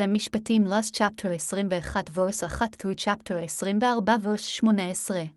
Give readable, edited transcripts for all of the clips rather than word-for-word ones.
משפטים last chapter 21 verse 1 through chapter 24 verse 18.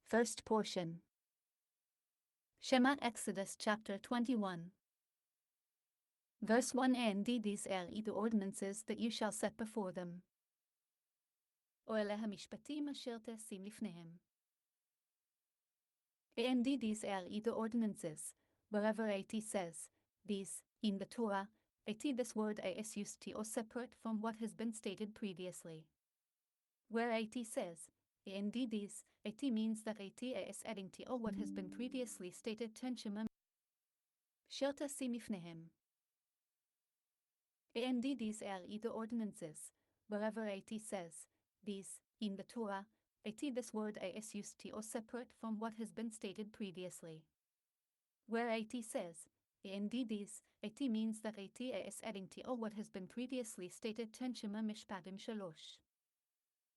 First portion. Shema Exodus chapter 21. Verse 1 And these are the ordinances that you shall set before them. או אלה המשפטים אשר תשים לפניהם. And these are the ordinances, wherever it says, these, in the Torah, this word is used to or separate from what has been stated previously. Where it says, and these, it means that it is adding to or what has been previously stated tenshima אשר תשים לפניהם. And these are the ordinances, wherever it says, these, in the Torah, this word is used to or separate from what has been stated previously. Where it says, and these, it means that it is adding to or what has been previously stated tenshima Mishpatim 3.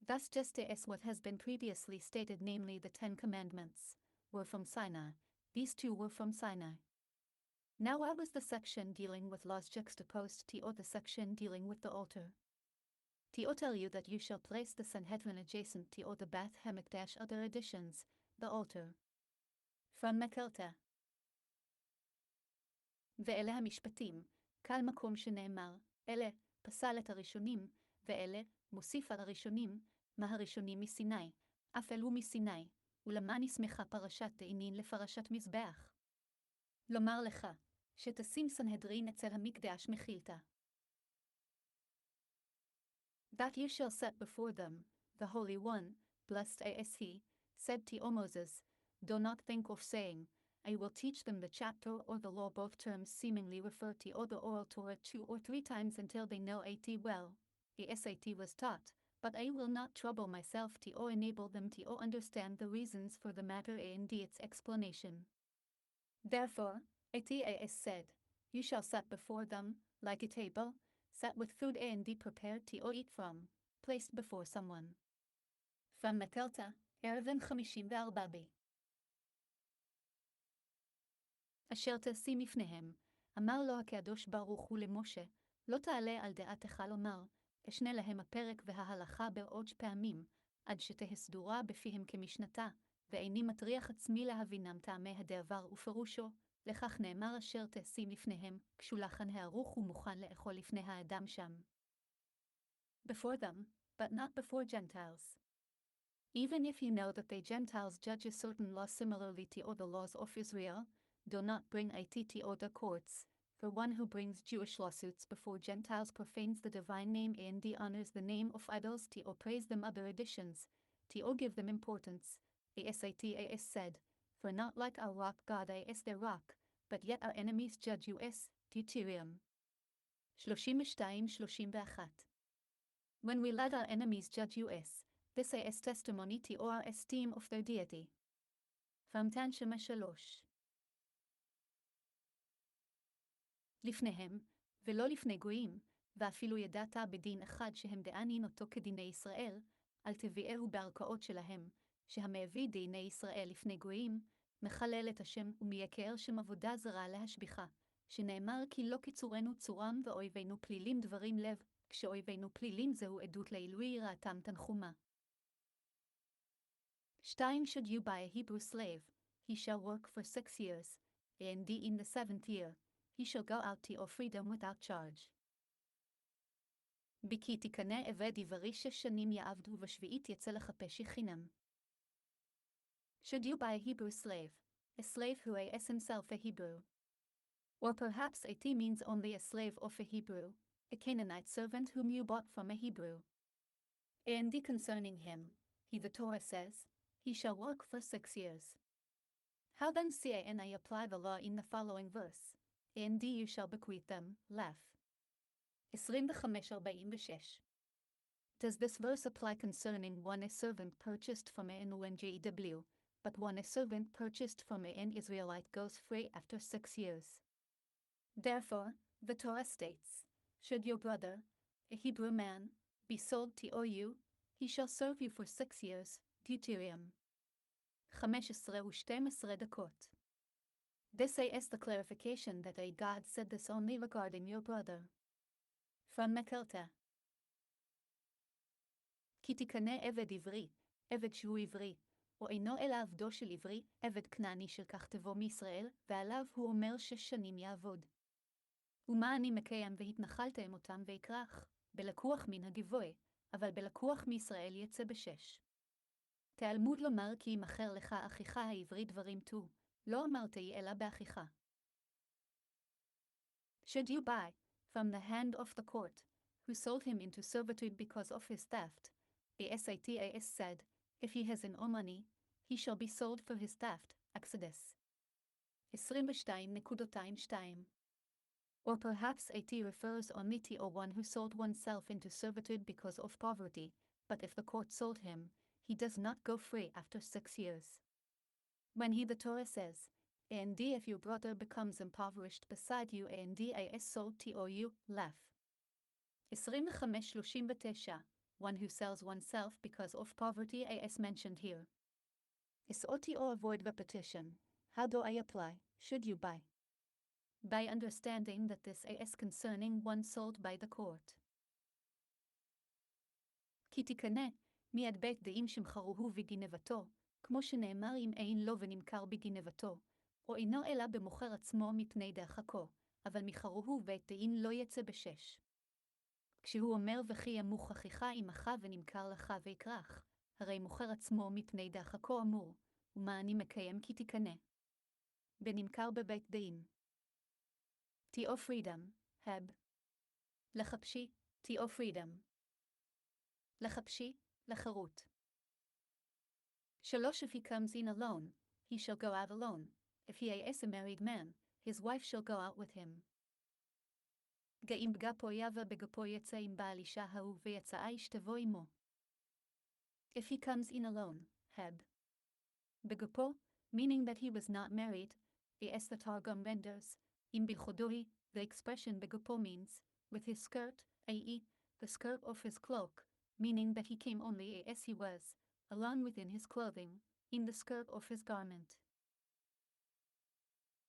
Thus just as what has been previously stated, namely the 10 Commandments, were from Sinai, these two were from Sinai. Now what was the section dealing with laws juxtaposed to or the section dealing with the altar? To tell you that you shall place the Sanhedrin adjacent to or the Beth Hamikdash other additions, the altar. From Mekelta. ואלה המשפטים, כל מקום שנאמר, אלה, פסל את הראשונים, ואלה, מוסיף על הראשונים, מה הראשונים מסיני, אף אלו מסיני, ולמה נסמכה פרשת תאנין לפרשת מזבח. לומר לך, שתשים סנהדרין אצל המקדש מחילתה. That you shall set before them, the Holy One, blessed is he, said to Moses, do not think of saying, I will teach them the chapter or the law. Both terms seemingly refer to or the oral Torah 2 or 3 times until they know it well. The SAT was taught, but I will not trouble myself to or enable them to or understand the reasons for the matter and its explanation. Therefore, it is said, you shall set before them, like a table, set with food and prepared to or eat from, placed before someone. From Mekelta, Erevin 54b. אשר תשים לפניהם, אמר לו הקדוש ברוך הוא למשה, לא תעלה על דעתך לומר, אשנה להם הפרק וההלכה בעוד פעמים, עד שתהא סדורה בפיהם כמשנתה, ואיני מטריח עצמי להבינם טעמי הדבר ופירושו, לכך נאמר אשר תשים לפניהם, כשולחן הערוך ומוכן לאכול לפני האדם שם. Before them, but not before Gentiles. Even if you know that the Gentiles judge a certain law similarly to the laws of Israel, do not bring it to the courts, for one who brings Jewish lawsuits before Gentiles profanes the divine name and dehonors the name of idols to or praise them other additions, to or give them importance. The SAT is said, for not like our rock God is their rock, but yet our enemies judge us, Deuterium 32:31. When we let our enemies judge us, this is testimony to our esteem of their deity. From Tanshema 3. לפניהם, ולא לפני גויים, ואפילו ידעת בדין אחד שהם דענין אותו כדיני ישראל, אל תביאהו בערכאות שלהם, שהמביא דיני ישראל לפני גויים, מחלל את השם ומייקר שם עבודה זרה להשביחה, שנאמר כי לא קיצורנו צורם ואויבינו פלילים דברים לב, כשאויבינו פלילים זהו עדות לעילוי יראתם תנחומה. 2 Should you buy a Hebrew slave, he shall work for 6 years, and in the 7th year, he shall go out to your freedom without charge. בכי תקנה עבד עברי 6 שנים יעבד ובשביעית יצא לחפש חינם. Should you buy a Hebrew slave, a slave who is himself a Hebrew? Or perhaps it means only a slave of a Hebrew, a Canaanite servant whom you bought from a Hebrew. And concerning him, the Torah says, he shall work for 6 years. How then can I apply the law in the following verse? And you shall bequeath them, Lef. 25:46. Does this verse apply concerning one a servant purchased from an UNGW, but one a servant purchased from an Israelite goes free after 6 years? Therefore, the Torah states, should your brother, a Hebrew man, be sold to you, he shall serve you for 6 years, Deuteronomy 15:12. This is the clarification that God said this only regarding your brother. From Mekilta. כי תקנה עבד עברי, עבד שהוא עברי, או אינו אלא עבדו של עברי, עבד כנעני שלקח תבוא מישראל, ועליו הוא אומר 6 שנים יעבוד. ומה אני מקיים והתנחלתם אותם ויקרח, בלקוח מן הגבוה, אבל בלקוח מישראל יצא ב6. תלמוד לומר כי ימכר לך אחיך העברי דברים תו, לא אמרתי אלא באחיך. Should you buy, from the hand of the court, who sold him into servitude because of his theft, Asas said, if he has no money, he shall be sold for his theft, Exodus 22:2. Or perhaps it refers only to one who sold oneself into servitude because of poverty, but if the court sold him, he does not go free after 6 years. When the Torah says, and if your brother becomes impoverished beside you and is sold to you, Lef 25:39, one who sells oneself because of poverty is mentioned here. Is to avoid repetition, how do I apply, should you buy? By understanding that this is concerning one sold by the court. כי תקנה, מיד בית דעים שמכרוהו בגנבתו, כמו שנאמר אם אין לו ונמכר בגנבתו, או אינו אלא במוכר עצמו מפני דחקו, אבל מכרוהו בית דין לא יצא ב6. כשהוא אומר וכי ימוך אחיך עמך ונמכר לך ויקרח, הרי מוכר עצמו מפני דחקו אמור, ומה אני מקיים כי תקנה? בנמכר בבית דין. תיאו פרידם, הב. לחפשי, תיאו פרידם. לחפשי, לחירות. 3. If he comes in alone, he shall go out alone. If he is a married man, his wife shall go out with him. גאים בגפו יבה בגפו יצא עם בעל אישה ההוא ויצאה אשתבוא עמו. If he comes in alone, heb. בגפו, meaning that he was not married, as the Targum renders, im bilchodohi, the expression b'gupo means, with his skirt, i.e., the skirt of his cloak, meaning that he came only as he was, alone within his clothing, in the skirt of his garment.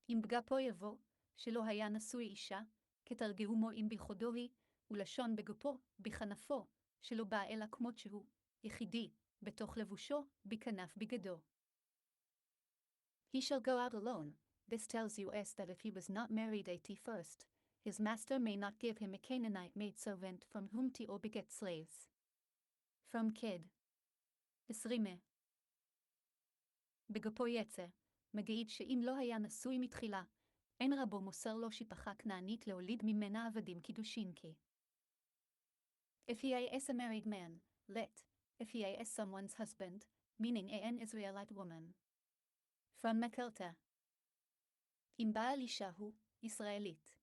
אם בגפו יבוא, שלא היה נשוי אישה, כתרגמו אם בלכודוהי, ולשון בגפו, בכנפו, שלא בא אלא כמות שהוא, יחידי, בתוך לבושו, בכנף בגדו. He shall go out alone. This tells us that if he was not married at first, his master may not give him a Canaanite maidservant from whom to beget slaves. From kid. 20. בגפו יצא, מגיד שאם לא היה נשוי מתחילה, אין רבו מוסר לו שפחה כנענית להוליד ממנה עבדים קידושין כי. If he is a married man, if he is someone's husband, meaning an Israelite woman. From Mekilta. אם בעל אישה הוא, ישראלית.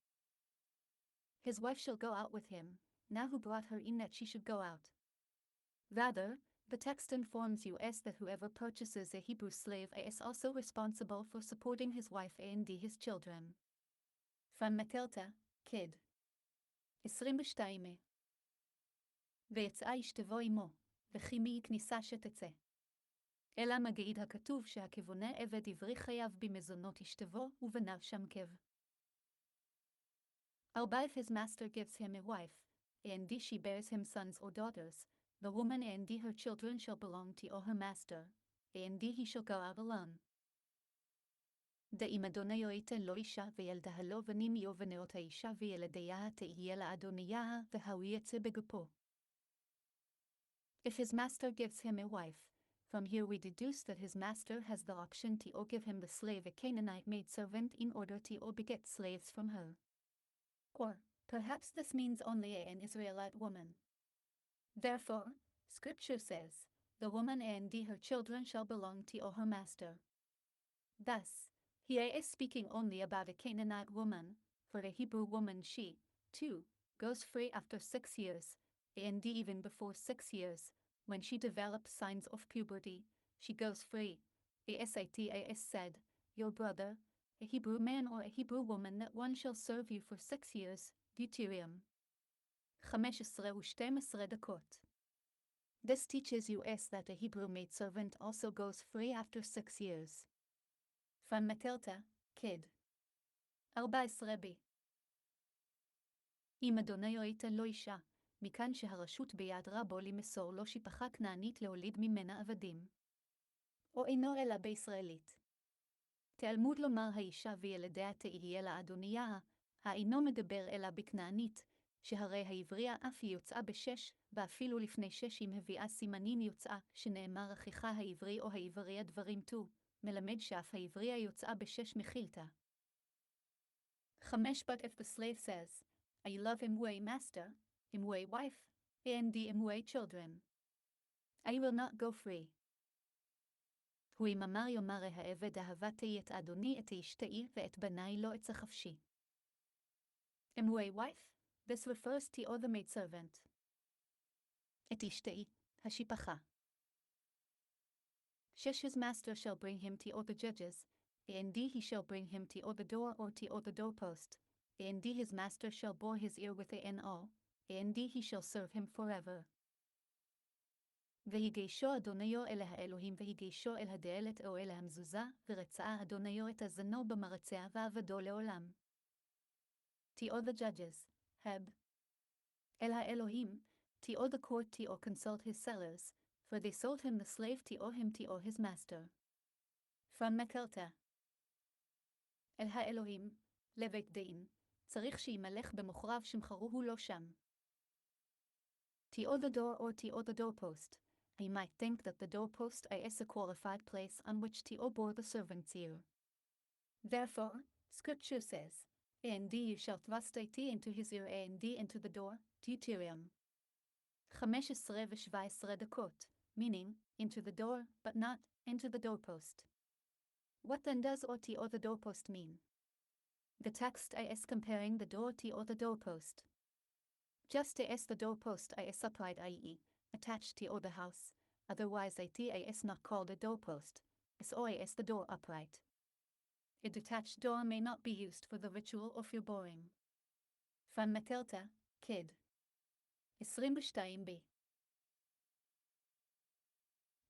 His wife shall go out with him, now who brought her in that she should go out. Rather, the text informs us that whoever purchases a Hebrew slave is also responsible for supporting his wife and his children. From Mekilta, kid. 22. ויצאה אשתבוא עמו, וכי מי כניסה שתצא. אלא מגיד הכתוב שהכבונה עבד עברי חייב במזונות אשתבוא ובניו שמקב. 4. If his master gives him a wife, and she bears him sons or daughters, the woman and her children shall belong to her master, and he shall go out alone. דאם אדוניו ייתן לו אישה וילדה לו בנים ובניות האישה וילדיה תהיה לאדוניה והוא יצא בגפו. If his master gives him a wife, from here we deduce that his master has the option to give him the slave a Canaanite maidservant in order to beget slaves from her. Or, perhaps this means only an Israelite woman. Therefore, Scripture says, the woman and her children shall belong to her master. Thus, he is speaking only about a Canaanite woman, for a Hebrew woman she, too, goes free after 6 years, and even before 6 years, when she develops signs of puberty, she goes free. As said, your brother, a Hebrew man or a Hebrew woman that one shall serve you for 6 years, Deuterium 15:12. This teaches us that a Hebrew maidservant also goes free after 6 years. From Mekelta, Kid 14b. אם אדוניו ייתן לו אישה, מכאן שהרשות ביד רבו למסור לו שפחה כנענית להוליד ממנה עבדים. או אינו אלא בישראלית. תלמוד לומר האישה וילדיה תהיה לאדוניה, האינו מדבר אלא בכנענית, שהרי העברייה אף יוצאה ב6, ואפילו לפני 6 אם הביאה סימנים יוצאה, שנאמר אחיך העברי או העבריה דברים תו, מלמד שאף העבריה יוצאה ב6 מחילתה. 5. But if the slave says, I love him way master, him way wife, and him way children, I will not go free. הוא אם אמר יאמר העבד אהבתי את אדוני את אשתי ואת בני לא אצא חפשי. Him way wife, this refers to the maidservant. את אשתי, השפחה. 6. His master shall bring him to the judges, and he shall bring him to the door or to the doorpost, and his master shall bore his ear with an awl, and he shall serve him forever. והיגשו אדוניו אל האלוהים והיגשו אל הדלת או אל המזוזה, ורצה אדוניו את הזנו במרצע ועבדו לעולם. To the judges, Heb. אל האלוהים, to the court to consult his sellers, for they sold him the slave to him to his master. From Mekelta. אל האלוהים, לבית דין, צריך שימלך במוכריו שמכרוהו לו שם. To the door or to the doorpost, he might think that the doorpost is a qualified place on which to bore the servant's ear. Therefore, Scripture says, and you shall thrust it into his ear and into the door, Deuterium 15:17, meaning, into the door, but not into the doorpost. What then does or the doorpost mean? The text is comparing the door to the doorpost. Just as the doorpost is upright, i.e., attached to the house, otherwise it is not called a doorpost, so is the door upright. A detached door may not be used for the ritual of your boring. From Mekelta, Kid 22b.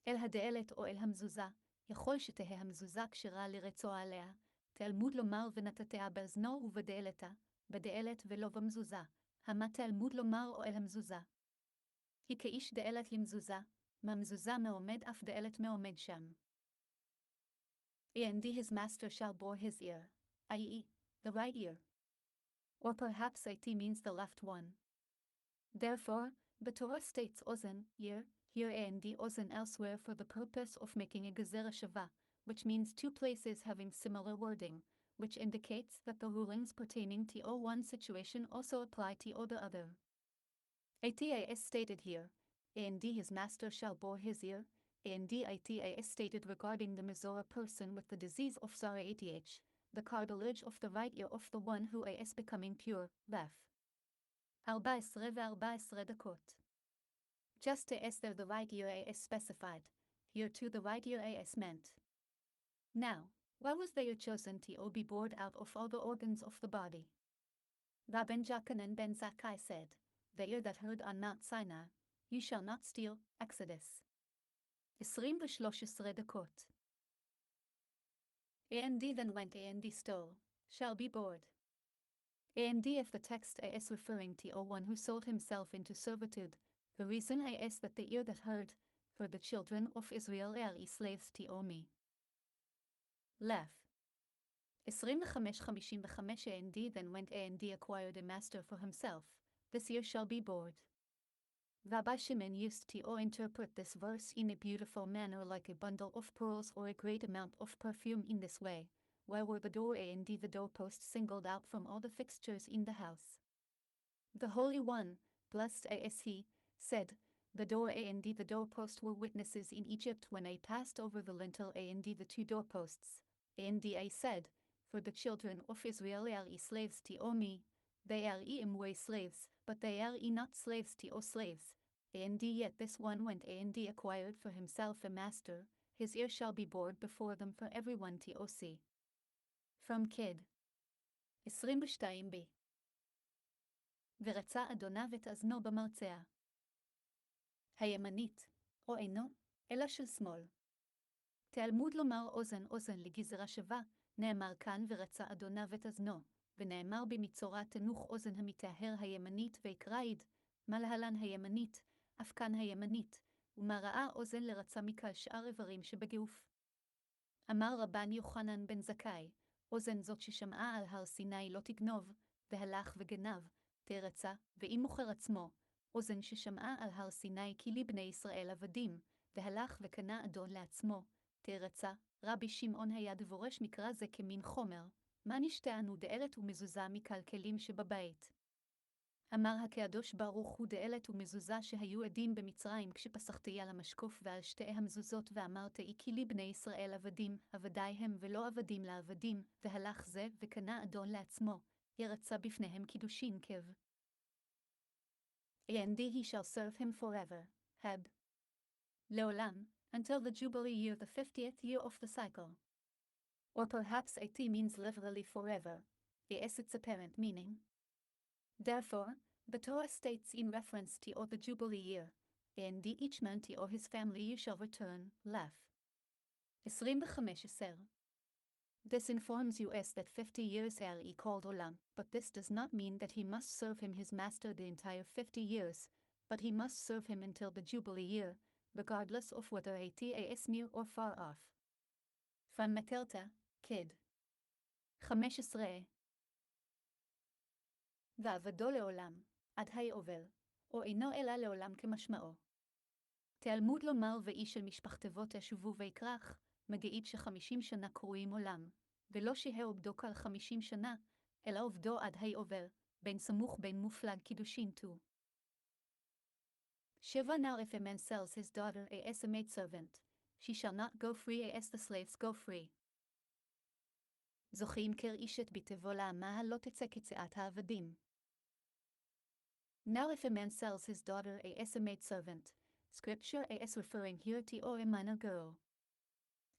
אל הדלת או אל המזוזה, יכול שתהא המזוזה כשרה לרצוע עליה, תלמוד לומר ונתתיה באזנו ובדלתה, בדלת ולא במזוזה, המה תלמוד לומר או אל המזוזה. היא כאיש דלת למזוזה, מהמזוזה מעומד אף דלת מעומד שם. And his master shall bore his ear, i.e., the right ear. Or perhaps it means the left one. Therefore, the Torah states ozen, ear, here and ozen elsewhere for the purpose of making a gezerah shava, which means 2 places having similar wording, which indicates that the rulings pertaining to one situation also apply to the other. Ita is stated here, and his master shall bore his ear, and ita is stated regarding the Mizorah person with the disease of Sarah-ATH, the cartilage of the right ear of the one who is becoming pure, Ref. 14:14. Just as there the right ear is specified, here too the right ear is meant. Now, why was the ear chosen to be bored out of all the organs of the body? Rabban Jochanan ben Zakkai said, the ear that heard on Mount Sinai, you shall not steal, Exodus 23:13. And then went and stole, shall be bored. And if the text is referring to one who sold himself into servitude, the reason is that the ear that heard, for the children of Israel are slaves to me. Lef. 25:55 A&D Then went A&D acquired a master for himself, this year shall be bored. Rabbi Shimon used to interpret this verse in a beautiful manner like a bundle of pearls or a great amount of perfume in this way. Where were the door A&D the doorpost singled out from all the fixtures in the house? The Holy One, blessed is He, said, the door A&D the doorpost were witnesses in Egypt when I passed over the lintel A&D the two doorposts. A&D I said, for the children of Israel are slaves to me. They are way slaves, but they are not slaves to slaves. A&D yet this one went A&D acquired for himself a master, his ear shall be bored before them for everyone to see. From Kid 22b ורצה אדוניו את אזנו במרצע. הימנית, או אינו, אלא של שמאל. תלמוד לומר אוזן אוזן לגזרה שווה, נאמר כאן ורצה אדוניו את אזנו, ונאמר במצורע תנוך אוזן המטהר הימנית ויקראיד, מה להלן הימנית, אף כאן הימנית, ומה ראה אוזן לרצה מקל שאר איברים שבגוף. אמר רבן יוחנן בן זכאי, אוזן זאת ששמעה על הר סיני לא תגנוב, והלך וגנב, תרצה, ואם מוכר עצמו, אוזן ששמעה על הר סיני כי לבני ישראל עבדים, והלך וקנה אדון לעצמו, תרצה, רבי שמעון היה דבורש מקרא זה כמין חומר, מה נשתענו דאלת ומזוזה מקלקלים שבבית. אמר הקדוש ברוך הוא דאלת ומזוזה שהיו עדים במצרים כשפסחתי על המשקוף ועל שתי המזוזות ואמרתי כי לבני ישראל עבדים, עבדי הם ולא עבדים לעבדים, והלך זה וקנה אדון לעצמו, ירצה בפניהם קידושין קב. And he shall serve him forever, Heb. לעולם, until the Jubilee year the 50th year of the cycle. Or perhaps 80 means literally forever, is its apparent meaning. Therefore, the Torah states in reference to the Jubilee year, and each man or his family you shall return, laugh. 25. This informs us that 50 years are called Olam, but this does not mean that he must serve him his master the entire 50 years, but he must serve him until the Jubilee year, regardless of whether it is near or far off. From Matilda, Kid 15. ועבדו לעולם, עד היובל, או אינו אלא לעולם כמשמעו. תלמוד לומר ואיש של משפחתבות ישובו ויקרח, מגעית ש50 שנה קרויים עולם, ולא שיהיה עובדו כל 50 שנה, אלא עובדו עד היובל, בין סמוך בין מופלג קידושין תו. 7 Now if a man sells his daughter as a maidservant, she shall not go free as the slaves go free. זוכי ימכר איש את ביתו לעמה הלא תצא כצאת העבדים. Now if a man sells his daughter as a maidservant, scripture is referring here to a minor girl.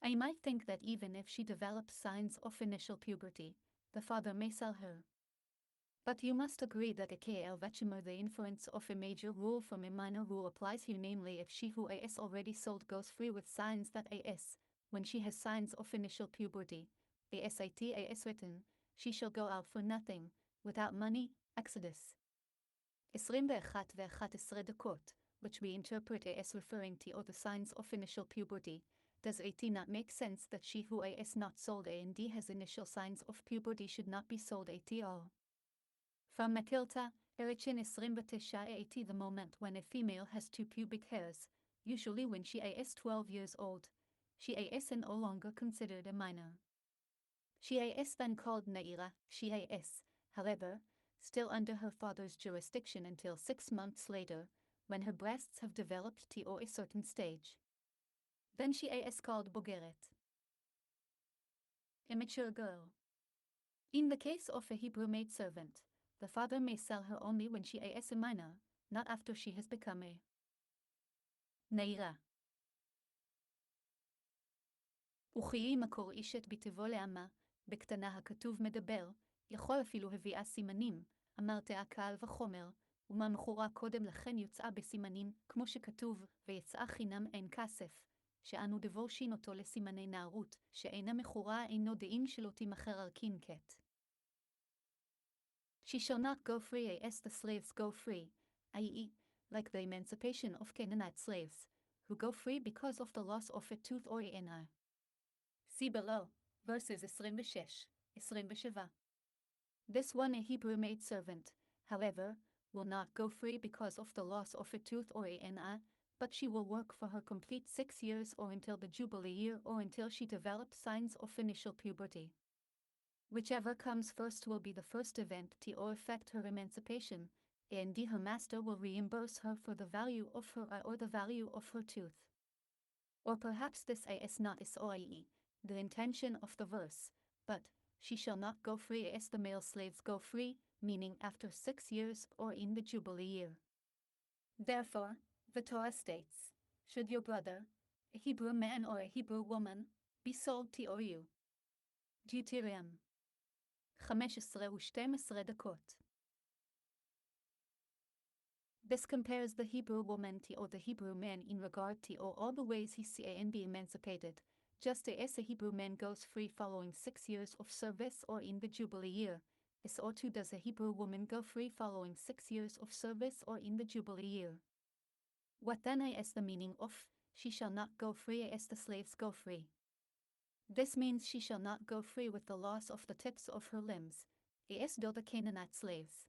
I might think that even if she develops signs of initial puberty, the father may sell her. But you must agree that a KL the inference of a major rule from a minor rule applies here, namely if she who is already sold goes free with signs that is, when she has signs of initial puberty, is written, she shall go out for nothing, without money, Exodus 21:11, which we interpret as referring to the signs of initial puberty. Does it not make sense that she who is not sold and has initial signs of puberty should not be sold at all? From Matilda, Erichin 29 the moment when a female has 2 pubic hairs, usually when she is 12 years old, she is no longer considered a minor. She is then called Naira, she is, however, still under her father's jurisdiction until 6 months later, when her breasts have developed to a certain stage. Then she is called Bogeret, a mature girl. In the case of a Hebrew maidservant, the father may sell her only when she is a minor, not after she has become a Naira. וכי מקור איש את ביתו לעמה, בקטנה הכתוב מדבר, יכול אפילו הביאה סימנים, אמרת קל וחומר, ומה מכורה קודם לכן יוצאה בסימנים, כמו שכתוב, ויצאה חינם אין כסף, שאנו דבורשין אותו לסימני נערות, שאינה מכורה אינו דין שלא תימכר על קינקט. She shall not go free as the slaves go free, i.e., like the emancipation of Canaanite slaves, who go free because of the loss of a tooth or an eye. See below, verses 26, 27. This one, a Hebrew maidservant, however, will not go free because of the loss of a tooth or an eye, but she will work for her complete 6 years or until the Jubilee year or until she develops signs of initial puberty. Whichever comes first will be the first event to or affect her emancipation, and her master will reimburse her for the value of her eye or the value of her tooth. Or perhaps this is not the intention of the verse, but she shall not go free as the male slaves go free, meaning after 6 years or in the Jubilee year. Therefore, the Torah states, should your brother, a Hebrew man or a Hebrew woman, be sold to you. Deuteronomy 15:12. This compares the Hebrew woman to the Hebrew man in regard to all the ways he can be emancipated, just as a Hebrew man goes free following 6 years of service or in the Jubilee year, so too does a Hebrew woman go free following 6 years of service or in the Jubilee year. What then is the meaning of, she shall not go free as the slaves go free? This means she shall not go free with the loss of the tips of her limbs, as do the Canaanite slaves.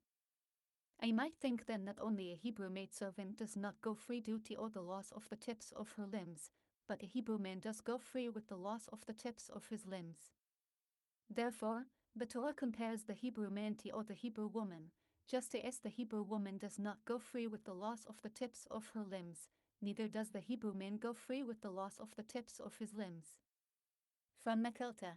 I might think then that only a Hebrew maidservant does not go free due to the loss of the tips of her limbs, but a Hebrew man does go free with the loss of the tips of his limbs. Therefore, the Torah compares the Hebrew man to the Hebrew woman, just as the Hebrew woman does not go free with the loss of the tips of her limbs, neither does the Hebrew man go free with the loss of the tips of his limbs. From Mekilta.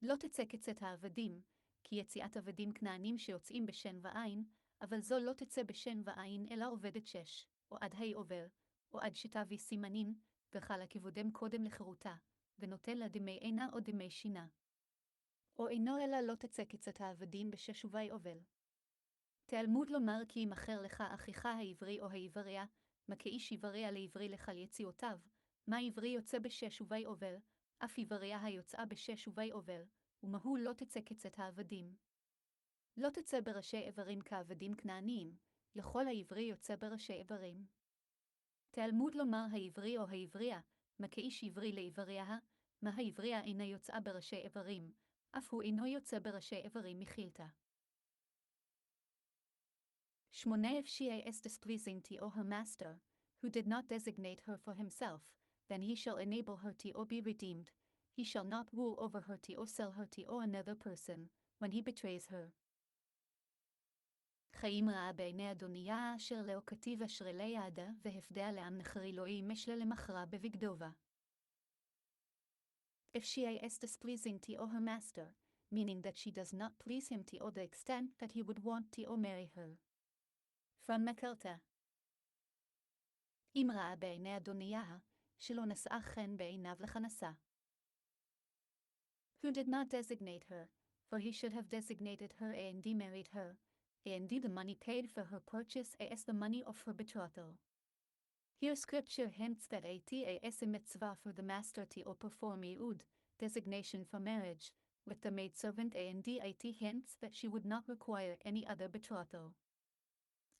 לא תצא כצאת העבדים, כי יציאת עבדים כנענים שיוצאים בשן ועין, אבל זו לא תצא בשן ועין אלא עובדת 6, או עד עובר, או עד שתביא סימנים, וחלה כבודם קודם לחירותה, ונותן לה דמי עינה או דמי שינה. או אינו אלא לא תצא כצאת העבדים בששובי עובל. תלמוד לומר כי ימכר לך אחיך העברי או העבריה, מה כאיש עבריה לעברי לך יציאותיו, מה עברי יוצא בששובי עובל, אף עבריה היוצאה בששובי עובל, ומהו לא תצא כצאת העבדים. לא תצא בראשי איברים כעבדים כנעניים, לכל העברי יוצא בראשי איברים. תלמוד לומר העברי או העבריה, מה כאיש עברי לעבריה, מה העבריה אינה יוצאה בראשי איברים, אף הוא אינו יוצא בראשי איברים מחילתה. 8 If she is displeasing to her master, who did not designate her for himself, then he shall enable her to be redeemed, he shall not rule over her to sell her to another person, when he betrays her. חיים רעה בעיני אדוניה אשר לאו כתיב אשרי לידה והפדיה לעם נחרי לא ימשלה למחרה בבגדובה. If she is displeasing to her master, meaning that she does not please him to the extent that he would want to marry her. From Mekilta. אם רעה בעיני אדוניה, שלא נשאה חן בעיניו לכנסה. Who did not designate her, for he should have designated her and married her, and the money paid for her purchase is the money of her betrothal. Here scripture hints that it is a mitzvah for the master to perform iyud, designation for marriage, with the maidservant, and it hints that she would not require any other betrothal.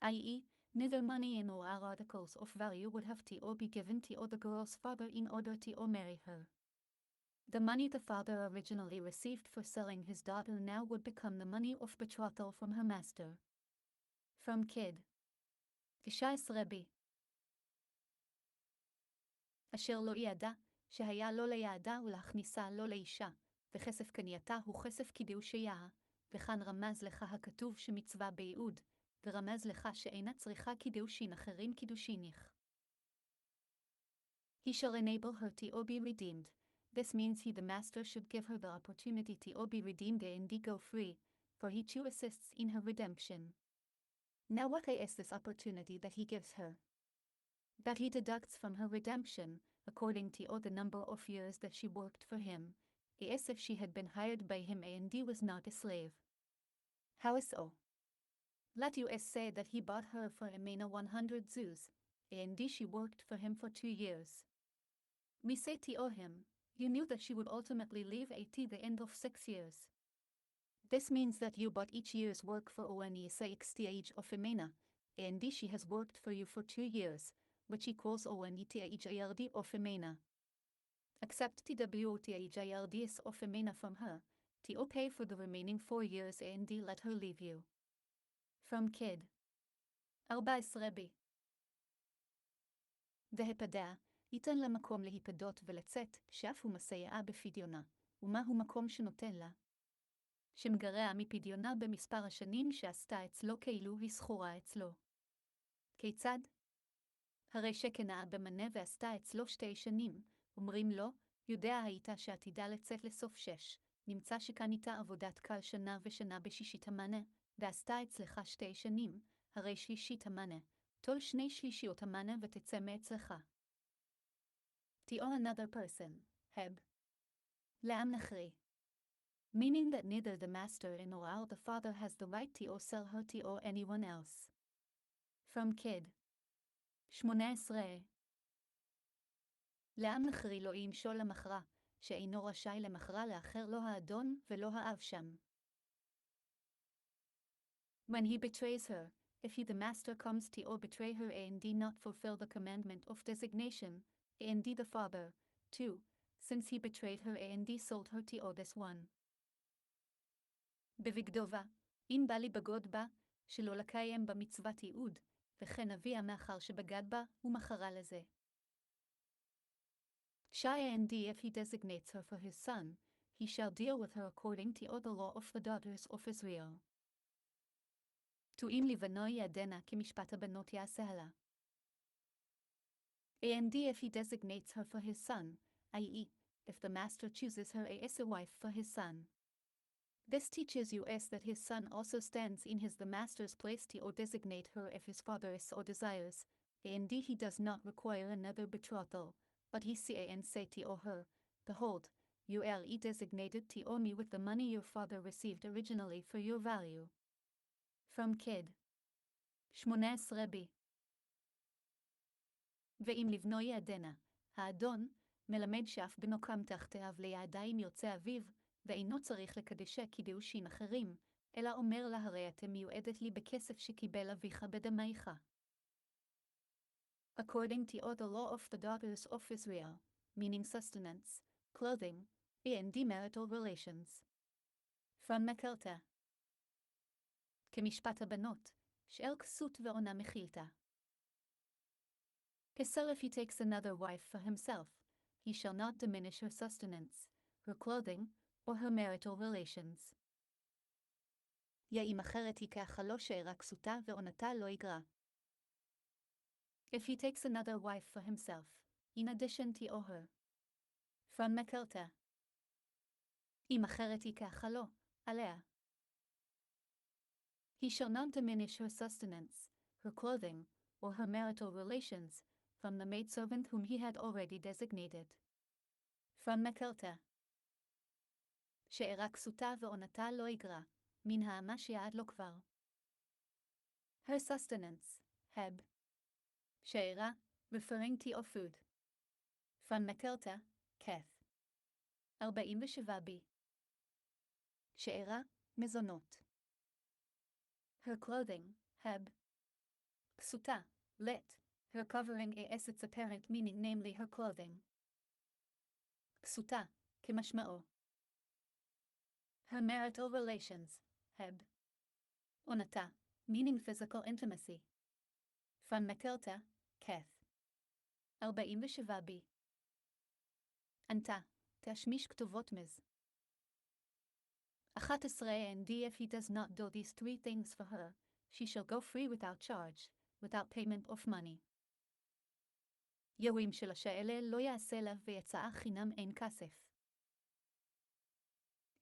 I.e., neither money nor articles of value would have to be given to the girl's father in order to marry her. The money the father originally received for selling his daughter now would become the money of betrothal from her master. From Kid. 19 אשר לא ידע, שהיה לו ליעדה ולהכניסה לו לאישה, וכסף קנייתה הוא כסף קידושיה, וכאן רמז לך הכתוב שמצווה בייעוד, ורמז לך שאינה צריכה קידושין אחרים קידושיניך. He shall enable her to be redeemed. This means he the master should give her the opportunity to be redeemed and go free, for he too assists in her redemption. Now what is this opportunity that he gives her? That he deducts from her redemption, according to the number of years that she worked for him, as if she had been hired by him and was not a slave. How so? Let us say that he bought her for a mina 100 zuz, and she worked for him for 2 years. We say to him, you knew that she would ultimately leave at the end of 6 years. This means that you bought each year's work for only 60 age of a mina, and she has worked for you for 2 years, which equals only to each yard of a mina. Accept TWOTHIRDS of Emena from her, to pay for the remaining 4 years and let her leave you. From Kid. 14 בי. והפדה, ייתן לה מקום להיפדות ולצאת, שאף הוא מסייעה בפדיונה, ומהו מקום שנותן לה? שמגרע מפדיונה במספר השנים שעשתה אצלו כאילו היא זכורה אצלו. כיצד? הרי שקנאה במנה ועשתה אצלו 2 שנים, אומרים לו, יודע היית שעתידה לצאת לסוף 6, נמצא שכאן איתה עבודת קל שנה ושנה בשישית המנה, ועשתה אצלך 2 שנים, הרי שלישית המנה, תול 2 שלישיות המנה ותצא מאצלך. To another person, heb. לעם נחרי. Meaning that neither the master nor the father has the right to sell her to anyone else. From Kid. 18. לעם נחרי לא ימשול למכרה, שאינו רשאי למכרה לאחר לא האדון ולא האב שם. When he betrays her, if he the master comes to betray her and not fulfill the commandment of designation, and the father, too, since he betrayed her and sold her to this one. בבגדו בה, אם בא לבגוד בה, שלא לקיים במצוות ייעוד, וכן אביה מאחר שבגד בה, ומכרה לזה. And if he designates her for his son, he shall deal with her according to the law of the daughters of Israel. אם לבנו יעדנה כמשפט הבנות יעשה לה. And if he designates her for his son, i.e., if the master chooses her as a wife for his son. This teaches us that his son also stands in the master's place to designate her if his father so desires, and he does not require another betrothal, but he say to her, Behold, you are designated to me with the money your father received originally for your value. From Kid. 18 בי. ואם לבנו יעדנה, האדון, מלמד שאף בנו קם תחתיו ליעדיים יוצא אביו, ואינו צריך לקדשה קידושין אחרים, אלא אומר לה הרי אתם מיועדת לי בכסף שקיבל אביך בדמייך. According to the law of the daughters of Israel, meaning sustenance, clothing, and marital relations. From מקלתה. כמשפט הבנות, שאל כסות ועונה מחילתה. So if he takes another wife for himself, he shall not diminish her sustenance, her clothing, or her marital relations. אם אחרת היא כאכלו שאירה כסותה ועונתה לא יגרע. If he takes another wife for himself, in addition to her. From מקלתה. אם אחרת היא כאכלו, עליה. He shall not diminish her sustenance, her clothing, or her marital relations, from the maidservant whom he had already designated. From מקלתה. שאירה כסותה ועונתה לא יגרע, מן האמה שיעד לו כבר. Her sustenance, heb. שאירה, referring to food. From מקלתה, keth. 47 בי. שאירה, מזונות. Her clothing, heb. כסותה, let. Her covering as its apparent meaning, namely her clothing. כסותה, כמשמעו. Her marital relations, heb. עונתה, meaning physical intimacy. From מקלתה, keth. 47 בי. ענתה, תשמיש כתובות מז. 11 And if he does not do these 3 things for her, she shall go free without charge, without payment of money. יורים של השאלה לא יעשה לה ויצאה חינם אין כסף.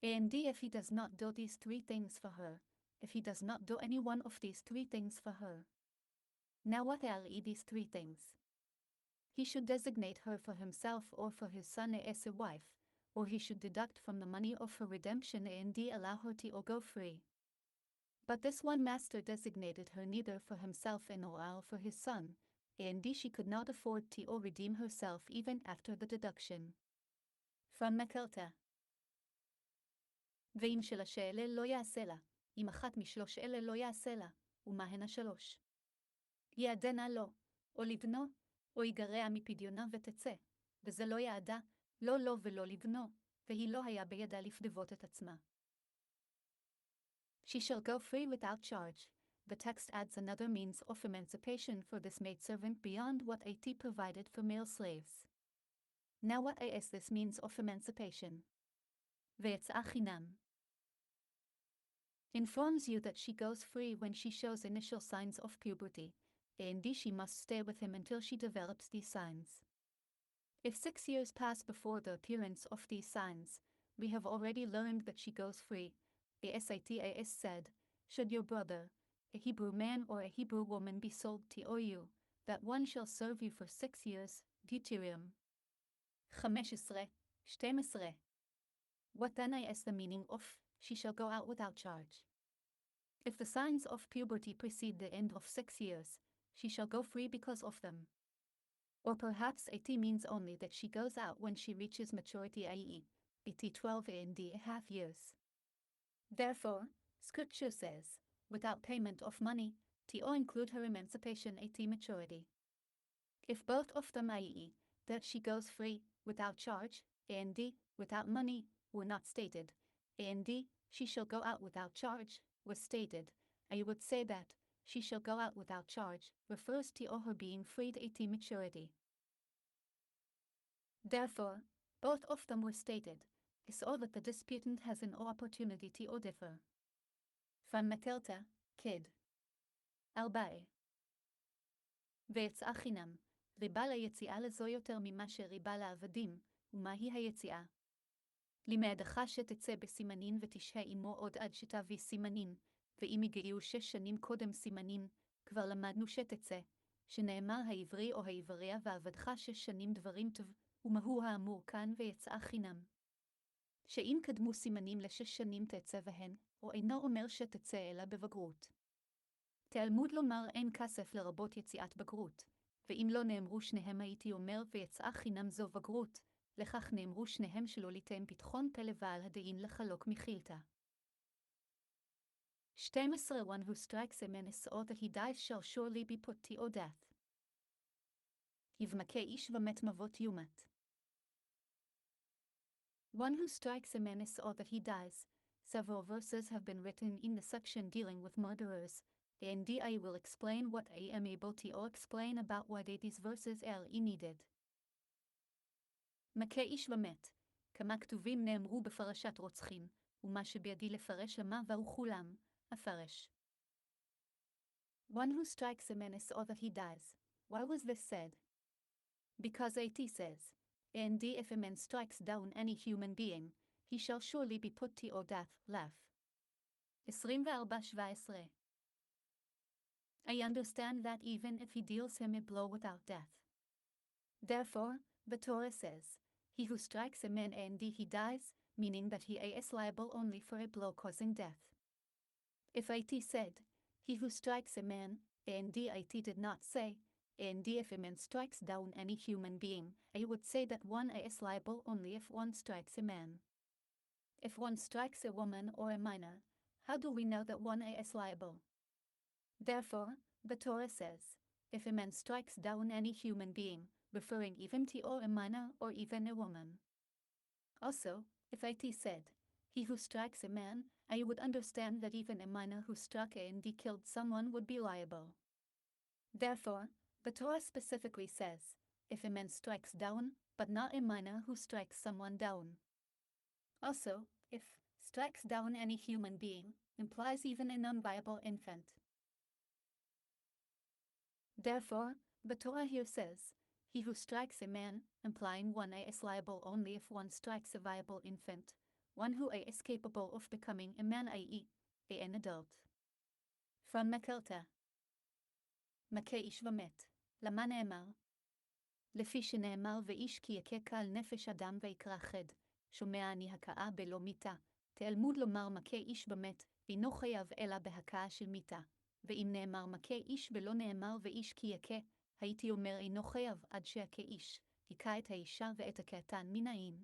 And if he does not do these 3 things for her, if he does not do any one of these 3 things for her. Now what are these 3 things? He should designate her for himself or for his son as a wife, or he should deduct from the money of her redemption and allow her to go free. But this one master designated her neither for himself nor for his son, and she could not afford to redeem herself even after the deduction. From מקלתה. ואם של השאלה לא יעשה לה, אם אחת משלוש אלה לא יעשה לה, ומהן השלוש? יעדנה לו, או לבנו, או יגרע מפדיונה ותצא, וזה לא יעדה, לא לו ולא לבנו, והיא לא היה בידה לפדות את עצמה. She shall go free without charge. The text adds another means of emancipation for this maidservant beyond what AT provided for male slaves. Now what is this means of emancipation? ויצאה חינם informs you that she goes free when she shows initial signs of puberty, and she must stay with him until she develops these signs. If 6 years pass before the appearance of these signs, we have already learned that she goes free. As said, should your brother, a Hebrew man or a Hebrew woman be sold to you, that one shall serve you for 6 years, Deuteronomy 15:12. What then is the meaning of, she shall go out without charge? If the signs of puberty precede the end of 6 years, she shall go free because of them. Or perhaps it means only that she goes out when she reaches maturity, i.e., 12 and a half years. Therefore, Scripture says, without payment of money, to include her emancipation at maturity. If both of them, i.e., that she goes free, without charge, and without money, were not stated, and she shall go out without charge, was stated, I would say that, she shall go out without charge, refers to her being freed at maturity. Therefore, both of them were stated, so that the disputant has an opportunity to differ. From Matilda, Kid. Albae. ויצאה חינם, ריבה ליציאה לזו יותר ממה שריבה לעבדים, ומהי היציאה? למעדך שתצא בסימנין ותשהה עמו עוד עד שתביא סימנין, ואם הגיעו 6 שנים קודם סימנין, כבר למדנו שתצא, שנאמר העברי או העבריה ועבדך 6 שנים דברים טוב, ומהו האמור כאן ויצאה חינם. שאם קדמו סימנים ל6 שנים תצא בהן, או אינו אומר שתצא אלא בבגרות. תלמוד לומר אין כסף לרבות יציאת בגרות, ואם לא נאמרו שניהם הייתי אומר ויצאה חינם זו בגרות, לכך נאמרו שניהם שלא ליתן פתחון פה לבעל הדין לחלוק מחילתה. 12 One who strikes a man is so that he dies shall surely be put to death. יבמכה איש ומת מות יומת. One who strikes a man is so that he dies. Several verses have been written in the section dealing with murderers, and I will explain what I am able to explain about why these verses are needed. מכה איש ומת, כמה כתובים נאמרו בפרשת רוצחים, ומה שבידי לפרש למה והוא כולם, אפרש. One who strikes a man is so that he dies. Why was this said? Because it says, and if a man strikes down any human being, he shall surely be put to death, laugh. 24:17. I understand that even if he deals him a blow without death. Therefore, the Torah says, he who strikes a man and he dies, meaning that he is liable only for a blow causing death. If it said, he who strikes a man, and it did not say, and if a man strikes down any human being, I would say that one is liable only if one strikes a man. If one strikes a woman or a minor, how do we know that one is liable? Therefore, the Torah says, if a man strikes down any human being, referring even to a minor or even a woman. Also, if it said, he who strikes a man, I would understand that even a minor who struck and killed someone would be liable. Therefore, the Torah specifically says, if a man strikes down, but not a minor who strikes someone down. Also, if strikes down any human being, implies even a non-viable infant. Therefore, the Torah here says, he who strikes a man, implying one is liable only if one strikes a viable infant, one who is capable of becoming a man, i.e., an adult. From Matilda. מכה איש ומת, למה נאמר? לפי שנאמר ואיש כי יכה קל נפש אדם ויקרא חד, שומע אני הכאה בלא מיתה, תלמוד לומר מכה איש ומת, אינו חייב אלא בהכאה של מיתה, ואם נאמר מכה איש ולא נאמר ואיש כי יכה, הייתי אומר אינו חייב עד שיכה איש, היכה את האישה ואת הקטן מן העין.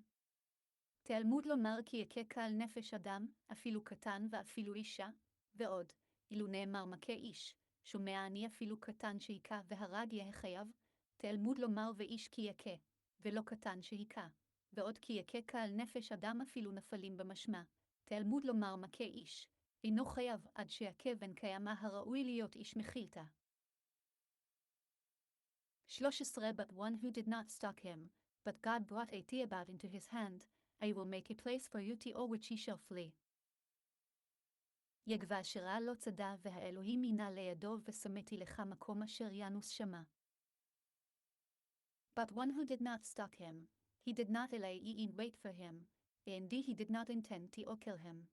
תלמוד לומר כי יכה קל נפש אדם, אפילו קטן ואפילו אישה, ועוד, אילו נאמר מכה איש, שומע אני אפילו קטן שהיכה והרג יהיה חייב, תלמוד לומר ואיש כי יכה, ולא קטן שהיכה, ועוד כי יכה קהל נפש אדם אפילו נפלים במשמע, תלמוד לומר מכה איש, אינו חייב עד שיכה בן קיימה הראוי להיות איש מחילתה. 13 But one who did not stalk him, but God brought a about into his hand, I will make a place for you to which he shall flee. יגבה אשרה לא צדה והאלוהים מינה לידו ושמתי לך מקום אשר ינוס שמה. But one who did not stalk him, he did not lay in wait for him, and he did not intend to kill him.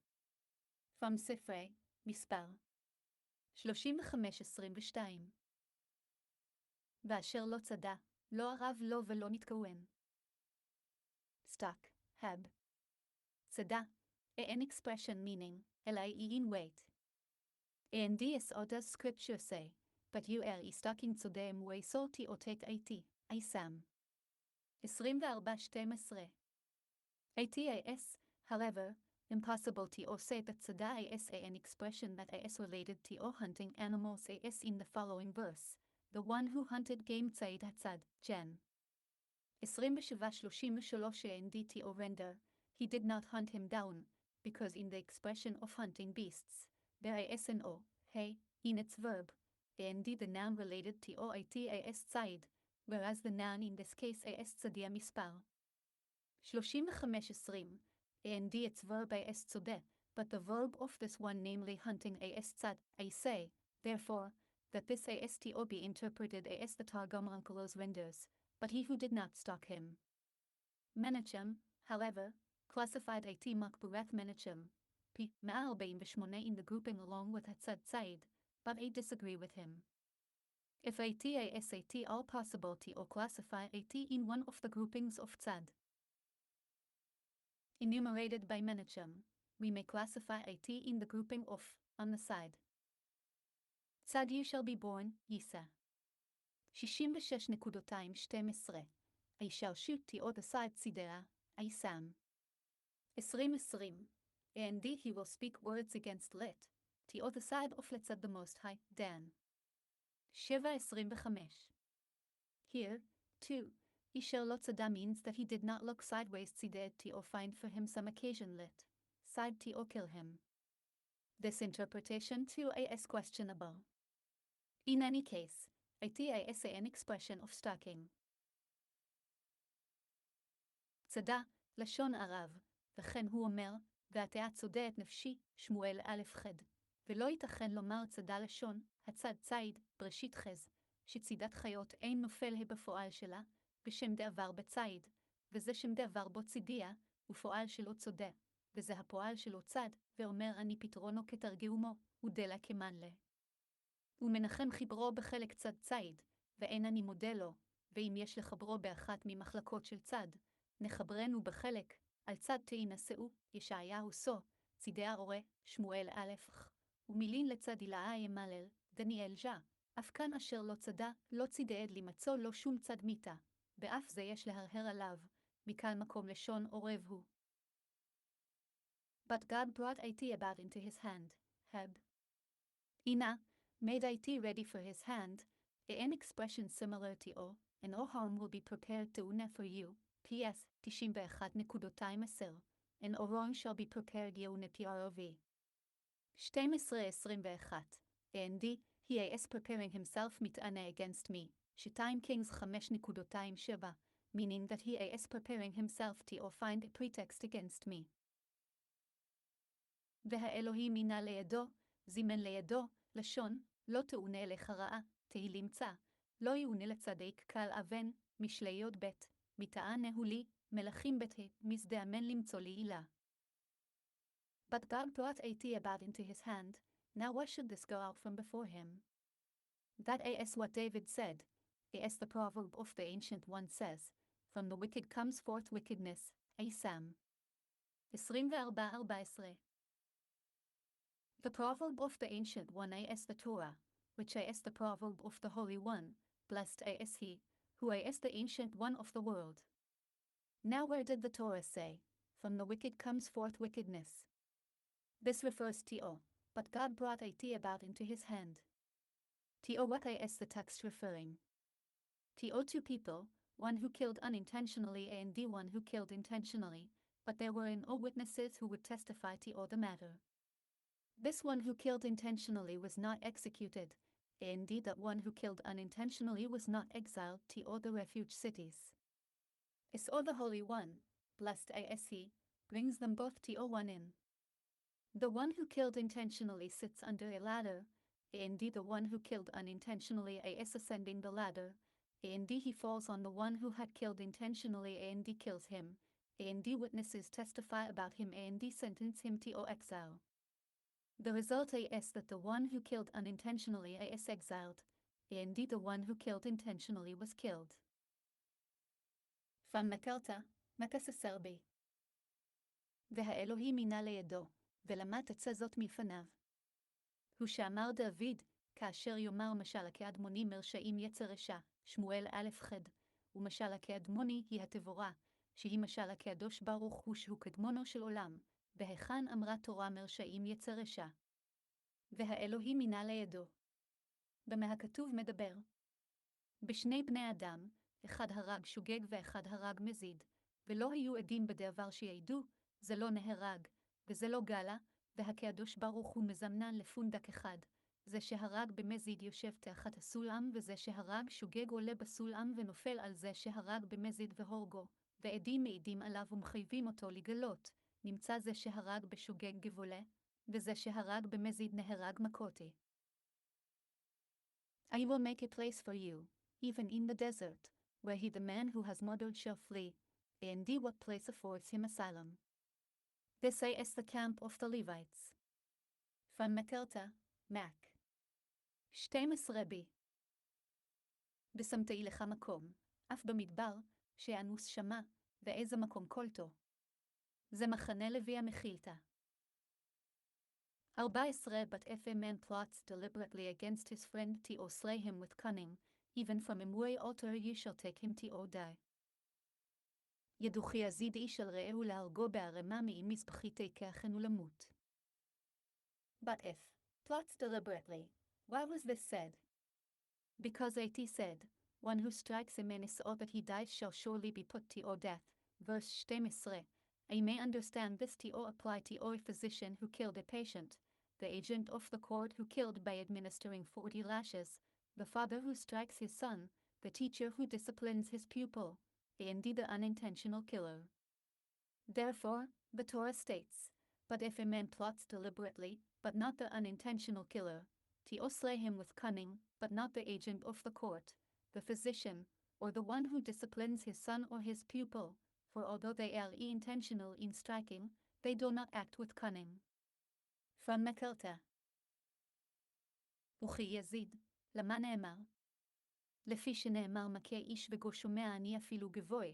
From ספרי, מספר 35-22 ואשר לא צדה, לא ערב לו ולא נתכוון. Stalk, heb. צדה, an expression meaning, lay in wait. And this other scripture say, but you stalking to them way salty or take 80, Isam. 24-12 ATAS, however, impossible to say that tzada is an expression that is related to hunting animals as in the following verse, the one who hunted game tzad hatzad, Gen. 27-33 and to render, he did not hunt him down, because in the expression of hunting beasts, there is an o, hey, in its verb, and the noun related to oitas tzad, whereas the noun in this case is tzadia mispar. 35-20, and its verb is tzodeh, but the verb of this one namely hunting is tzad, I say, therefore, that this is to be interpreted as the Targum Onkelos renders, but he who did not stalk him. Menachem, however, classified at Makburet Menachem, p. Ma'al 48 in the grouping along with Hatzad Tzad, but I disagree with him. If AT all possible to or classify AT in one of the groupings of Tzad enumerated by Menachem, we may classify AT in the grouping of, on the side. Tzad you shall be born, Yisa. 66.12 I shall shoot the other side Sidera, Isam. 20, and he will speak words against Lit, the other side of Letzad the Most High, Dan. 7-25. Here, too, Ishel Lotzada means that he did not look sideways tzided to or find for him some occasion Lit, side to or kill him. This interpretation too is questionable. In any case, it is an expression of stalking. צדה, לשון ערב, וכן הוא אומר, ואתה צודה את נפשי, שמואל א' חד. ולא ייתכן לומר צדה לשון, הצד ציד, בראשית חז, שצידת חיות אין נופל בפועל שלה, בשם דעבר בציד, וזה שם דעבר בו צידיה, ופועל שלו צודה, וזה הפועל שלו צד, ואומר אני פתרונו כתרגאומו, ודלה כמנלה. ומנחם חיברו בחלק צד ציד, ואין אני מודה לו, ואם יש לחברו באחת ממחלקות של צד, נחברנו בחלק, על צד תאינשאו, ישעיהו סו, צידי ארורה, שמואל א', ומילין לצד הילאה ימלל, דניאל ז'ה, אף כאן אשר לא צדה, לא צידעד לימצוא לו שום צד מיתה, באף זה יש להרהר עליו, מקל מקום לשון עורב הוא. But God brought it about into his hand, heb. Ina, made it ready for his hand, an expression similar to o, and o harm will be prepared to una for you. P.S. 91.10 and Oron shall be prepared Yona PROV. 12-21 and he is preparing himself mit'ana against me. 2 Kings 5.27 meaning that he is preparing himself to or find a pretext against me. והאלוהים מינה לידו, זימן לידו, לשון, לא תאונה לך רעה, תהילים צא, לא יאונה לצדיק קל אבן, משלי יוד בית. מתענהו לי, מלכים בית מזדאמן למצוא לי עילה. But God brought it about into his hand, now why should this go out from before him? That is what David said, as the proverb of the ancient one says, from the wicked comes forth wickedness, Asam. 24-14. The proverb of the ancient one is the Torah, which is the proverb of the Holy One, blessed is he, who is the ancient one of the world. Now where did the Torah say, from the wicked comes forth wickedness? This refers to O, but God brought it about into his hand. To O what is the text referring? To O to people, one who killed unintentionally and one who killed intentionally, but there were no witnesses who would testify to the matter. This one who killed intentionally was not executed, and that one who killed unintentionally was not exiled to all the refuge cities. Is all the Holy One, blessed is He, brings them both to one in. The one who killed intentionally sits under a ladder, and the one who killed unintentionally is ascending the ladder, and he falls on the one who had killed intentionally and kills him, and witnesses testify about him and sentence him to exile. The result is that the one who killed unintentionally is exiled, and the one who killed intentionally was killed. Fammekelta, מקססרבי. והאלוהים מינה לידו, ולמד עצה זאת מפניו. הוא שאמר דוד, כאשר יאמר משל כאדמוני מרשעים יצר רשע, שמואל א' ח', ומשל כאדמוני היא התבורה, שהיא משל הקדוש ברוך הוא שהוא קדמונו של עולם, בהיכן אמרה תורה מרשעים יצר רשע. והאלוהים מינה לידו. במה הכתוב מדבר? בשני בני אדם, אחד הרג שוגג ואחד הרג מזיד, ולא היו עדים בדבר שיעידו, זה לא נהרג, וזה לא גלה, והקדוש ברוך הוא מזמנן לפונדק אחד, זה שהרג במזיד יושב תחת הסולם, וזה שהרג שוגג עולה בסולם ונופל על זה שהרג במזיד והורגו, ועדים מעידים עליו ומחייבים אותו לגלות, נמצא זה שהרג בשוגג גבולה, וזה שהרג במזיד נהרג מכותי. I will make a place for you, even in the desert, where he the man who has murdered shall flee, and what place affords him asylum. This is the camp of the Levites. Fammekelta, Mac. 12 בי. ושמתי לך מקום, אף במדבר, שאנוס שמע, ואיזה מקום כלתו. זה מחנה לוי המחילתה. 14 But if a man plots deliberately against his friend to slay him with cunning, even from a muay altar ye shall take him to die. ידוכי יזיד איש על רעהו להרגו בערמה מעם מזבחי תיקחנו למות. But if, plots deliberately, why was this said? Because it said, one who strikes a man is all that he dies shall surely be put to death, verse 12. I may understand this to apply to a physician who killed a patient, the agent of the court who killed by administering 40 lashes, the father who strikes his son, the teacher who disciplines his pupil, and the unintentional killer. Therefore, the Torah states, but if a man plots deliberately, but not the unintentional killer, to slay him with cunning, but not the agent of the court, the physician, or the one who disciplines his son or his pupil, for although they are intentional in striking, they do not act with cunning. From Mekelta. וכי יזיד, למה נאמר? לפי שנאמר מכה איש וגו שומע אני אפילו גבוה,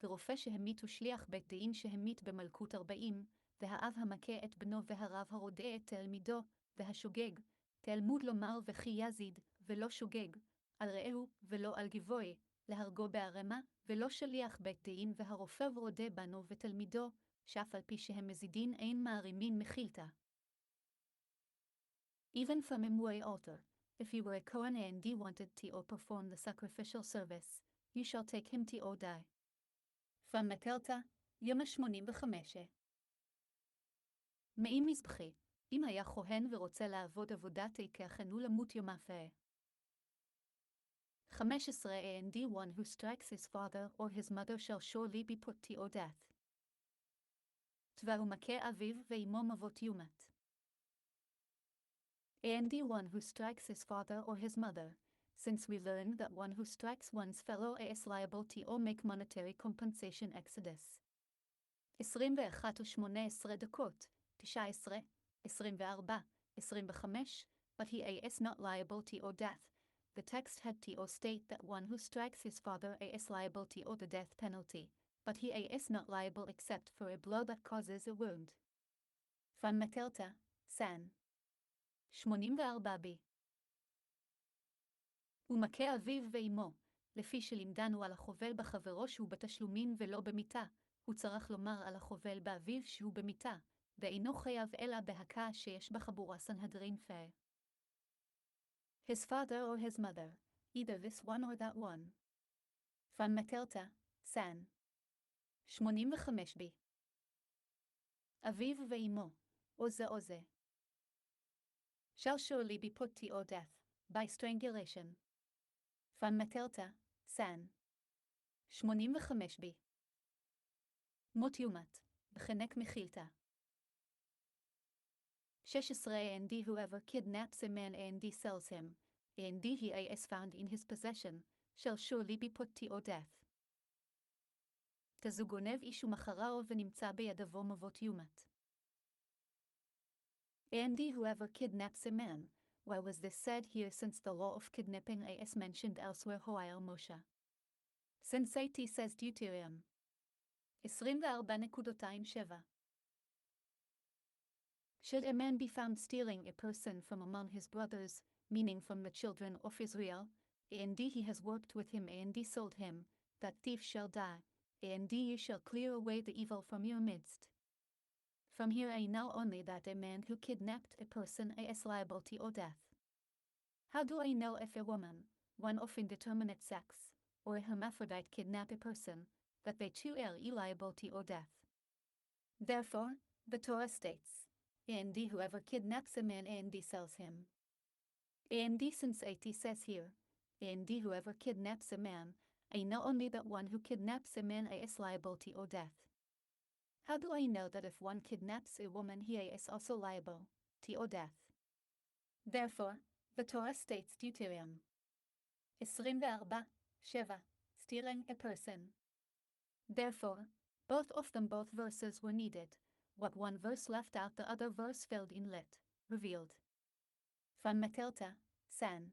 ורופא שהמית ושליח בית דין שהמית במלכות 40, והאב המכה את בנו והרב הרודה את תלמידו, והשוגג, תלמוד לומר וכי יזיד, ולא שוגג, על רעהו ולא על גבוה, להרגו בערמה, ולא שליח בית דין והרופא ורודה בנו ותלמידו, שאף על פי שהם מזידין אין מערימין מחילתה. Even from a muay altar, if you were a Kohen and wanted to perform the sacrificial service, you shall take him to die. From Mekelta, יום 85. מעם מזבחי, אם היה כהן ורוצה לעבוד עבודת תיקחנו למות יום אפה. 15 And one who strikes his father or his mother shall surely be put to death. והוא מכה אביו ואמו מבות יומת. And one who strikes his father or his mother, since we learned that one who strikes one's fellow is liable to make monetary compensation Exodus. 21 דקות, 19, 24, 25, but he is not liable to death. The text had to state that one who strikes his father is liable to the death penalty, but he is not liable except for a blow that causes a wound. From Mekelta, San. 84 בי. הוא מכה אביו ואמו, לפי שלימדנו על החובל בחברו שהוא בתשלומים ולא במיתה, הוא צריך לומר על החובל באביו שהוא במיתה, ואינו חייב אלא בהכה שיש בחבורה סנהדרין פה. His father or his mother, either this one or that one. פן מטלטה, סן. 85b. אביו ואמו, או זה. Shall surely be put to or death, by strangulation. פן מטלטה, סן. 85b. מות יומת, בחנק מחילתה. 16 and whoever kidnaps a man and sells him, and he is found in his possession, shall surely be put to or death. תזוגונב איש ומחרהו ונמצא בידבו מות יומת. And whoever kidnaps a man, why was this said here since the law of kidnapping is mentioned elsewhere while Moshe? Since it says Deuterium. 24.7. Should a man be found stealing a person from among his brothers, meaning from the children of Israel, and he has worked with him and sold him, that thief shall die, and you shall clear away the evil from your midst. From here I know only that a man who kidnapped a person is liable to or death. How do I know if a woman, one of indeterminate sex, or a hermaphrodite kidnap a person, that they too are liable to or death? Therefore, the Torah states, and whoever kidnaps a man and sells him. And since it says here, and whoever kidnaps a man, I know only that one who kidnaps a man is liable to or death. How do I know that if one kidnaps a woman he is also liable to or death? Therefore, the Torah states Deuterium 24:7, stealing a person. Therefore, both verses were needed. What one verse left out the other verse filled in revealed. פן מטלטה, סן.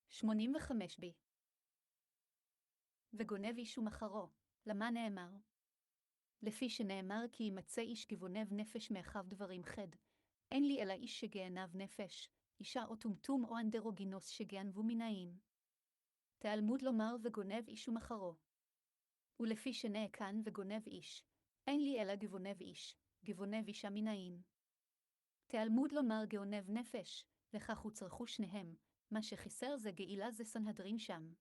85b. וגונב איש ומחרו, למה נאמר? לפי שנאמר כי ימצא איש גונב נפש מאחיו דברים חד, אין לי אלא איש שגנב נפש, אישה או טומטום או אנדרוגינוס שגנבו מנעים. תלמוד לומר וגונב איש ומחרו. ולפי שנאכן וגונב איש, אין לי אלא גונב איש, גונב אישה מנעים. תלמוד לומר גונב נפש, לכך הוצרכו שניהם, מה שחיסר זה גאילה זה סנהדרין שם.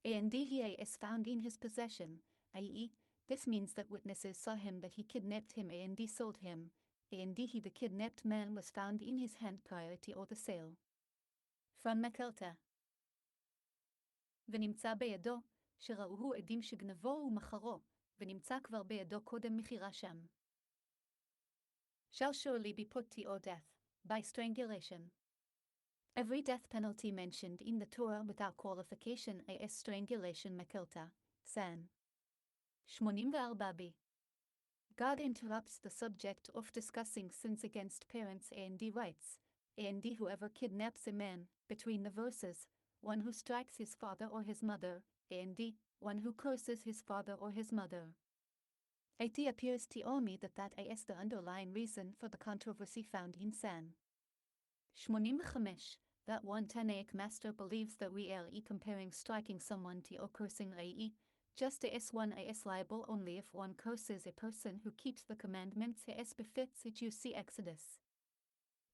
And he is found in his possession, i.e., this means that witnesses saw him that he kidnapped him and sold him, and he the kidnapped man was found in his hand prior to or the sale. From מקלטה. ונמצא בידו, שראוהו עדים שגנבו ומחרו, ונמצא כבר בידו קודם מחירה שם. Shall surely be put to or death, by strangulation. Every death penalty mentioned in the Torah without qualification is strangulation מקלטה, סן. 84b. God interrupts the subject of discussing sins against parents and writes, and whoever kidnaps a man, between the verses, one who strikes his father or his mother, and one who curses his father or his mother. It appears to me that is the underlying reason for the controversy found in San. 85. That one Tanaic master believes that we are comparing striking someone to or cursing just as one is liable only if one curses a person who keeps the commandments as befits it you see Exodus.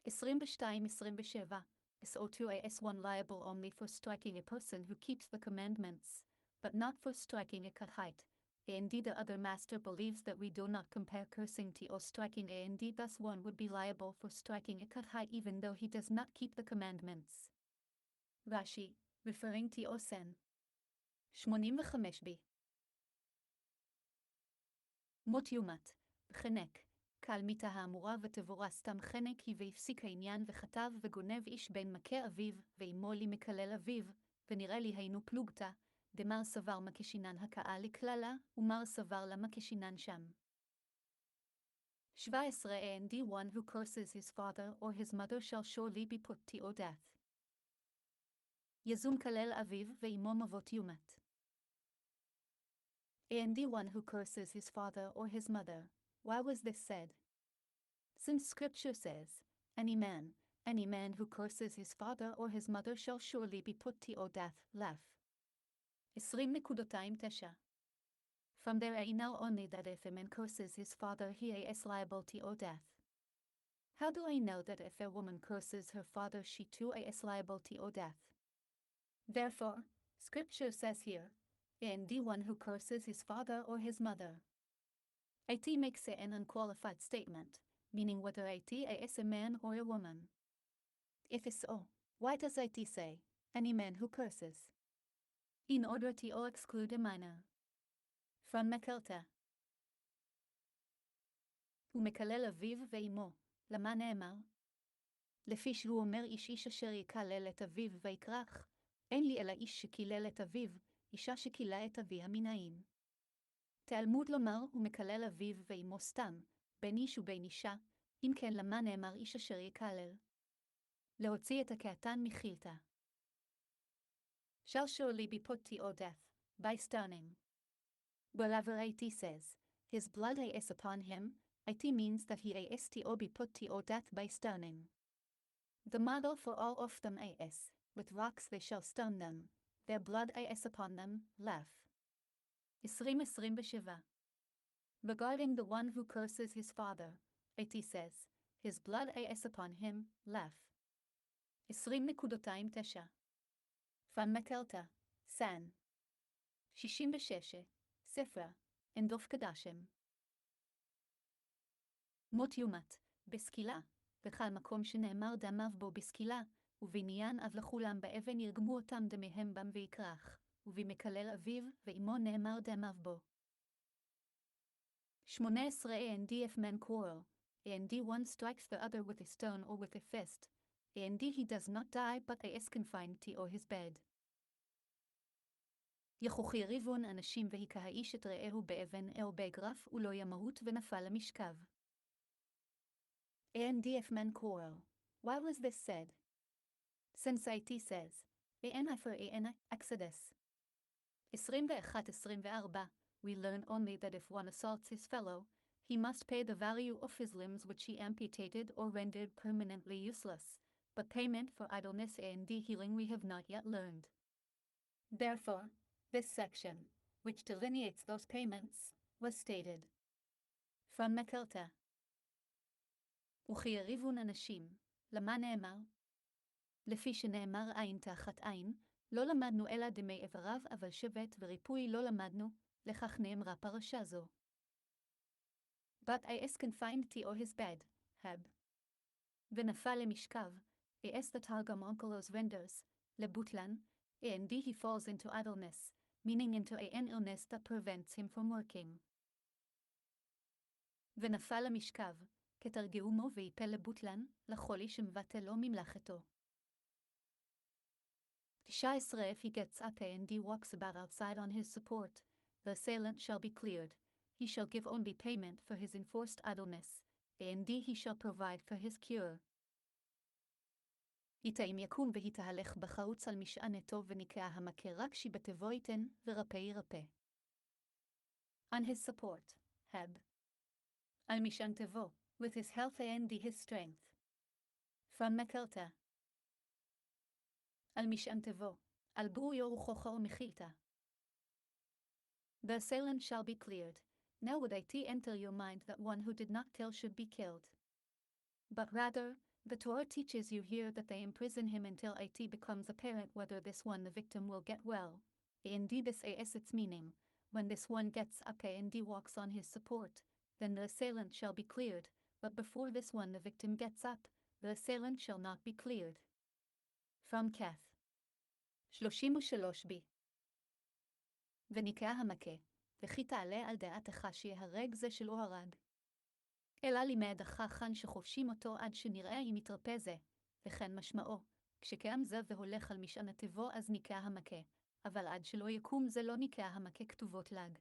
22-27. So2 is one liable only for striking a person who keeps the commandments, but not for striking a Kathite. Indeed, the other master believes that we do not compare cursing to or striking indeed thus one would be liable for striking a Kathite even though he does not keep the commandments. Rashi, referring to Osen. 85b. מות יומת, חנק, קל מיתה האמורה ותבורה סתם חנק היא והפסיק העניין וכתב וגונב איש בין מכה אביו ואמו לי מקלל אביו, ונראה לי היינו פלוגתא, דמר סבר מקשינן הקאה לכללה, ומר סבר לה מקשינן שם. 17 And one who curses his father or his mother shall surely be put to or death. יזום כלל אביו ואמו מות יומת. And one who curses his father or his mother, why was this said? Since Scripture says, any man who curses his father or his mother shall surely be put to or death, lef. 20.9. From there I know only that if a man curses his father he is liable to or death. How do I know that if a woman curses her father she too is liable to or death? Therefore, Scripture says here, and one who curses his father or his mother. It makes an unqualified statement, meaning whether it is a man or a woman. If so, why does it say, any man who curses? In order to exclude a minor. From מקלת. הוא מקלל אביו ואמו, למה נאמר? לפי שהוא אומר איש אשר יקלל את אביו ויקרח, אין לי אלא איש שקילל את אביו, אישה שקילה את אביה מנעים. תלמוד לומר הוא מקלל אביו ואמו סתם, בין איש ובין אישה, אם כן למה נאמר איש אשר יקלל? להוציא את הקטן מחילתה. Shall surely be put to death, by stoning. Wherever it says, his blood is upon him, it means that he is to be put to death by stoning. The model for all of them is, with rocks they shall stone them, their blood is upon them, laugh. 20-27. Regarding the one who curses his father, it says, his blood is upon him, laugh. 20.9. From מקלת, san. 66. ספרה, דף קדשים. מות יומת, בסקילה, וכל מקום שנאמר דמיו בו בסקילה, ובעניין אב לכולם באבן ירגמו אותם דמיהם בם ויקרח, ובמקלל אביו ואמו נאמר דמיו בו. 18. And if men quarrel, and one strikes the other with a stone or with a fist, and he does not die but is confined to his bed. יכוכי ריבון אנשים והיכה את רעהו באבן או באגרף ולא ימות ונפל למשכב. And if men quarrel, why was this said? Since it says, for Exodus 21-24, we learn only that if one assaults his fellow, he must pay the value of his limbs which he amputated or rendered permanently useless, but payment for idleness and healing we have not yet learned. Therefore, this section, which delineates those payments, was stated. From מקלת. וכי יריבון אנשים, למה נאמר? לפי שנאמר עין תחת עין, לא למדנו אלא דמי איבריו אבל שבת וריפוי לא למדנו, לכך נאמרה פרשה זו. But is confined to his bed, heb. ונפל למשכב, is the targum onkelos renders, לבוטלן, and he falls into idleness, meaning into an illness that prevents him from working. ונפל למשכב, כתרגאומו ויפל לבוטלן, לחולי שמבטלו ממלאכתו. 19. If he gets up and walks about outside on his support, the assailant shall be cleared, he shall give only payment for his enforced idleness, and he shall provide for his cure. אם יקום והתהלך בחרוץ על משענתו וניקה המכה רק שיבטבו ייתן ורפא ירפא. On his support, heb. על משענתו, with his health and his strength. From מקלת. על משענתו, על ברויו וכוחו ומחילתה. The assailant shall be cleared. Now would it enter your mind that one who did not kill should be killed? But rather, the Torah teaches you here that they imprison him until it becomes apparent whether this one the victim will get well. And this is its meaning. When this one gets up and walks on his support, then the assailant shall be cleared, but before this one the victim gets up, the assailant shall not be cleared. From Kath. 33b. וניקה המכה, וכי תעלה על דעתך שיהרג זה שלא הרג. אלא לימד החכן שחופשים אותו עד שנראה אם יתרפא זה, וכן משמעו, כשקם זה והולך על משענתו אז ניקה המכה, אבל עד שלא יקום זה לא ניקה המכה כתובות לג.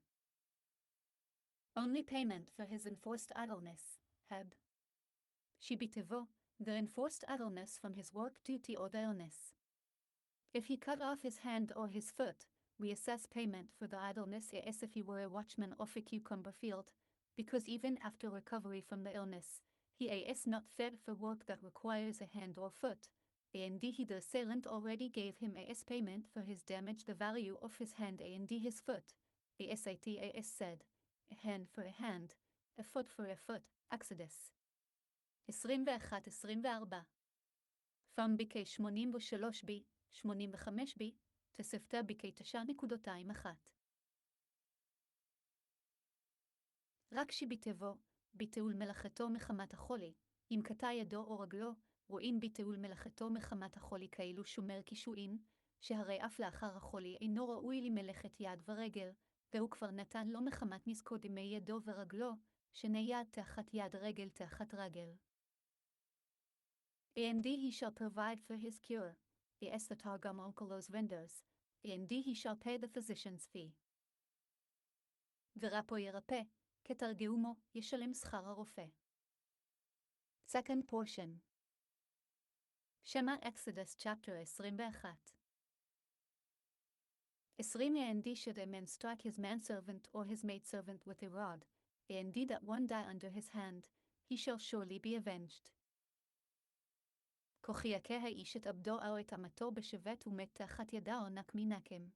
Only payment for his enforced idleness, heb. שיביטבו, the enforced idleness from his work duty or the illness. If he cut off his hand or his foot, we assess payment for the idleness as if he were a watchman off a cucumber field, because even after recovery from the illness, he is not fit for work that requires a hand or foot, and the assailant already gave him as payment for his damage the value of his hand and his foot. As said, a hand for a hand, a foot for a foot, Exodus 21-24. From BK 83b, 85b, תוספתא ב9.21. רק שביטבו, ביטול מלאכתו מחמת החולי, אם קטע ידו או רגלו, רואים ביטול מלאכתו מחמת החולי כאילו שומר קישואין, שהרי אף לאחר החולי אינו ראוי למלאכת יד ורגל, והוא כבר נתן לו מחמת נזקו דמי ידו ורגלו, שני יד תחת יד רגל תחת רגל. And he shall provide for his cure. The Targum Onkelos los vendors. And he shall pay the physician's fee. ורפו ירפא, כתרגומו, ישלם שכר הרופא. Second portion. Shema Exodus chapter 21. 20 And should a man strike his manservant or his maidservant with a rod, and that one die under his hand, he shall surely be avenged. כוכי יכה האיש את עבדו או את אמתו בשבט ומת תחת ידו נק מנקם.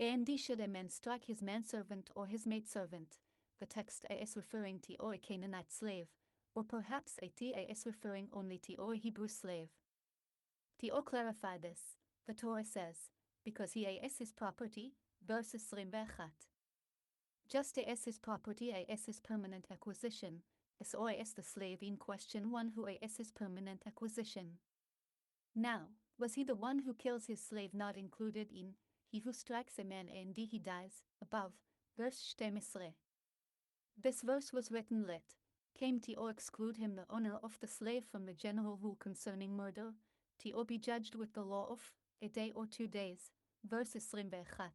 And should a man strike his manservant or his maidservant, the text is referring to a Canaanite slave, or perhaps it is referring only to a Hebrew slave. To clarify this, the Torah says, because he is his property, verses 21. Just as his property is his permanent acquisition, so is the slave in question one who is his permanent acquisition. Now, was he the one who kills his slave not included in he who strikes a man and he dies, above, verse 12? This verse was written came to exclude him the honor of the slave from the general rule concerning murder, to be judged with the law of a day or 2 days, verses 21,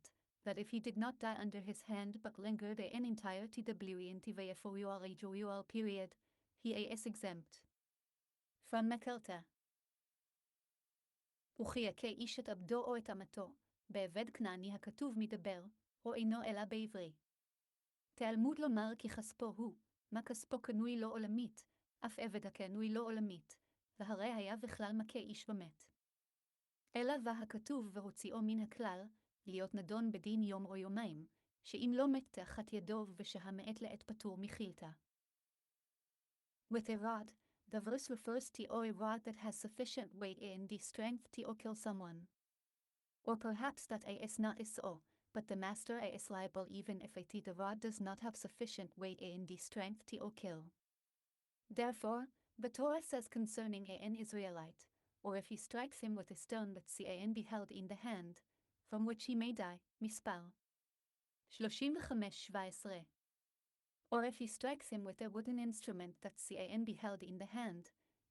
that if he did not die under his hand but lingered an entire twr period, he is exempt from מקלתא. וכי יכה איש את עבדו או את אמתו, בעבד כנעני הכתוב מדבר, או אינו אלא בעברי. תלמוד לומר כי כספו הוא, מה כספו קנוי לא עולמית, אף עבד הקנוי לא עולמית, והרי היה בכלל מכה איש ומת. אלא והכתוב והוציאו מן הכלל, להיות נדון בדין יום או יומיים, שאם לא מת תחת ידו ושהמעת לעת פטור מחילתא. With a rod, the verse refers to a rod that has sufficient weight and strength to kill someone. Or perhaps that is not so, but the master is liable even if the rod does not have sufficient weight and strength to kill. Therefore, the Torah says concerning an Israelite, or if he strikes him with a stone that can be held in the hand, from which he may die, מספר 35:17. Or if he strikes him with a wooden instrument that can be held in the hand,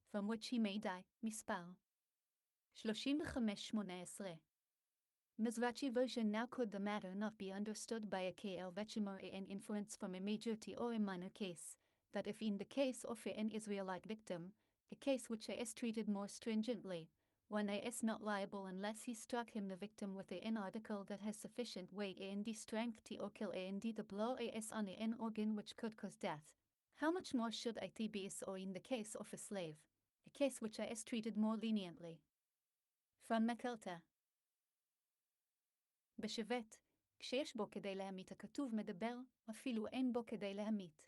from which he may die, מספר 35:18. Mizrachi version. Now could the matter not be understood by a KL Vechimor an inference from a major to or a minor case, that if in the case of an Israelite victim, a case which is treated more stringently, one is not liable unless he struck him the victim with an article that has sufficient weight and strength to kill and the blow is on an organ which could cause death. How much more should it be so in the case of a slave, a case which is treated more leniently? From מקלתא. בשבט, כשיש בו כדי להמית הכתוב מדבר, אפילו אין בו כדי להמית.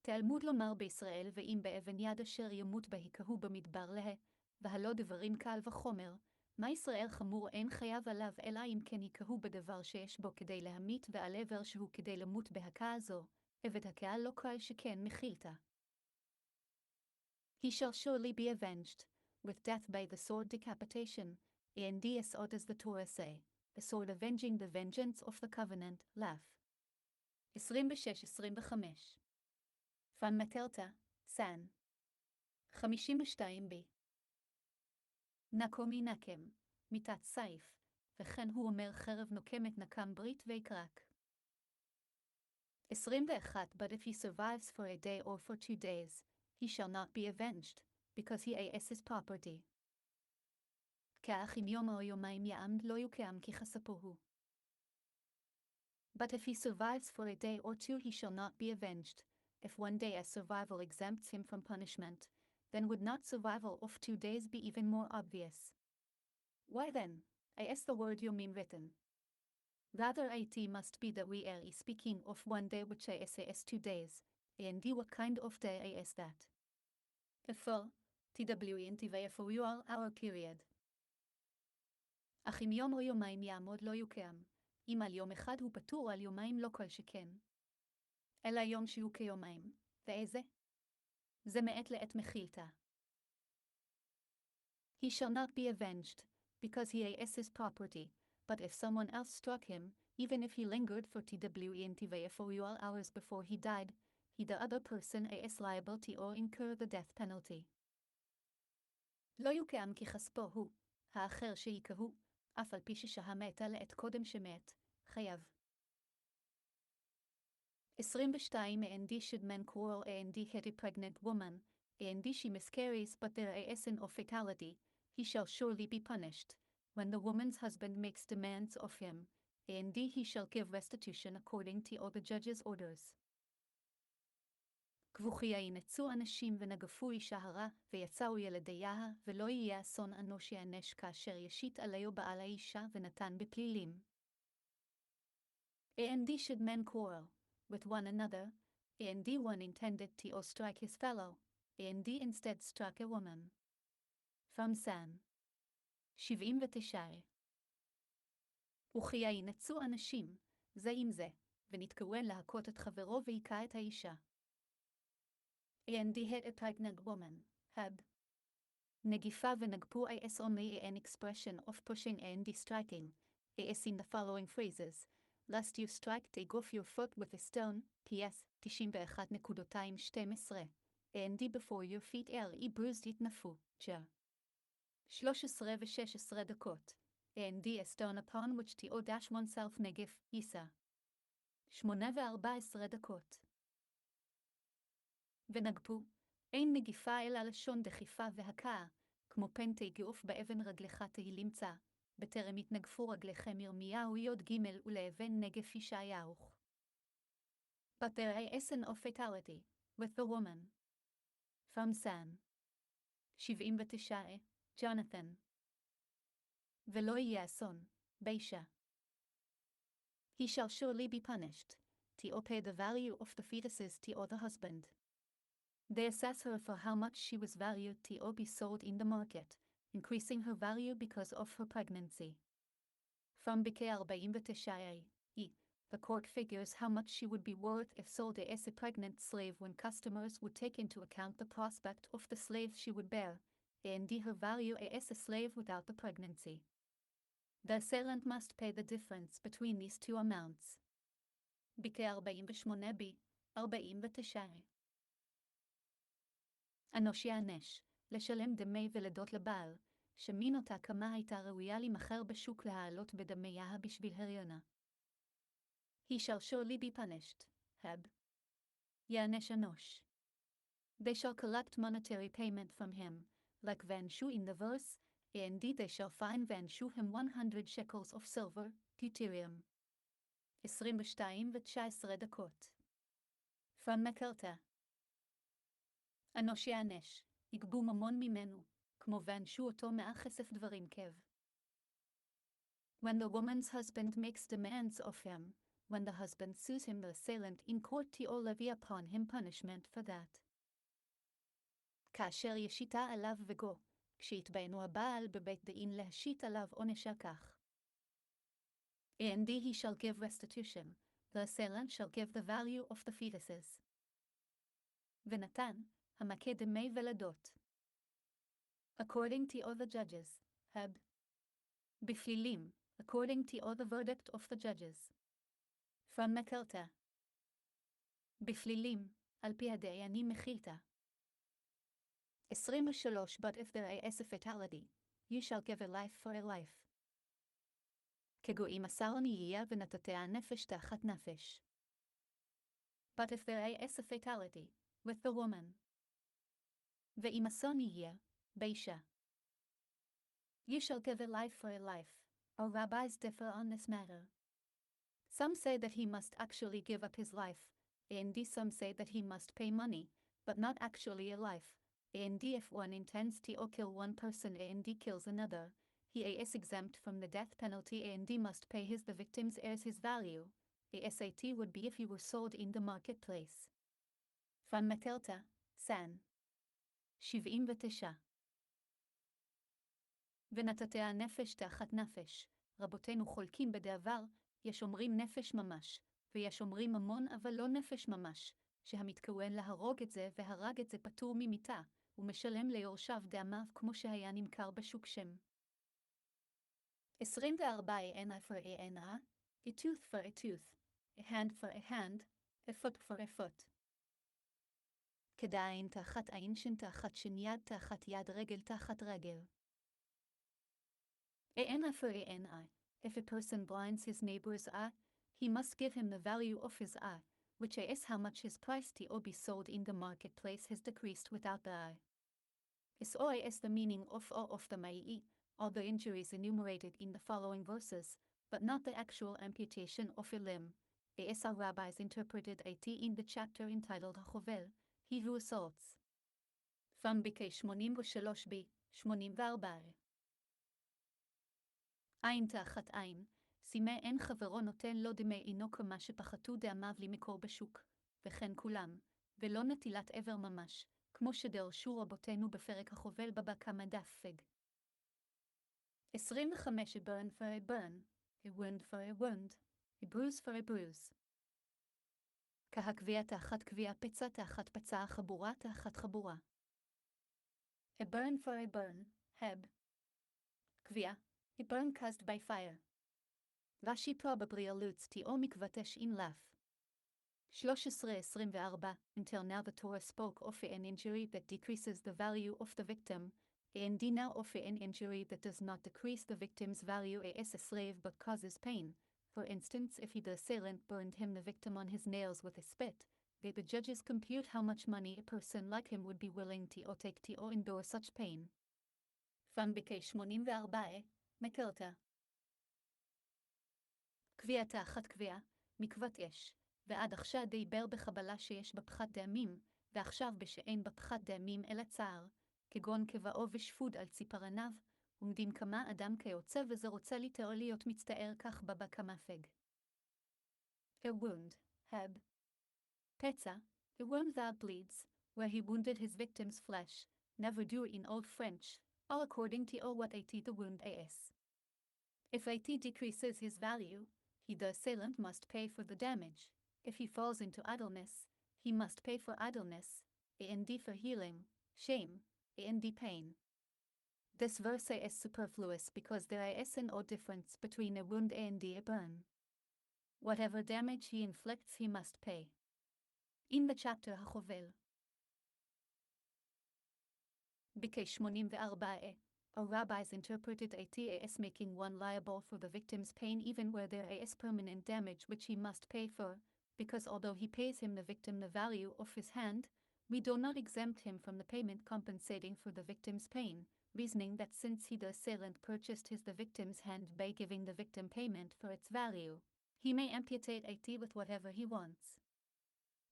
תלמוד לומר בישראל ואם באבן יד אשר ימות בה יכהו במדבר לה, והלא דברים קל וחומר, מה ישראל חמור אין חייב עליו אלא אם כן יכהו בדבר שיש בו כדי להמית ועל עבר שהוא כדי למות בהכה הזו, עבד הכה לא קל שכן מחילתא. He shall surely be avenged, with death by the sword decapitation, and so does the Torah say, the sword avenging the vengeance of the covenant, laugh. 26-25. From מקלתא, San. 52b. נקום ינקם, מיתת סייף, וכן הוא אומר חרב נוקמת נקם ברית ויקרק. 21 But if he survives for a day or for 2 days, he shall not be avenged, because he is his property. כאח אם יום או יומיים יעמד לא יוקם כי כספו הוא. But if he survives for a day or 2 he shall not be avenged. If 1 day as survival exempts him from punishment, then would not survival of 2 days be even more obvious? Why then, is the word yomim written? Rather it must be that we are speaking of 1 day which is 2 days, and what kind of day is that? A full, TW hour period. אך אם יום או יומיים יעמוד לא יוקם, אם על יום אחד הוא פטור על יומיים לא כל שכן. אלא יום שהוא כיומיים, ואיזה? זה מעת לעת מחילתה. He shall not be avenged, because he is his property, but if someone else struck him, even if he lingered for twentfour hours before he died, he the other person is liable to or incur the death penalty. לא יוקם כי כספו הוא, האחר שיקהו, אף על פי ששהה מתה לעת קודם שמת, חייב. 22 And should men quarrel and hit a pregnant woman, and she miscarries but there is an of fatality, he shall surely be punished, when the woman's husband makes demands of him, and he shall give restitution according to all the judge's orders. כבוכי ינצו אנשים ונגפו אישה הרע, ויצאו ילדיה, ולא יהיה אסון אנוש יענש כאשר ישית עליו בעל האישה ונתן בפלילים. And should men quarrel with one another, and one intended to strike his fellow, and instead struck a woman. From San 79. וכי ינצו אנשים, זה עם זה, ונתכוון להכות את חברו והיכה את האישה. And hit a pregnant woman, had. נגיפה ונגפו is only an expression of pushing and striking, is in the following phrases, lest you strike take off your foot with a stone, PS 91.12, and before your feet bruised יתנפו, j. 13 ו-16 דקות, and a stone upon which to dash oneself נגף, יישא. 8 ו-14 דקות. ונגפו, אין נגיפה אלא לשון דחיפה והכאה, כמו פן תגעוף באבן רגלך תהילמצא, בטרם יתנגפו רגליכם ירמיהו י' ולאבן נגף ישעיהו. But there is an of fatality, with the woman. From San 79, Jonathan. ולא יהיה אסון, באישה. He shall surely be punished, to pay the value of the fetuses to the husband. They assess her for how much she was valued to be sold in the market, increasing her value because of her pregnancy. From Bike 49, the court figures how much she would be worth if sold as a pregnant slave when customers would take into account the prospect of the slave she would bear, and her value as a slave without the pregnancy. The assailant must pay the difference between these two amounts. Bike 48b, 49. אנוש יענש, לשלם דמי ולדות לבעל, שמין אותה כמה הייתה ראויה להימכר בשוק להעלות בדמיה בשביל הריונה. He shall surely be punished, heb. יענש אנוש. They shall collect monetary payment from him, like Vanshu in the verse, and they shall fine Vanshu him 100 shekels of silver, deuterium. 22 ו-19 דקות. From מקלתה. אנוש יענש, יגבו ממון ממנו, כמו ואנשו אותו מהכסף דברים כב. When the woman's husband makes demands of him, when the husband sues him the assailant in court to levy upon him punishment for that. כאשר ישיתה עליו וגו, כשיתביינו הבעל בבית דין להשית עליו עונש על כך. And he shall give restitution, the assailant shall give the value of the fetuses. ונתן, המכה דמי ולדות. According to all the judges, heb. בפלילים, according to all the verdict of the judges. From מקלתה. בפלילים, על פי הדיינים מחילתה. 23 But if there is a fatality, you shall give a life for a life. כגויים אסר נהיה ונתתיה נפש תחת נפש. But if there is a fatality, with the woman. ואם אסון נהיה, באישה. You shall give a life for a life. Our rabbis differ on this matter. Some say that he must actually give up his life, and some say that he must pay money, but not actually a life, and if one intends to kill one person and kills another, he is exempt from the death penalty and must pay the victims as his value. Asat would be if he were sold in the marketplace. From Mekelta, San 79. ונתתיה נפש תחת נפש. רבותינו חולקים בדעבר, יש אומרים נפש ממש, ויש אומרים ממון אבל לא נפש ממש, שהמתכוון להרוג את זה והרג את זה פטור ממיתה, ומשלם ליורשיו דמיו כמו שהיה נמכר בשוק שם. 24 Ena for Ena, a tooth for a tooth, a hand for a hand, a foot for a foot. כדאין תחת עין שן תחת שן יד תחת יד רגל תחת רגל. Ena for Ena, if a person blinds his neighbor's eye, he must give him the value of his eye, which is how much his price to be sold in the marketplace has decreased without the eye. Is the meaning of the mai, all the injuries enumerated in the following verses, but not the actual amputation of a limb. Our rabbis interpreted it in the chapter entitled Chovel, he who assaults. From Bikei 83b, 84. עין תחת עין, שימי אין חברו נותן לו דמי עינו כמה שפחתו דמיו למקור בשוק, וכן כולם, ולא נטילת עבר ממש, כמו שדרשו רבותינו בפרק החובל בבא קמא דף פג. 25 A burn for a burn, a wound for a wound, a bruise for a bruise. כהקביעה תחת קביעה פצע תחת פצע חבורה תחת חבורה. A burn for a burn, heb. קביעה, a burn caused by fire. Rashi probably alludes to mikvatesh in laf. 13:24 Until now the Torah spoke of an injury that decreases the value of the victim, and now of an injury that does not decrease the victim's value as a slave but causes pain. For instance, if the assailant burned the victim on his nails with a spit, the judges compute how much money a person like him would be willing to take to endure such pain. From Bikei 84, Mekilta. קביעה תחת קביעה, מקוות אש, ועד עכשיו דיבר בחבלה שיש בה פחת דמים, ועכשיו בשאין בה פחת דמים אלא צער, כגון קבעו ושפוד על ציפרניו, עומדים כמה אדם כיוצא וזה רוצה לתאר להיות מצטער כך בבא קמא פג. A wound, heb. פצע, a wound that bleeds, where he wounded his victim's flesh, never do in Old French, all according to what at the wound is. If at decreases his value, the assailant must pay for the damage. If he falls into idleness, he must pay for idleness, and for healing, shame, and pain. This verse is superfluous because there is no difference between a wound and a burn. Whatever damage he inflicts, he must pay. In the chapter HaChovel. Bikei 84. Our rabbis interpreted it as making one liable for the victim's pain even where there is permanent damage which he must pay for, because although he pays the victim the value of his hand, we do not exempt him from the payment compensating for the victim's pain, reasoning that since the assailant purchased the victim's hand by giving the victim payment for its value, he may amputate it with whatever he wants.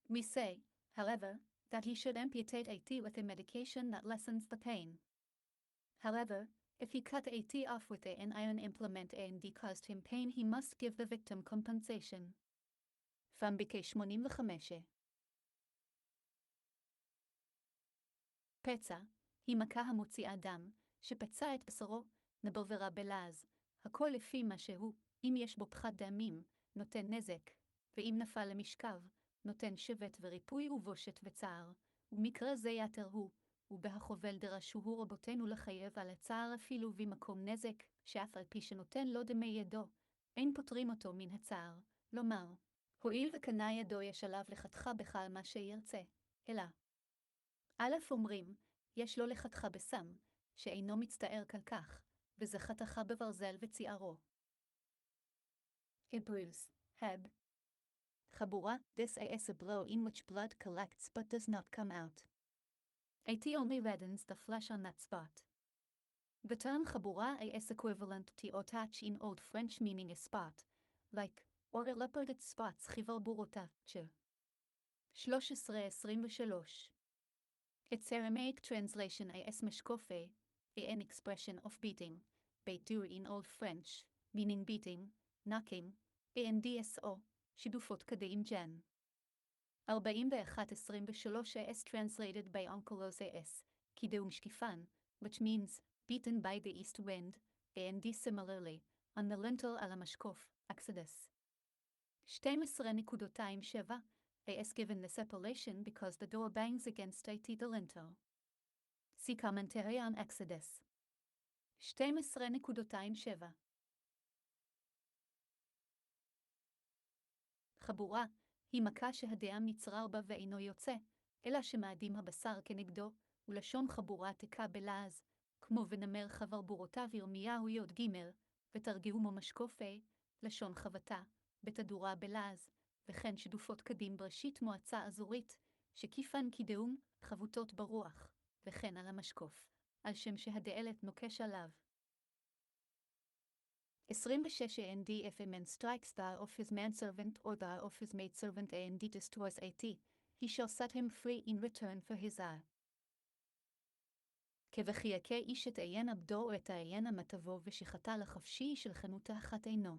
We say, however, that he should amputate it with a medication that lessens the pain. However, if he cut a teeth off with an iron implement and caused him pain, he must give the victim compensation. From Bikei 85. פצע, היא מכה המוציאה דם, שפצע את בשרו, נבוברה בלעז, הכל לפי מה שהוא, אם יש בו פחת דמים, נותן נזק, ואם נפל למשכב, נותן שבת וריפוי ובושת וצער, ומקרה זה יתר הוא, ובהחובל דרשו רבותינו לחייב על הצער אפילו במקום נזק, שאף על פי שנותן לו דמי ידו, אין פותרים אותו מן הצער, לומר, הואיל וקנה ידו יש עליו לחתך בך על מה שירצה, אלא. א' אומרים, יש לו לחתך בסם, שאינו מצטער כל כך, וזה חתך בברזל וציערו. Hebrews, heb. חבורה, this is a blow in which blood collects but does not come out. It only reddens the flesh on that spot. The term chabura is equivalent to otach in Old French meaning a spot, like, or a leoparded spots chival burotach. 13:23. Its Aramaic translation is mishkofe, an expression of beating, beitu in Old French, meaning beating, knocking, and dso, shidufot kadeim jen. 41:23 is translated by Onkelos as, kideum shkifan, which means, beaten by the east wind, and similarly, on the lintel על המשקוף, Exodus. 12.27 is given the separation because the door bangs against the lintel. See commentary on Exodus. 12.27 חבורה היא מכה שהדם נצרר בה ואינו יוצא, אלא שמאדים הבשר כנגדו, ולשון חבורה תקע בלעז, כמו ונמר חברבורותיו ירמיהו י"ג, ותרגמו משקופי, לשון חבטה, בתדורה בלעז, וכן שדופות קדים בראשית מועצה אזורית, שכיפן קידום, חבוטות ברוח, וכן על המשקוף, על שם שהדאלת נוקש עליו. 26 and if a man strikes thou of his manservant or thou of his maidservant and destroys he shall set him free in return for his eye. כבכי יכה איש את עיין עבדו או את העיין המטבו ושחטא לחפשי של חנותה אחת אינו.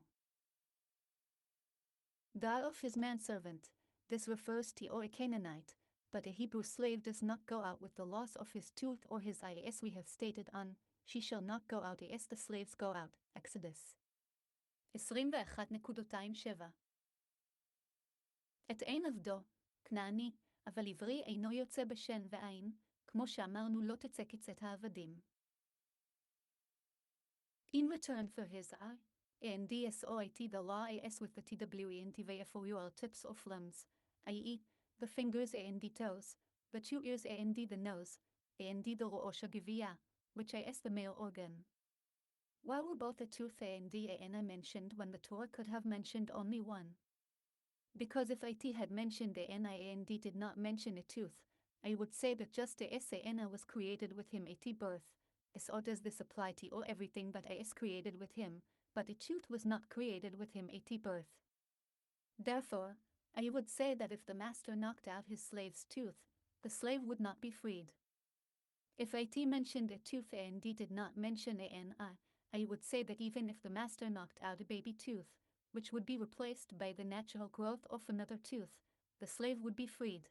Thou of his manservant, this refers to a Canaanite, but a Hebrew slave does not go out with the loss of his tooth or his eye as we have stated on, she shall not go out as the slaves go out, Exodus. 21.27 את עין עבדו, כנעני, אבל עברי אינו יוצא בשן ועין, כמו שאמרנו לא תצא קצת העבדים. In return for his eye, and dsoit the law as with the twe and tvfou tips of limbs, i.e., the fingers and the toes, the 2 ears and the nose, and the ro'osh hageviyah, which is the male organ. Why were both the tooth and the ana mentioned when the Torah could have mentioned only one? Because if it had mentioned the ana and did not mention a tooth, I would say that just the ana was created with him at birth, so does this apply to everything but is created with him, but the tooth was not created with him at birth. Therefore, I would say that if the master knocked out his slave's tooth, the slave would not be freed. If it mentioned a tooth and did not mention a ana, I would say that even if the master knocked out a baby tooth, which would be replaced by the natural growth of another tooth, the slave would be freed.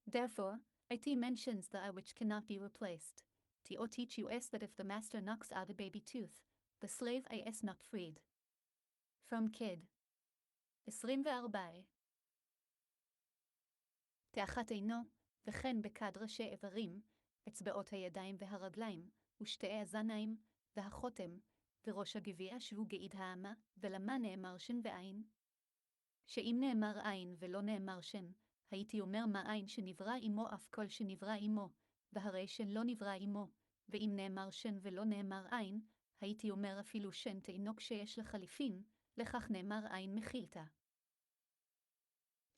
Therefore, it mentions the eye which cannot be replaced. To teach us that if the master knocks out a baby tooth, the slave is not freed. From Kid. 24 תאחת עינו, וכן בכד ראשי איברים, אצבעות הידיים והרגליים, ושתי הזניים, והחותם, וראש הגביע שהוא געיד האמה, ולמה נאמר שן ועין? שאם נאמר עין ולא נאמר שן, הייתי אומר מה עין שנברא עמו אף כל שנברא עמו, והרי שן לא נברא עמו, ואם נאמר שן ולא נאמר עין, הייתי אומר אפילו שן תינוק שיש לחליפין, לכך נאמר עין מחילתה.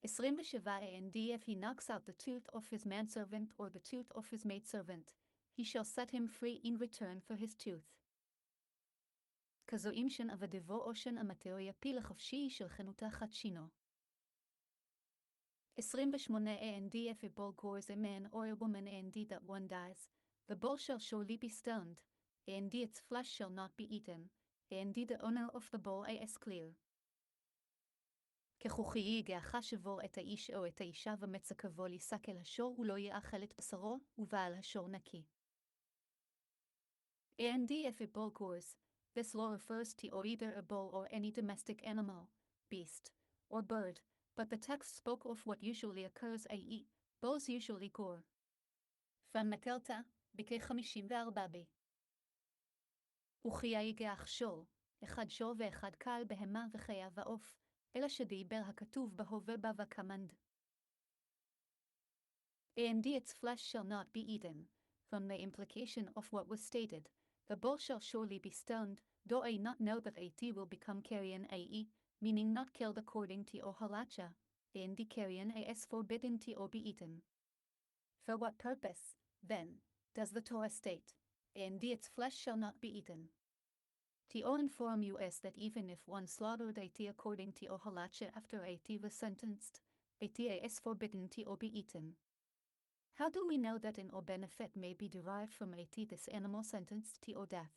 27 and if he knocks out the tooth of his manservant or the tooth of his maidservant, he shall set him free in return for his tooth. כזואים שן עבדבו או שן אמתהו יפיל לחפשי של חנותה חת שינו. 28 and if a bull gores a man or a woman and that one dies, the bull shall surely be stoned, and its flesh shall not be eaten, and the owner of the bull is clear. ככוכי יגעך שבור את האיש או את האישה ומצקבו ליסק אל השור ולא יאכל את בשרו ובעל השור נקי. And if a bull gores, this law refers to either a bull or any domestic animal, beast, or bird, but the text spoke of what usually occurs, i.e., bulls usually gore. From Matilta, בכ-54 וכי יגעך שור, אחד שור ואחד קל בהמה וחיה ועוף, אלא שדיבר הכתוב בהווה בה וכמנד. And its flesh shall not be eaten. From the implication of what was stated, the bull shall surely be stoned, though I not know that it will become carrion, i.e., meaning not killed according to halacha, and the carrion is forbidden to be eaten. For what purpose, then, does the Torah state, and its flesh shall not be eaten? To inform you is that even if one slaughtered it according to halacha after it was sentenced, it is forbidden to be eaten. How do we know that an benefit may be derived from this animal sentenced to death?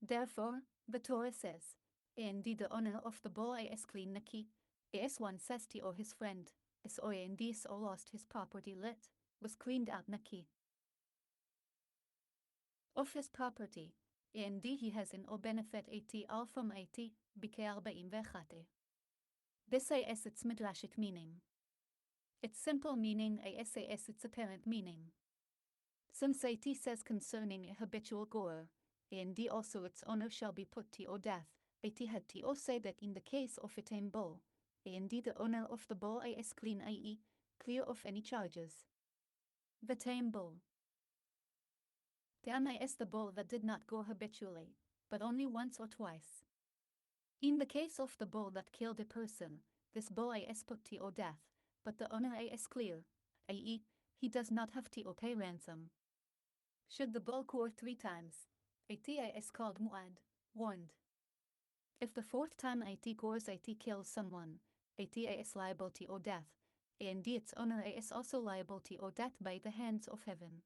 Therefore, the Torah says, and the owner of the bull is clean naki, as one says to his friend, as and this lost his property was cleaned out naki. of his property, and he has in or benefit all from בכ-41. This is its midrashic meaning. Its simple meaning is its apparent meaning. Since says concerning a habitual gorer, and also its owner shall be put to death, had to say that in the case of a tame bull, and the owner of the bull is clean, i.e., clear of any charges. The tame bull. Tame is the bull that did not gore habitually, but only once or twice. In the case of the bull that killed a person, this bull is put to death, but the owner is clear, i.e., he does not have to pay ransom. Should the bull gore 3 times, it is called mu'ad, warned. If the 4th time it gores kills someone, it is liable to death, and its owner is also liable to death by the hands of heaven.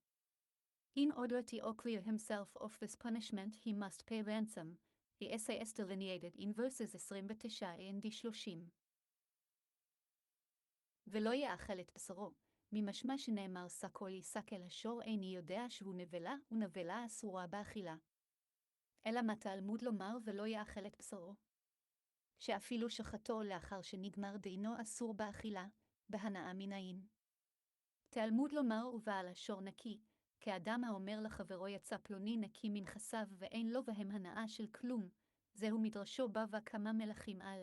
In order to clear himself of this punishment he must pay ransom, is delineated in verses 29 and 30. ולא יאכל את בשרו, ממשמע שנאמר שקו ייסק אל השור איני יודע שהוא נבלה ונבלה אסורה באכילה. אלא מה תלמוד לומר ולא יאכל את בשרו? שאפילו שחטו לאחר שנגמר דינו אסור באכילה, בהנאה מן. תלמוד לומר ובעל השור נקי, כאדם האומר לחברו יצא פלוני נקי מנכסיו ואין לו בהם הנאה של כלום, זהו מדרשו בבא כמה מלכים א'.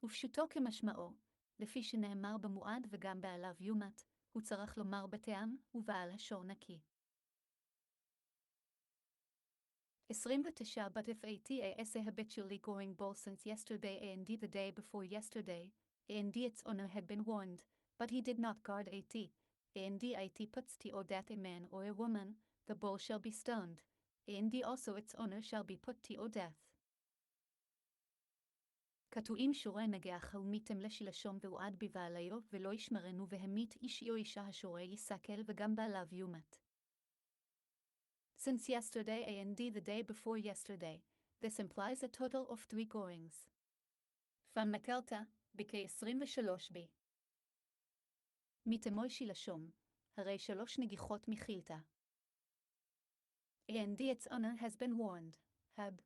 ופשוטו כמשמעו, לפי שנאמר במועד וגם בעליו יומת, הוא צריך לומר בטעם ובעל השור נקי. 29 But if a habitually going bull since yesterday and the day before yesterday, and its owner had been warned, but he did not guard and it puts to death a man or a woman, the bull shall be stoned, and also its owner shall be put to death. קטועים שורי נגח ומיתם לשלשום והועד בבעליו ולא ישמרנו והמית איש או אישה השורי יסכל וגם בעליו יומת. Since yesterday and the day before yesterday, this implies a total of 3 gorings. From מקלת, בכ-23 ב. מתמוי שלשום, הרי 3 נגיחות מחילתה. And its owner has been warned, hab.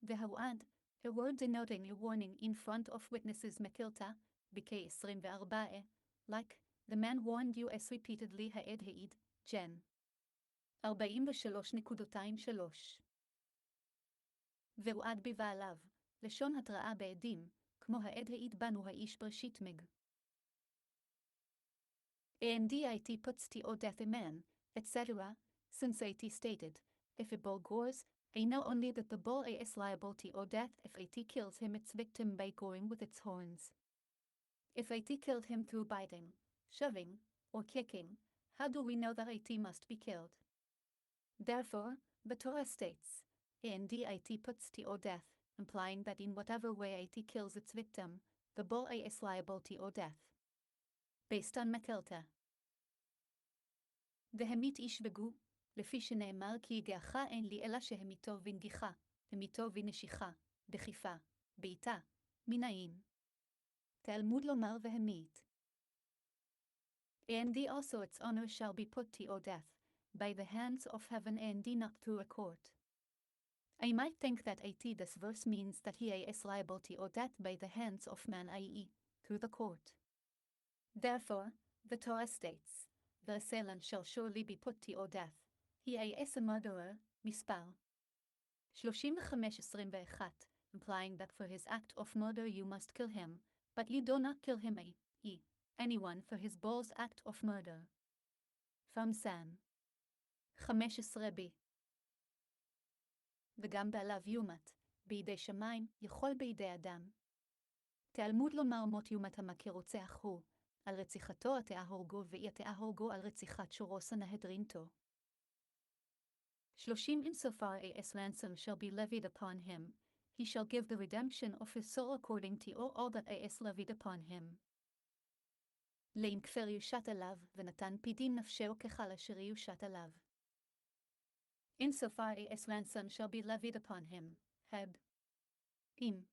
והועד, a word denoting a warning in front of witnesses מקלתה, בכ-24, like, the man warned you as repeatedly העד, Gen. 43.23 והועד בבעליו, לשון התראה בעדים, כמו העד בנו האיש בראשית מג. And it puts to death a man, etc., since it stated, if a bull gores, I know only that the bull is liable to death if it kills him its victim by goring with its horns. If it killed him through biting, shoving, or kicking, how do we know that it must be killed? Therefore, the Torah states, and it puts to death, implying that in whatever way it kills its victim, the bull is liable to death. Based on מקלתה. והמית איש בגו, לפי שנאמר כי יגעך אין לי אלא שהמיתו ונגיחה, המיתו ונשיכה, דחיפה, בעיטה, מנין. תלמוד לומר והמית. And also its owner shall be put to death, by the hands of heaven and not through a court. I might think that this verse means that he is liable to death by the hands of man, i.e., through the court. Therefore, the Torah states, the assailant shall surely be put to death. He is a murderer, mispal. 35:21, implying that for his act of murder you must kill him, but you do not kill him, anyone for his bull's act of murder. From Sam. 15b. וגם בעליו יומת, בידי שמיים, יכול בידי אדם. תלמוד לומר מות יומת המכה רוצח הוא, על רציחתו התאהורגו ויתאהורגו על רציחת שורו סנהדרינתו. 30 Insofar as ransom shall be levied upon him, he shall give the redemption of his soul according to all that is levied upon him. לאם כפר יושת עליו, ונתן פידים נפשו כחל אשר יושת עליו. Insofar as ransom shall be levied upon him, heb. Im.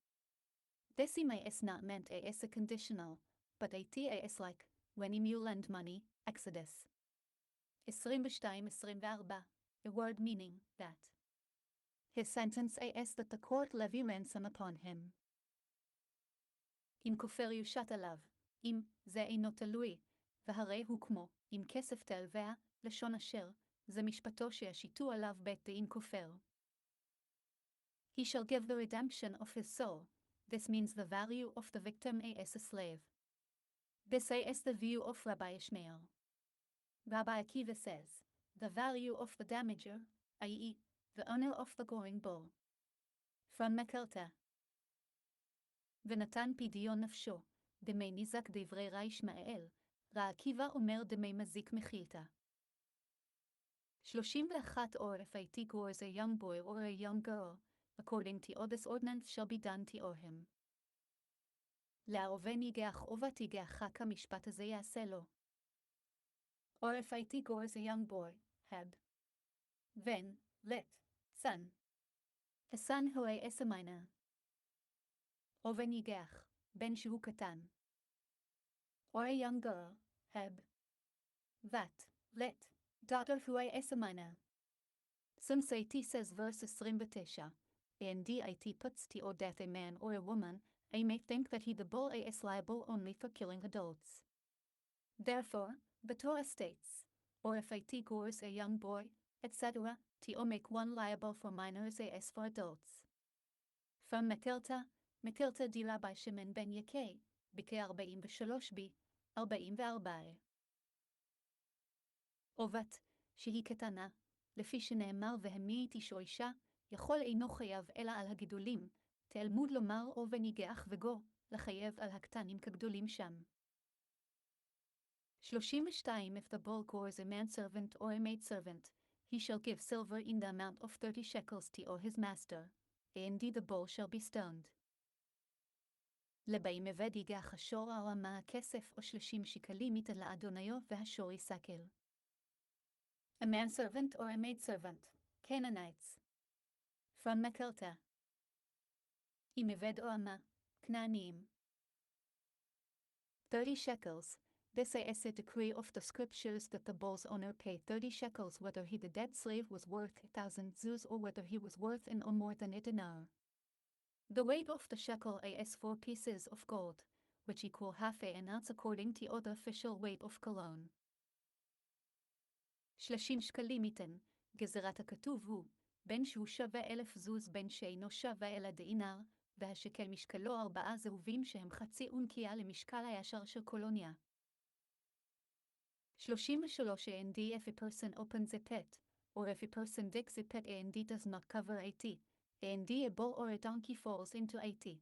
Decima is not meant as a conditional, but is like, when you lend money, Exodus. 22-24. a word meaning that. His sentence is that the court levy ransom upon him. אם כופר יושת עליו, אם זה אינו תלוי, והרי הוא כמו, אם כסף תלווה, לשון אשר, זה משפטו שישיתו עליו בית דין כופר. He shall give the redemption of his soul. This means the value of the victim as a slave. This is the view of Rabbi Ishmael. Rabbi Akiva says, the value of the damager, i.e., the owner of the goring bull. From Mekilta. ונתן פדיון נפשו, דמי ניזק דברי רע ישמעאל, רע עקיבא אומר דמי מזיק מחילתא. 31 Or if a tigor is a young boy or a young girl, according to this ordinance shall be done to him. לערווה ניגח עובה תיגח כמשפט הזה יעשה לו. Or if a tigor is a young boy, had. Then, let, son. A son who is a minor. עובה ניגח, בן שהוא קטן. Or a young girl, had. That, let, daughter who is a minor. Since it says verse 29, and it puts to death a man or a woman, I may think that he the bull is liable only for killing adults. Therefore, the Torah states, or if a tigors a young boy, etc., to make one liable for minors as for adults. From Mekilta dila by Shimon ben Yakei, בכ-43b, 44. עובת, שהיא קטנה, לפי שנאמר והמית אישו אישה, יכול אינו חייב אלא על הגידולים, תלמוד לומר או וניגח וגו, לחייב על הקטנים כגדולים שם. 32 If the bull gores a manservant or a maidservant, he shall give silver in the amount of 30 shekels to his master, and the bull shall be stoned. לבאים עבד ייגח השור או אמה הכסף או 30 שקלים ייתן לאדוניו והשור יסקל. A manservant or a maidservant, Canaanites. From Mekilta. אם עבד או אמה, כנענים. 30 shekels. This is a decree of the scriptures that the bull's owner pay 30 shekels whether he the dead slave was worth 1,000 zuz or whether he was worth an or more than a dinar. The weight of the shekel is 4 pieces of gold, which equal half an ounce according to the official weight of cologne. 30 שקלים ייתן, גזירת הכתוב הוא, בין שהוא שווה 1,000 זוז בין שאינו שווה אלא דינר, והשקל משקלו 4 זהובים שהם חצי אונקיה למשקל הישר של קולוניה. 33 And if a person opens a pit, or if a person digs a pit and does not cover it, and a bull or a donkey falls into it.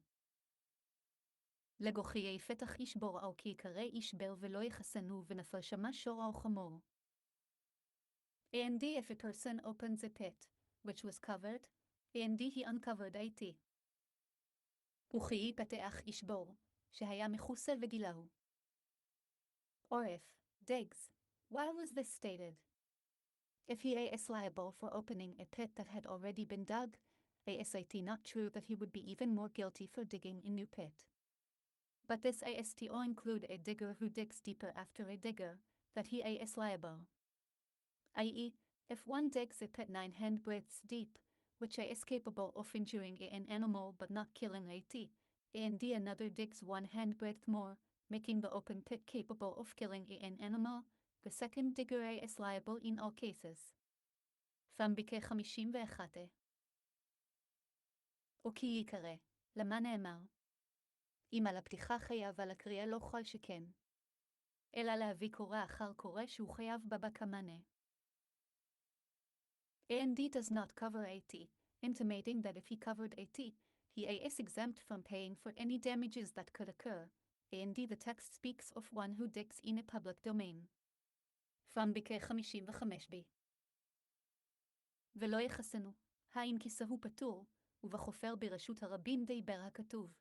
לגוחי פתח ישבור או כי יקרא ישבר ולא יחסנו ונפל שמה שור או חמור. And if a person opens a pit, which was covered, and he uncovered it. וכי פתח ישבור, שהיה מכוסה וגילהו. Or if, digs, why was this stated? If he is liable for opening a pit that had already been dug, is it not true that he would be even more guilty for digging a new pit? But this is to include a digger who digs deeper after a digger, that he is liable. I.e., if one digs a pit 9 handbreadths deep, which is capable of injuring an animal but not killing it, and another digs 1 handbreadth more, making the open pit capable of killing an animal, the second digger is liable in all cases. From בכ-51. וכי יקרא, למה נאמר? אם על הפתיחה חייב על הקריאה לא כל שכן. אלא להביא קורא אחר קורא שהוא חייב בבא כמנה. And does not cover AT, intimating that if he covered AT, he is exempt from paying for any damages that could occur. And the text speaks of one who digs in a public domain. From בכ-55b. ולא יחסנו, האם כיסהו פטור, ובחופר ברשות הרבים דיבר הכתוב.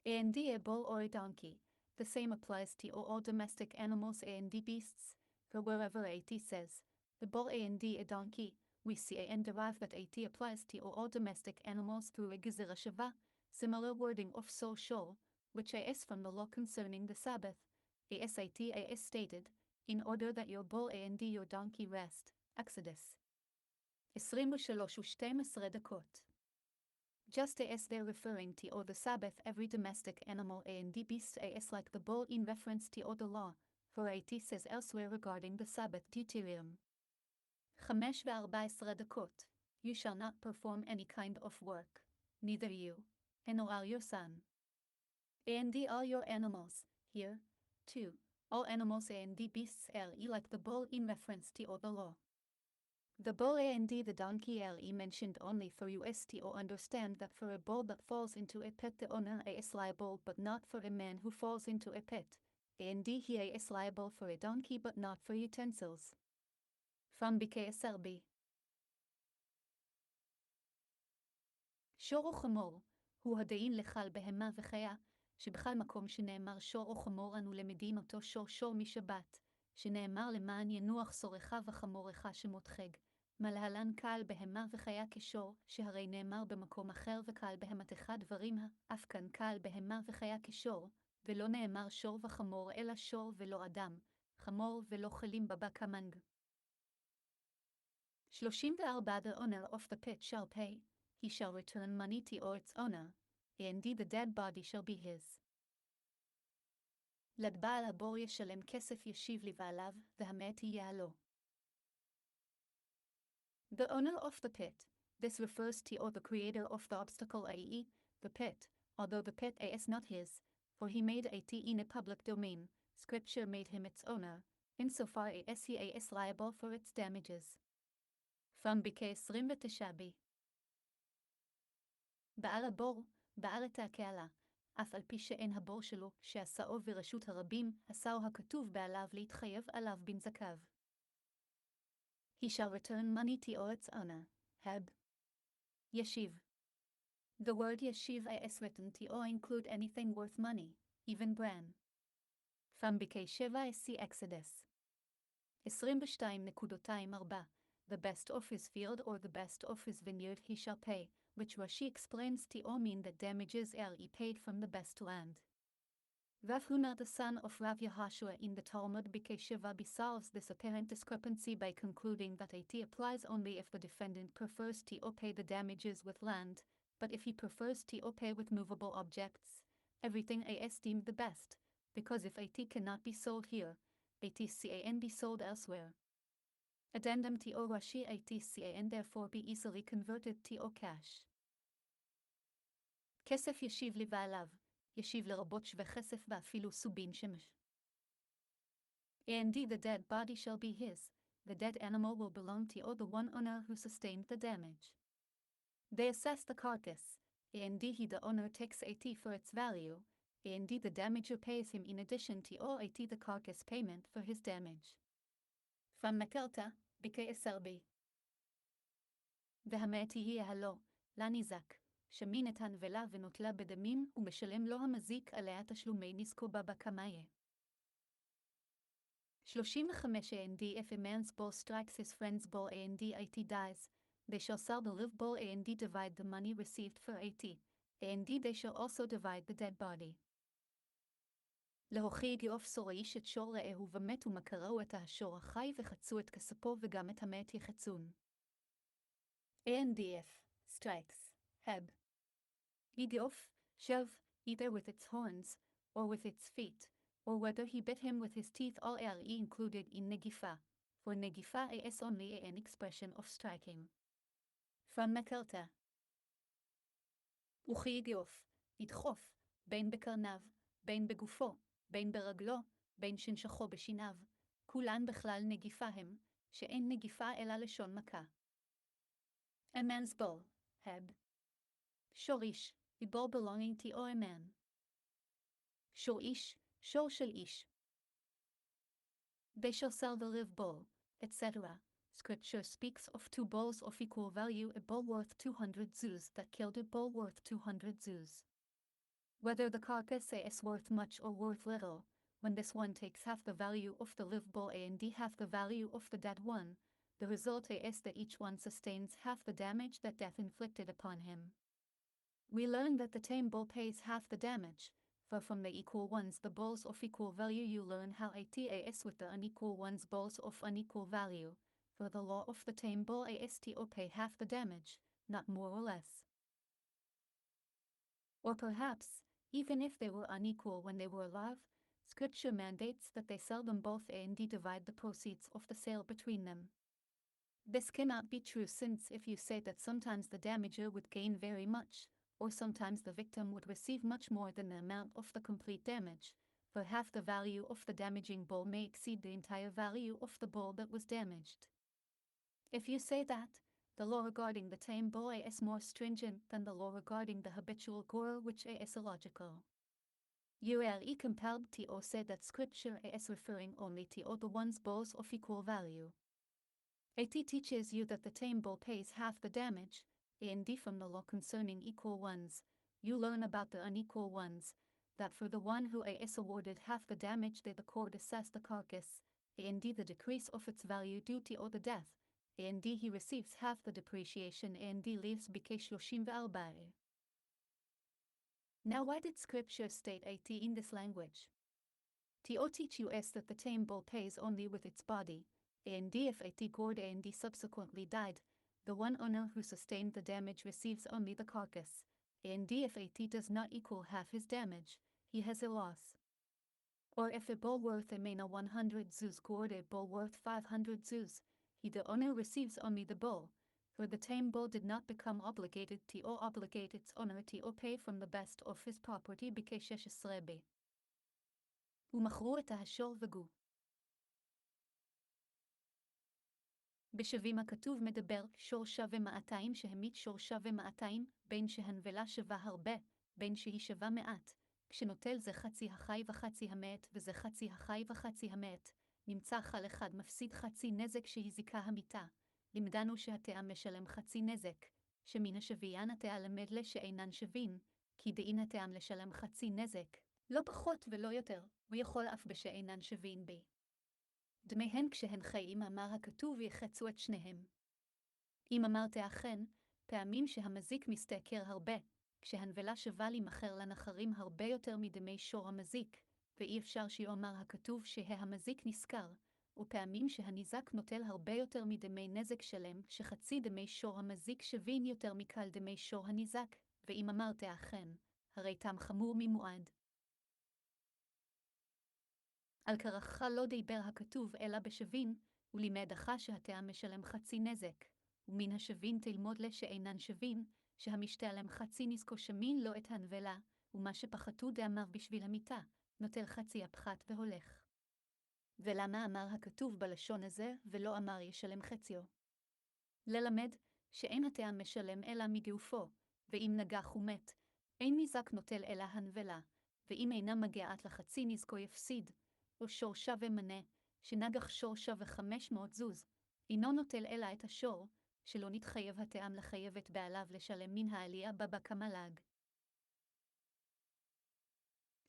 And a bull or a donkey, the same applies to all domestic animals and beasts, for wherever AT says, the bull and a donkey, we see and derive that AT applies to all domestic animals through a gezerah shava, similar wording of sol shol, which is from the law concerning the Sabbath. ASIT is stated, in order that your bull and your donkey rest. Exodus 23:12. Just as they're referring to the Sabbath, every domestic animal and beast is like the bull in reference to the law, for it says elsewhere regarding the Sabbath Deuterium 5:14. You shall not perform any kind of work, neither you, nor your son, and all your animals. Here, too, all animals and beasts are like the bull in reference to the law. The bull and the donkey are mentioned only for us to understand that for a bull that falls into a pit the owner is liable, but not for a man who falls into a pit, and he is liable for a donkey but not for utensils. From BKSLB. שור או חמור, הוא הדין לחל בהמה וחיה, שבכל מקום שנאמר שור או חמור אנו למדים אותו שור משבת, שנאמר למען ינוח שורך וחמורך שמותחג, מלהלן קל בהמה וחיה כשור, שהרי נאמר במקום אחר וקל בהמתך דברים, אף כאן קל בהמה וחיה כשור, ולא נאמר שור וחמור אלא שור ולא אדם, חמור ולא חלים בבא כמנג. 34 The owner of the pit shall pay. He shall return money to its owner, and the dead body shall be his. לבעל הבור ישלם כסף ישיב לבעליו, והמת יהיה לו. The owner of the pit. This refers to the creator of the obstacle, i.e., the pit, although the pit is not his, for he made it in a public domain. Scripture made him its owner, insofar as he is liable for its damages. From BK29. בעל הבור, בעל את הקהלה, אף על פי שאין הבור שלו, שעשאו ברשות הרבים, עשאו הכתוב בעליו להתחייב עליו בנזקיו. He shall return money to its owner. Heb. Yeshiv. The word yeshiv is written to include anything worth money, even bran. From BK7 Exodus 22:4. The best of his field or the best of his vineyard he shall pay, which Rashi explains to mean that damages are paid from the best land. Rav Huna, the son of Rav Yehoshua in the Talmud BK7b, solves this apparent discrepancy by concluding that it applies only if the defendant prefers to pay the damages with land, but if he prefers to pay with movable objects, everything is deemed the best, because if it cannot be sold here, it can be sold elsewhere. Addendum to Rashi, it can therefore be easily converted to cash. כסף ישיב לבעליו, ישיב לרבות שווה כסף ואפילו סובין שמש. And the dead body shall be his, the dead animal will belong to the one owner who sustained the damage. They assess the carcass, and the owner takes it for its value, and the damager pays him in addition to it the carcass payment for his damage. From Mekelta, BKSLB. והמת יהיה הלא, לניזק, שמינתן ולה ונוטלה בדמים ומשלם לו המזיק עליה תשלומי נזקו בה בקמאיה. 35 And if a man's bull strikes his friend's bull and it dies, they shall sell the live bull and divide the money received for it, and they shall also divide the dead body. להוכיח יאוף שור איש את שור רעהו ומת ומכרהו את השור החי וחצו את כספו וגם את המת יחצון. And if strikes, heb. Idiof, shove, either with its horns, or with its feet, or whether he bit him with his teeth, all are included in negifa, for negifa is only an expression of striking. From Mekelta. וכידיוף, ידחוף, בין בקרניו, בין בגופו, בין ברגלו, בין שנשכו בשיניו, כולן בכלל נגיפה הם, שאין נגיפה אלא לשון מכה. A man's bull, heb. Shorish, a bull belonging to a man. Shorish, shor shel ish. They shall sell the live bull, etc. Scripture speaks of 2 bulls of equal value, a bull worth 200 zuz that killed a bull worth 200 zuz. Whether the carcass is worth much or worth little, when this one takes half the value of the live bull and half the value of the dead one, the result is that each one sustains half the damage that death inflicted upon him. We learn that the tame bull pays half the damage, for from the equal ones the balls of equal value you learn how as with the unequal ones balls of unequal value, for the law of the tame ball to pay half the damage, not more or less. Or perhaps, even if they were unequal when they were alive, Scripture mandates that they sell them both and divide the proceeds of the sale between them. This cannot be true, since if you say that sometimes the damager would gain very much, or sometimes the victim would receive much more than the amount of the complete damage, for half the value of the damaging bull may exceed the entire value of the bull that was damaged. If you say that, the law regarding the tame bull is more stringent than the law regarding the habitual gorer, which is illogical. You are compelled to say that Scripture is referring only to the ones bulls of equal value. It teaches you that the tame bull pays half the damage, and from the law concerning equal ones, you learn about the unequal ones, that for the one who is awarded half the damage the court assess the carcass, and the decrease of its value due to the death, and he receives half the depreciation and leaves b'keshoshim ve'arba'i. Now why did Scripture state in this language? To teach us that the tame bull pays only with its body, and if gored and subsequently died, the one owner who sustained the damage receives only the carcass, and if does not equal half his damage, he has a loss. Or if a bull worth a mena 100 zuz gored a bull worth 500 zuz, he the owner receives only the bull, for the tame bull did not become obligated to obligate its owner to pay from the best of his property בכ-16 ומכרו את השור וגו. בשווים הכתוב מדבר שור שווה 200 שהמית שור שווה 200, בין שהנבלה שווה הרבה, בין שהיא שווה מעט, כשנוטל זה חצי החי וחצי המת וזה חצי החי וחצי המת, נמצא חל אחד מפסיד חצי נזק שהזיקה המיתה, לימדנו שהטעם משלם חצי נזק, שמן השוויין הטעה למד לשאינן שווין, כי דאין הטעם לשלם חצי נזק, לא פחות ולא יותר, ויכול אף בשאינן שווין בי. דמיהן כשהן חיים אמר הכתוב יחצו את שניהם. אם אמרת אכן, פעמים שהמזיק מסתכר הרבה, כשהנבלה שווה להימכר לנחרים הרבה יותר מדמי שור המזיק, ואי אפשר שיאמר הכתוב שהמזיק נזכר, ופעמים שהניזק נוטל הרבה יותר מדמי נזק שלם, שחצי דמי שור המזיק שווין יותר מקל דמי שור הניזק, ואם אמרת אכן, הרי תם חמור ממועד. על כרחך לא דיבר הכתוב אלא בשווין, ולימדך שהטעם משלם חצי נזק, ומן השווין תלמוד לשאינן שווין, שהמשתלם חצי נזקו שמין לו את הנבלה, ומה שפחתו דאמר בשביל המיתה, נוטל חצי הפחת והולך. ולמה אמר הכתוב בלשון הזה, ולא אמר ישלם חציו? ללמד, שאין הטעם משלם אלא מגופו, ואם נגח ומת, אין ניזק נוטל אלא הנבלה, ואם אינה מגיעת לחצי נזקו יפסיד, או שור שווה מנה, שנגח שור שווה 500 זוז, אינו נוטל אלא את השור, שלא נתחייב הטעם לחייב את בעליו לשלם מן העלייה בבא כמלאג.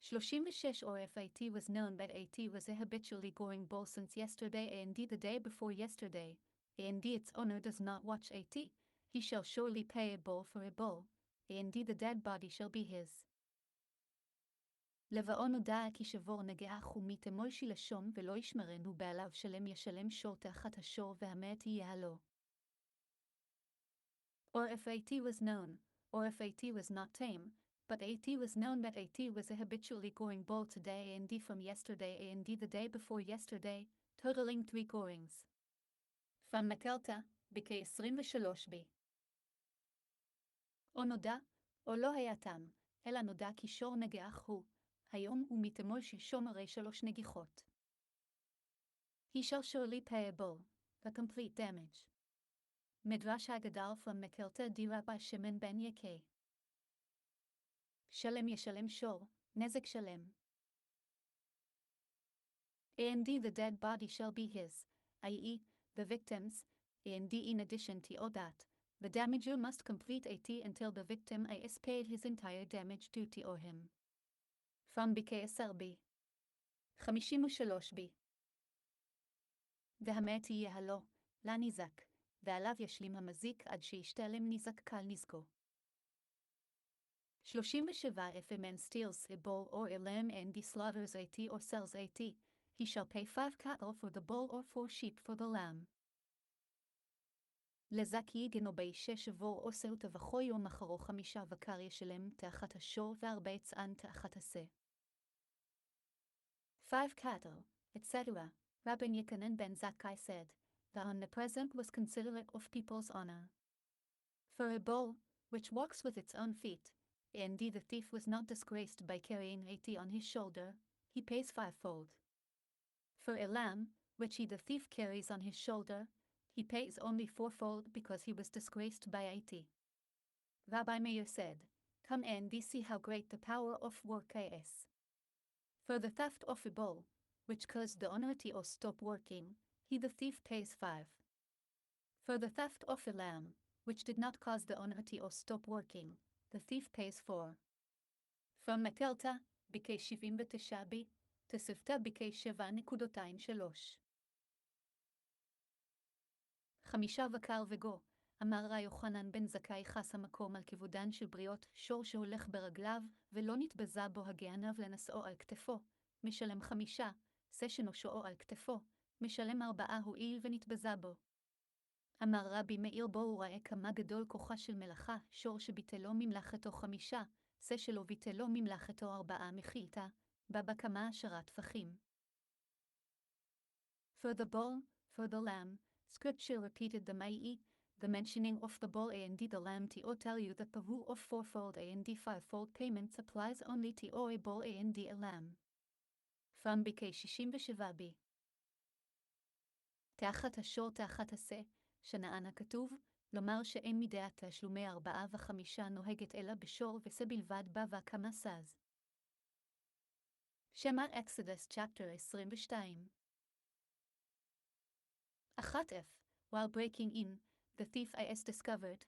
36 Or if it was known that it was a habitually goring bull since yesterday and the day before yesterday, and its owner does not watch it, he shall surely pay a bull for a bull, and the dead body shall be his. לבאו נודע כי שבור נגח ומתמול שלשום ולא ישמרנו בעליו שלם ישלם שור תחת השור והמת יהיה לו. Or if it was known, or if it was not tame, but it was known that it was a habitually goring bull today and from yesterday and the day before yesterday, totaling 3 gorings. From מקלת, בכ-23 בי. או נודע, או לא היה תם, אלא נודע כי שור נגח הוא, היום ומתמול שלשום הרי 3 נגיחות. He shall surely pay a bull, the complete damage. מדרש הגדל from מקלתא דרבי שמעון בן יקי. שלם ישלם שור, נזק שלם. And the dead body shall be his, i.e., the victim's, and in addition to all that, the damager must complete it until the victim is paid his entire damage due to him. From בכ-10 בי. 53 בי. והמת יהיה לו, לניזק, ועליו ישלים המזיק עד שישתלם ניזק קל נזקו. 37 If a man steals a bull or a lamb and he slaughters 80 or sells 80, he shall pay 5 cattle for the bull or 4 sheep for the lamb. לזק ייגן או באישה שבו או שאו תבחו יום אחרו 5 בקר ישלם תאחת השור ו4 צאן תאחת עשה. 5 cattle, etc. Rabban Yekanan ben Zakkai said, the omnipresent was considerate of people's honor. For a bull, which walks with its own feet, indeed the thief was not disgraced by carrying 80 on his shoulder, he pays 5-fold. For a lamb, which the thief carries on his shoulder, he pays only 4-fold because he was disgraced by 80. Rabbi Meir said, come and see how great the power of work is. For the theft of a bull, which caused the owner to stop working, the thief pays 5. For the theft of a lamb, which did not cause the owner to stop working, the thief pays 4. From Mekelta, ביקי 79 בי, תוספתא ביקי 7.23. 5 בקר וגו, אמר רבי יוחנן בן זכאי חס המקום על כבודן של בריות שור שהולך ברגליו, ולא נתבזה בו הגנב לנשאו על כתפו, משלם 5, שא שנושאו על כתפו, משלם 4 הואיל ונתבזה בו. אמר רבי מאיר בו הוא ראה כמה גדול כוחה של מלאכה, שור שביטלו ממלאכתו 5, שא שלא ביטלו ממלאכתו 4 מחילתא, בא כמה 10 טפחים. For the bull, for the lamb, Scripture repeated the Ma'i, the mentioning of the bull and the lamb to tell you that the rule of 4-fold and 5-fold payments applies only to a bull and a lamb. From ביקי 67 בי. תאחת השור תאחת עשה, שנען הכתוב, לומר שאין מדעת תשלומי 4 ו5 נוהגת אלא בשור ושה בלבד בא כמה סז. שמע Exodus chapter 22. 1F. While breaking in, the thief is discovered,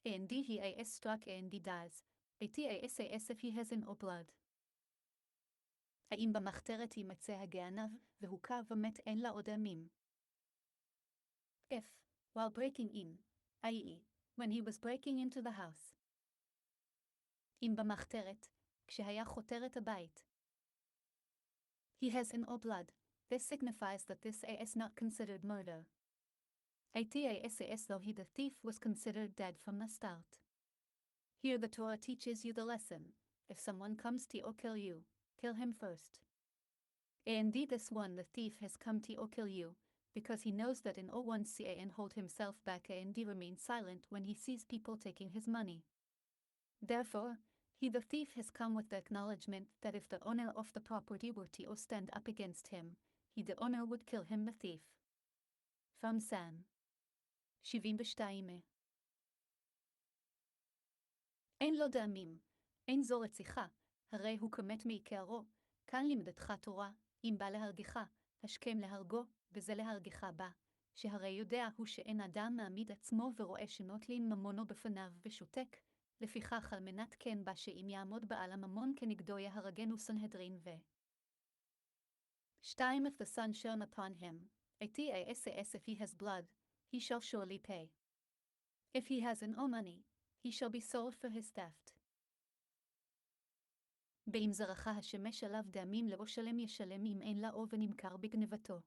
and he is struck and he dies, as if he has no blood. האם במחתרת יימצא הגנב, והוכה ומת אין לה עוד ימים. If, while breaking in, i.e., when he was breaking into the house. אם במחתרת, כשהיה חותרת הבית. He has no blood, this signifies that this is not considered murder. As though the thief was considered dead from the start. Here the Torah teaches you the lesson, if someone comes to kill you, kill him first. Indeed this one the thief has come to kill you, because he knows that in one and hold himself back and remain silent when he sees people taking his money. Therefore, the thief has come with the acknowledgement that if the owner of the property were to stand up against him, the owner would kill him the thief. From San. 72. אין לו דמים, אין זו רציחה, הרי הוא כמת מעיקרו, כאן לימדתך תורה, אם בא להרגיך, השכם להרגו, וזה להרגיך בא, שהרי יודע הוא שאין אדם מעמיד עצמו ורואה שנוטלין ממונו בפניו ושותק, לפיכך על מנת כן בא שאם יעמוד בעל הממון כנגדו יהרגנו סנהדרין ו... 2 If the sun shone upon him, as if he has blood, he shall surely pay. If he has no money, he shall be sold for his theft. באם זרעך השמש עליו דמים לא שלם ישלם אם אין לאו ונמכר בגנבתו.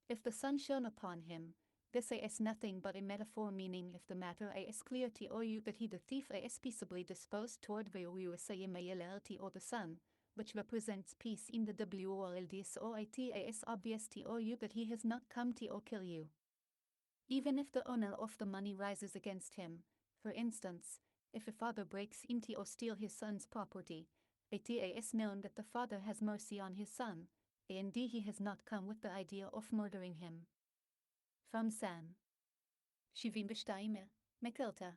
If the sun shone upon him, this is nothing but a metaphor meaning if the matter is clear to you that the thief is peaceably disposed toward the or the sun, which represents peace in the world or it is obvious to you that he has not come to kill you. Even if the owner of the money rises against him, for instance, if a father breaks into or steals his son's property, it is known that the father has mercy on his son, and he has not come with the idea of murdering him. From San. 72. מקלטה.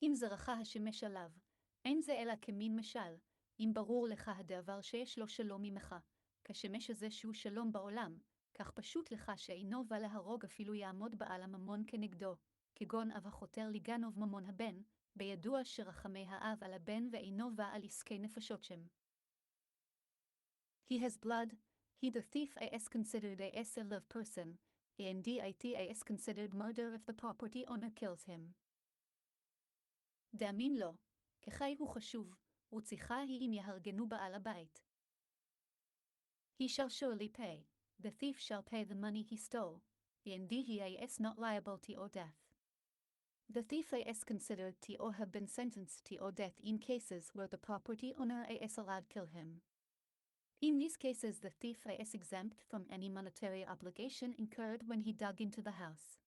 אם זרעך השמש עליו, אין זה אלא כמין משל, אם ברור לך הדבר שיש לו שלום ממך, כשמש הזה שהוא שלום בעולם, כך פשוט לך שאינו בא להרוג אפילו יעמוד בעל הממון כנגדו, כגון אב החותר לגנוב ממון הבן, בידוע שרחמי האב על הבן ואינו בא על עסקי נפשות שם. He has blood, he the thief is considered a live person, and is considered murder if the property owner kills him. דאמין לו, כחי הוא חשוב, ורציחה היא אם יהרגנו בעל הבית. He shall surely pay, the thief shall pay the money he stole, and he is not liable to or death. The thief is considered to or have been sentenced to or death in cases where the property owner is allowed kill him. In these cases the thief is exempt from any monetary obligation incurred when he dug into the house.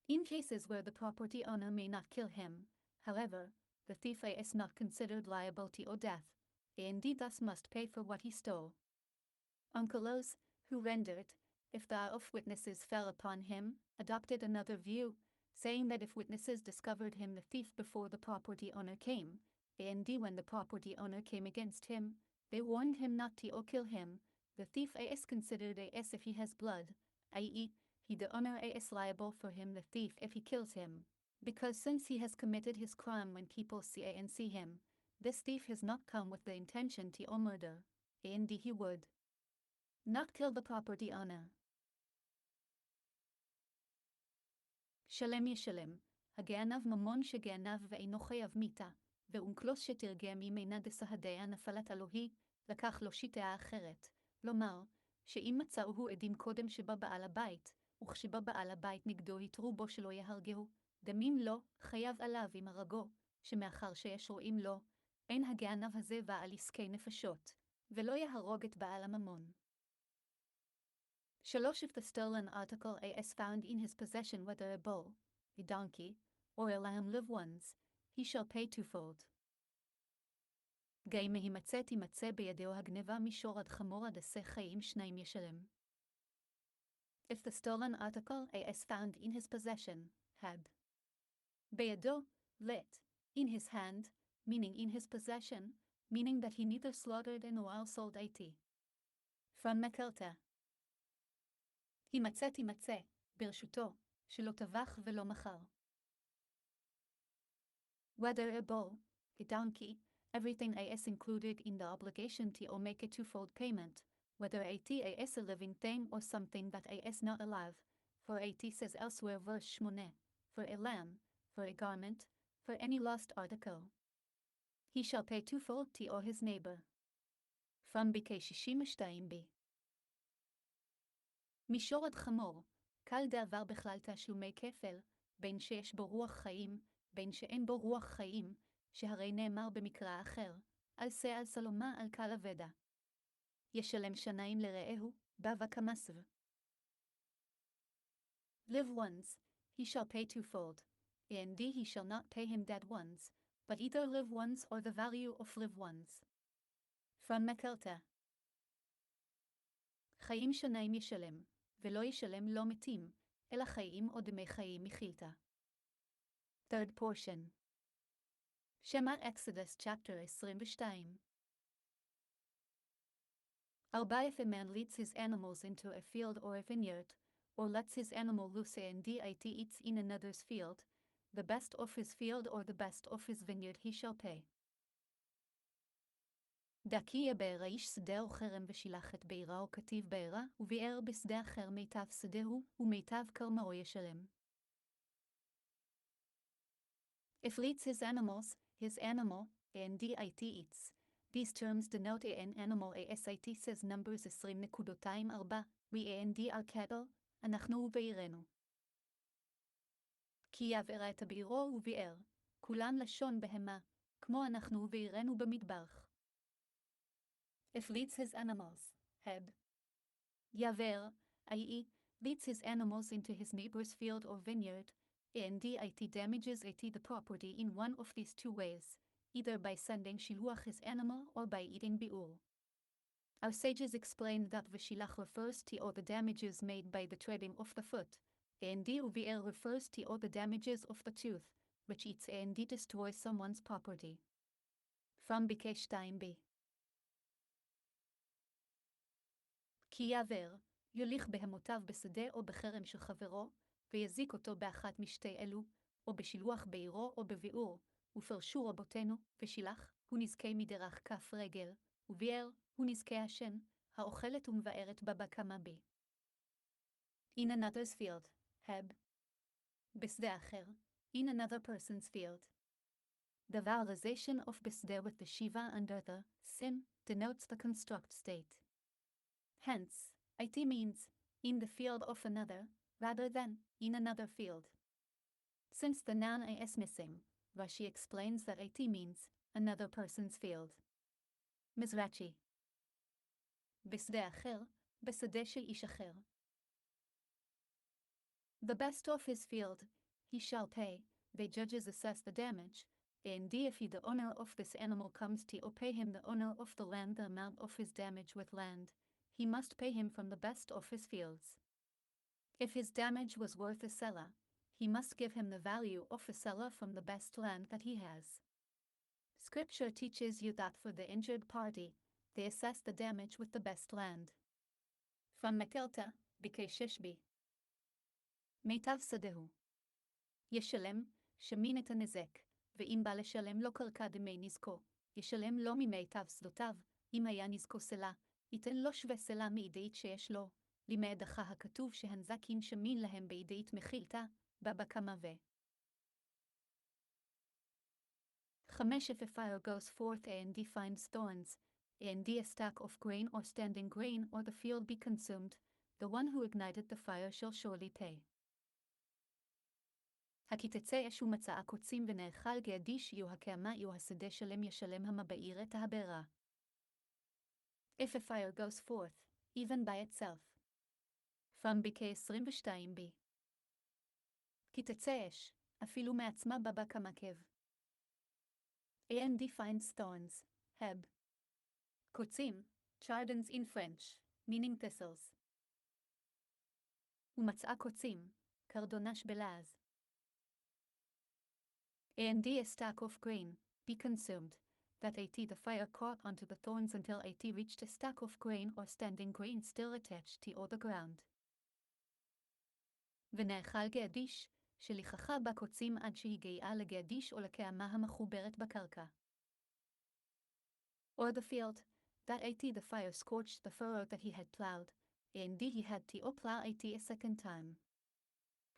In cases where the property owner may not kill him, however, the thief is not considered liable to or death, and he thus must pay for what he stole. Onkelos, who rendered, if the eye of witnesses fell upon him, adopted another view, saying that if witnesses discovered him the thief before the property owner came, and when the property owner came against him, they warned him not to or kill him, the thief is considered as if he has blood, i.e., he the owner is liable for him the thief if he kills him, because since he has committed his crime when people see him, this thief has not come with the intention to or murder, and he would not kill the property owner. שלם ישלם, הגנב ממון שגנב ואינו חייב מיתה, ואונקלוס שתרגם ממנה דסהדיה נפלת אלוהי, לקח לו שיטה אחרת, לומר, שאם מצאוהו עדים קודם שבא בעל הבית, וכשבא בעל הבית נגדו התרו בו שלא יהרגהו, דמים לו, חייב עליו עם הרגו, שמאחר שיש רואים לו, אין הגנב הזה בא על עסקי נפשות, ולא יהרוג את בעל הממון. 3. If the stolen article is found in his possession, whether a bull, a donkey, or a lamb live ones, he shall pay twofold. גם מהימצא תימצא בידו הגנבה משור עד חמור עד עשה חיים שניים ישלם. If the stolen article is found in his possession, had בידו, lit, in his hand, meaning in his possession, meaning that he neither slaughtered nor sold it. From מקלתא. הימצא תימצא, ברשותו, שלא טבח ולא מכר. Whether a bull, a donkey, everything is included in the obligation to or make a twofold payment, whether it is a living thing or something that is not alive, for it says elsewhere verse 8, for a lamb, for a garment, for any lost article. He shall pay twofold to or his neighbor. From BK62b. מישור עד חמור, קל דעבר בכלל תשלומי כפל, בין שיש בו רוח חיים, בין שאין בו רוח חיים, שהרי נאמר במקרא אחר, על שא על סלומה על קל אבדה. ישלם שניים לרעהו, בבא כמסב. Live ones, he shall pay twofold, and he shall not pay him dead ones, but either live ones or the value of live ones. From מקלתא. חיים שניים ישלם, ולא ישלם לא מתים, אלא חיים או דמי חיים מחילתא. Third portion. Shema Exodus chapter 22. 4. If a man leads his animals into a field or a vineyard, or lets his animal loose and it eats in another's field, the best of his field or the best of his vineyard he shall pay. דכי יבער האיש שדה או חרם ושילח את בעירה או כתיב בעירה, וביער בשדה אחר מיטב שדהו, ומיטב כרמהו ישלם. If leads his animal, and it eats. These terms denote an animal asit says numbers 20.24, and על cattle, אנחנו ובעירנו. כי יעברה את בעירו וביער, כולן לשון בהמה, כמו אנחנו ובעירנו במטבח. If leads his animals, head. Yaver, i.e., leads his animals into his neighbor's field or vineyard, and it damages the property in one of these two ways, either by sending shiluach his animal or by eating bi'ul. Our sages explained that v'shilach refers to all the damages made by the treading of the foot, and uvi'el refers to all the damages of the tooth, which eats and destroys someone's property. From BK2b. כי יעבר, יוליך בהמותיו בשדה או בחרם של חברו, ויזיק אותו באחת משתי אלו, או בשילוח בעירו או בביעור, ופרשו רבותינו, ושילח, הוא נזכה מדרך כף רגל, וביער, הוא נזכה השן, האוכלת ומבארת בבא קמא בי. In another's field, heb. בשדה אחר, in another person's field. The vowelization of בשדה with the shiva under the sin denotes the construct state. Hence, it means, in the field of another, rather than, in another field. Since the noun is missing, Rashi explains that it means, another person's field. Mizrachi. בשדה אחר, בשדה של איש אחר. The best of his field, he shall pay. The judges assess the damage, and if he the owner of this animal comes to pay him the owner of the land the amount of his damage with land, he must pay him from the best of his fields. If his damage was worth a selah, he must give him the value of a selah from the best land that he has. Scripture teaches you that for the injured party, they assess the damage with the best land. From Mekilta, Bikei Shishbi. מיטב שדהו. ישלם, שמין את הנזק, ואם בא לשלם לו קרקע דמי נזקו, ישלם לו ממיטב שדותיו, אם היה נזקו סלע, ייתן לו שווה סלע מידית שיש לו, למעדך הכתוב שהנזקין שמין להם בידית מחילתה, בבא קמא ו. 5 If a fire goes forth and finds thorns, and a stack of grain or standing grain or the field be consumed, the one who ignited the fire shall surely pay. הכי תצא אש ומצאה קוצים ונאכל געדיש יהיו הקעמה יהיו השדה שלם ישלם המבעיר את הבערה. If a fire goes forth, even by itself. From ביקי 22b. כי תצא אש, אפילו מעצמה בבא כמקב. And finds thorns, heb. קוצים, chardons in French, meaning thistles. ומצאה קוצים, קרדונש בלעז. And a stack of grain, be consumed, that the fire caught onto the thorns until reached a stack of grain or standing grain still attached to the ground. ונאכל געדיש, שליחך בקוצים עד שהגיעה לגעדיש או לקעמה המחוברת בקרקע. Or the field, that the fire scorched the furrow that he had plowed, and he had to plow a second time.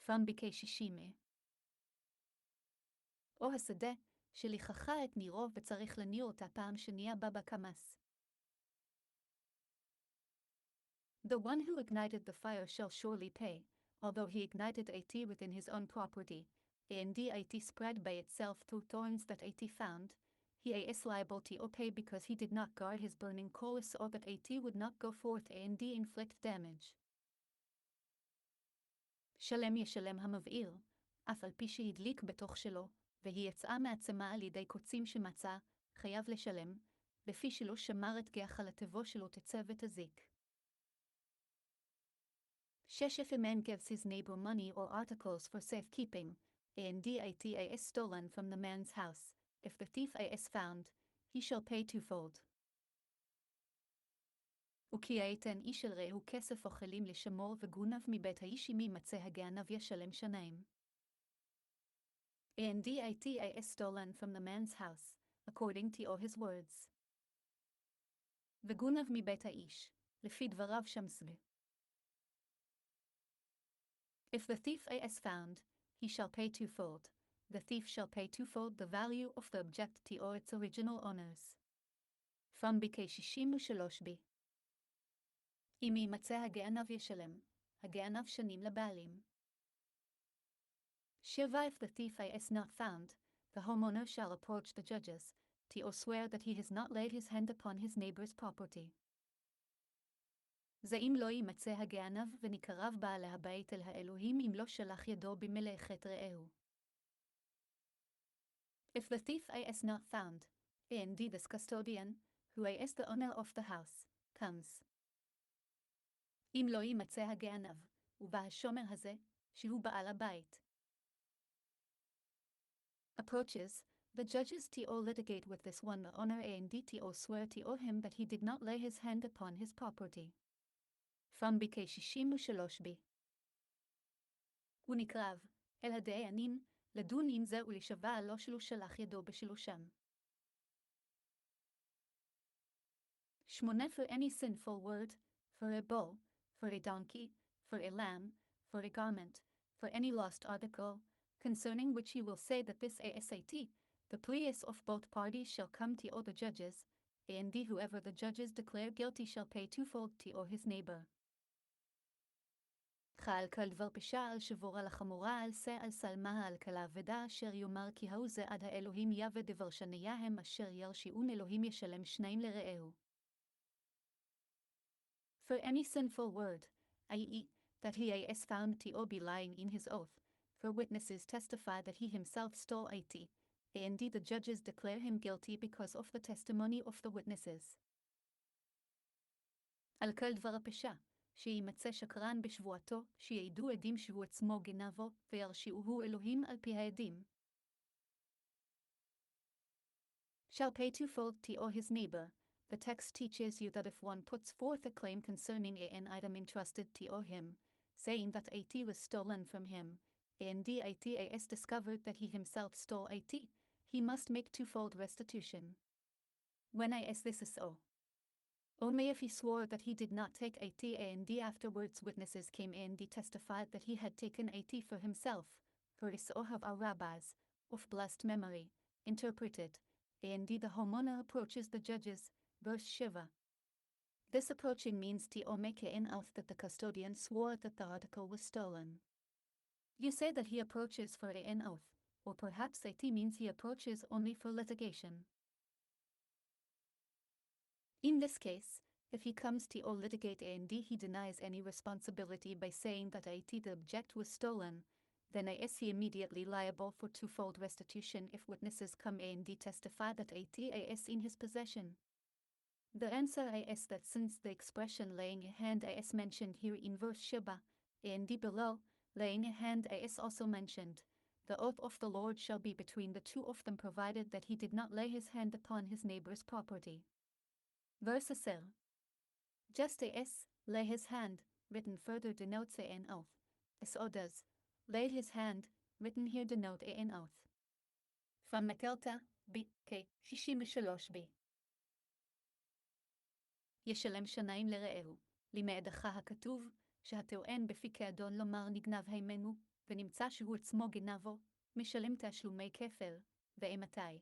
From ביקי שישימה. או השדה, שליחך את נירו וצריך לניר אותה פעם שנייה בבא קמאס. The one who ignited the fire shall surely pay, although he ignited it within his own property, and it spread by itself through thorns that it found, he is liable to pay because he did not guard his burning coal so that it would not go forth and inflict damage. שלם ישלם המבעיר, אף על פי שהדליק בתוך שלו, והיא יצאה מעצמה על ידי קוצים שמצא, חייב לשלם, לפי שלא שמר את גחלתו שלו תצא ותזיק. 6 If a man gives his neighbor money or articles for safekeeping, and it is stolen from the man's house, if the thief is found, he shall pay twofold. וכי ייתן איש אל רעהו כסף אוכלים לשמור וגונב מבית האיש אם יימצא הגנב ישלם שניים. And it is stolen from the man's house, according to all his words. וגונב מבית האיש, לפי דבריו שמסג. If the thief is found, he shall pay twofold. The thief shall pay twofold the value of the object to all its original owners. From ביקי 63b. אם יימצא הגנב ישלם, הגנב שנים לבעלים. 7 If the thief is not found, the homeowner shall approach the judges, to swear that he has not laid his hand upon his neighbor's property. זה אם לא יימצא הגנב ונקרב בעל הבית אל האלוהים אם לא שלח ידו במלאכת רעהו. If the thief is not found, and this custodian, who is the owner of the house, comes. אם לא יימצא הגנב, ובא השומר הזה, שהוא בעל הבית. Approaches, the judges to litigate with this one the owner and to swear to him that he did not lay his hand upon his property. From ביקי 63b. ונקרב, אל הדיינים, לדון עם זה ולשבע לו שלו שלח ידו בשלושם. 8 For any sinful word, for a bull, for a donkey, for a lamb, for a garment, for any lost article, concerning which he will say that this asat, the pleas of both parties shall come to all the judges, and whoever the judges declare guilty shall pay twofold to all his neighbor. חל כל דבר פשע על שבור על החמורה על שא על שלמה על כלה ודע אשר יאמר כי ההוא זה עד האלוהים יבא דבר שניה הם אשר ירשיעון אלוהים ישלם שניים לרעהו. For any sinful word, i.e., that he is found to be lying in his oath, for witnesses testify that he himself stole 80, and the judges declare him guilty because of the testimony of the witnesses. על כל דבר הפשע, שימצא שקרן בשבועתו, שיעדו עדים שהוא עצמו גנבו, וירשיעוהו אלוהים על פי העדים. Shall pay twofold to all his neighbor. The text teaches you that if one puts forth a claim concerning an item entrusted to him, saying that 80 was stolen from him, and the 80 is discovered that he himself stole 80, he must make twofold restitution. When this is so. Only if he swore that he did not take 80 and afterwards witnesses came and testified that he had taken 80 for himself, for so have our rabbis, of blessed memory, interpreted, and the homeowner approaches the judges, verse 7. This approaching means to make an oath that the custodian swore that the article was stolen. You say that he approaches for an oath, or perhaps 80 means he approaches only for litigation. In this case, if he comes to litigate and he denies any responsibility by saying that 80 the object was stolen, then is he immediately liable for twofold restitution if witnesses come and testify that 80 is in his possession? The answer is that since the expression laying a hand is mentioned here in verse 7, and below, laying a hand is also mentioned, the oath of the Lord shall be between the two of them provided that he did not lay his hand upon his neighbor's property. Verse 10. Just as lay his hand, written further denotes an oath, so does laid his hand, written here denote an oath. From Mekelta, b.k. 63b. ישלם שניים לרעהו, למעדך הכתוב, שהטוען בפי כאדון לומר נגנב הימנו, ונמצא שהוא עצמו גנבו, משלם תשלומי כפל, ואימתי.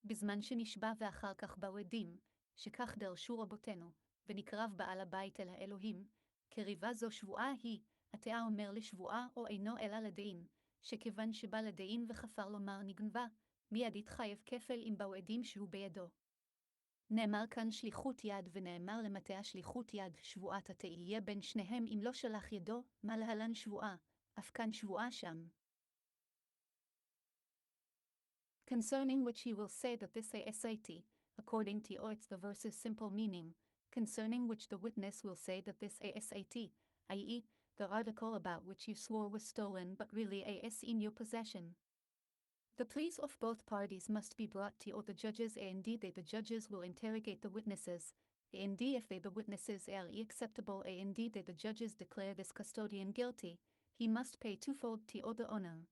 בזמן שנשבע ואחר כך באו עדים, שכך דרשו רבותינו, ונקרב בעל הבית אל האלוהים, קריבה זו שבועה היא, התאה אומר לשבועה או אינו אלא לדין, שכיוון שבא לדין וחפר לומר נגנבה, מיד יתחייב כפל אם באו עדים שהוא בידו. נאמר כאן שליחות יד ונאמר למטה שליחות יד, שבועת התהיה בין שניהם אם לא שלח ידו, מה להלן שבועה, אף כאן שבועה שם. Concerning which he will say that this asat, according to it's the verse's simple meaning, concerning which the witness will say that this asat, i.e., the article about which you swore was stolen but really is in your possession. The pleas of both parties must be brought to all the judges and the judges will interrogate the witnesses, and if the witnesses are acceptable and the judges declare this custodian guilty, he must pay twofold to all the owner.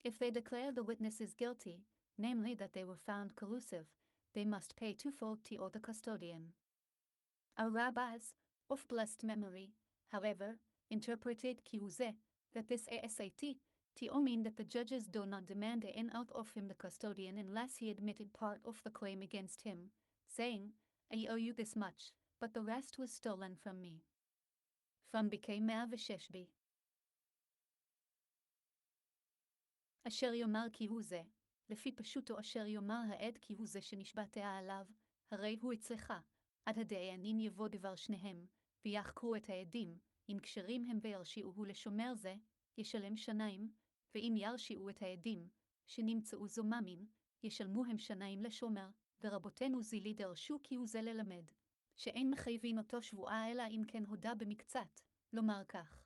If they declare the witnesses guilty, namely that they were found collusive, they must pay twofold to all the custodian. Our rabbis, of blessed memory, however, interpreted kiuze, that this asat, to mean that the judges do not demand an oath of him the custodian unless he admitted part of the claim against him, saying, I owe you this much, but the rest was stolen from me. From בקי 106b. אשר יאמר כי הוא זה, לפי פשוטו אשר יאמר העד כי הוא זה שנשבעתה עליו, הרי הוא אצלך, עד הדיינים יבוא דבר שניהם, ויחקרו את העדים, אם כשרים הם וירשיעוהו לשומר זה, ישלם שניים, ואם ירשיעו את העדים, שנמצאו זוממים, ישלמו הם שניים לשומר, ורבותינו זילי דרשו כי הוא זה ללמד, שאין מחייבין אותו שבועה אלא אם כן הודה במקצת, לומר כך.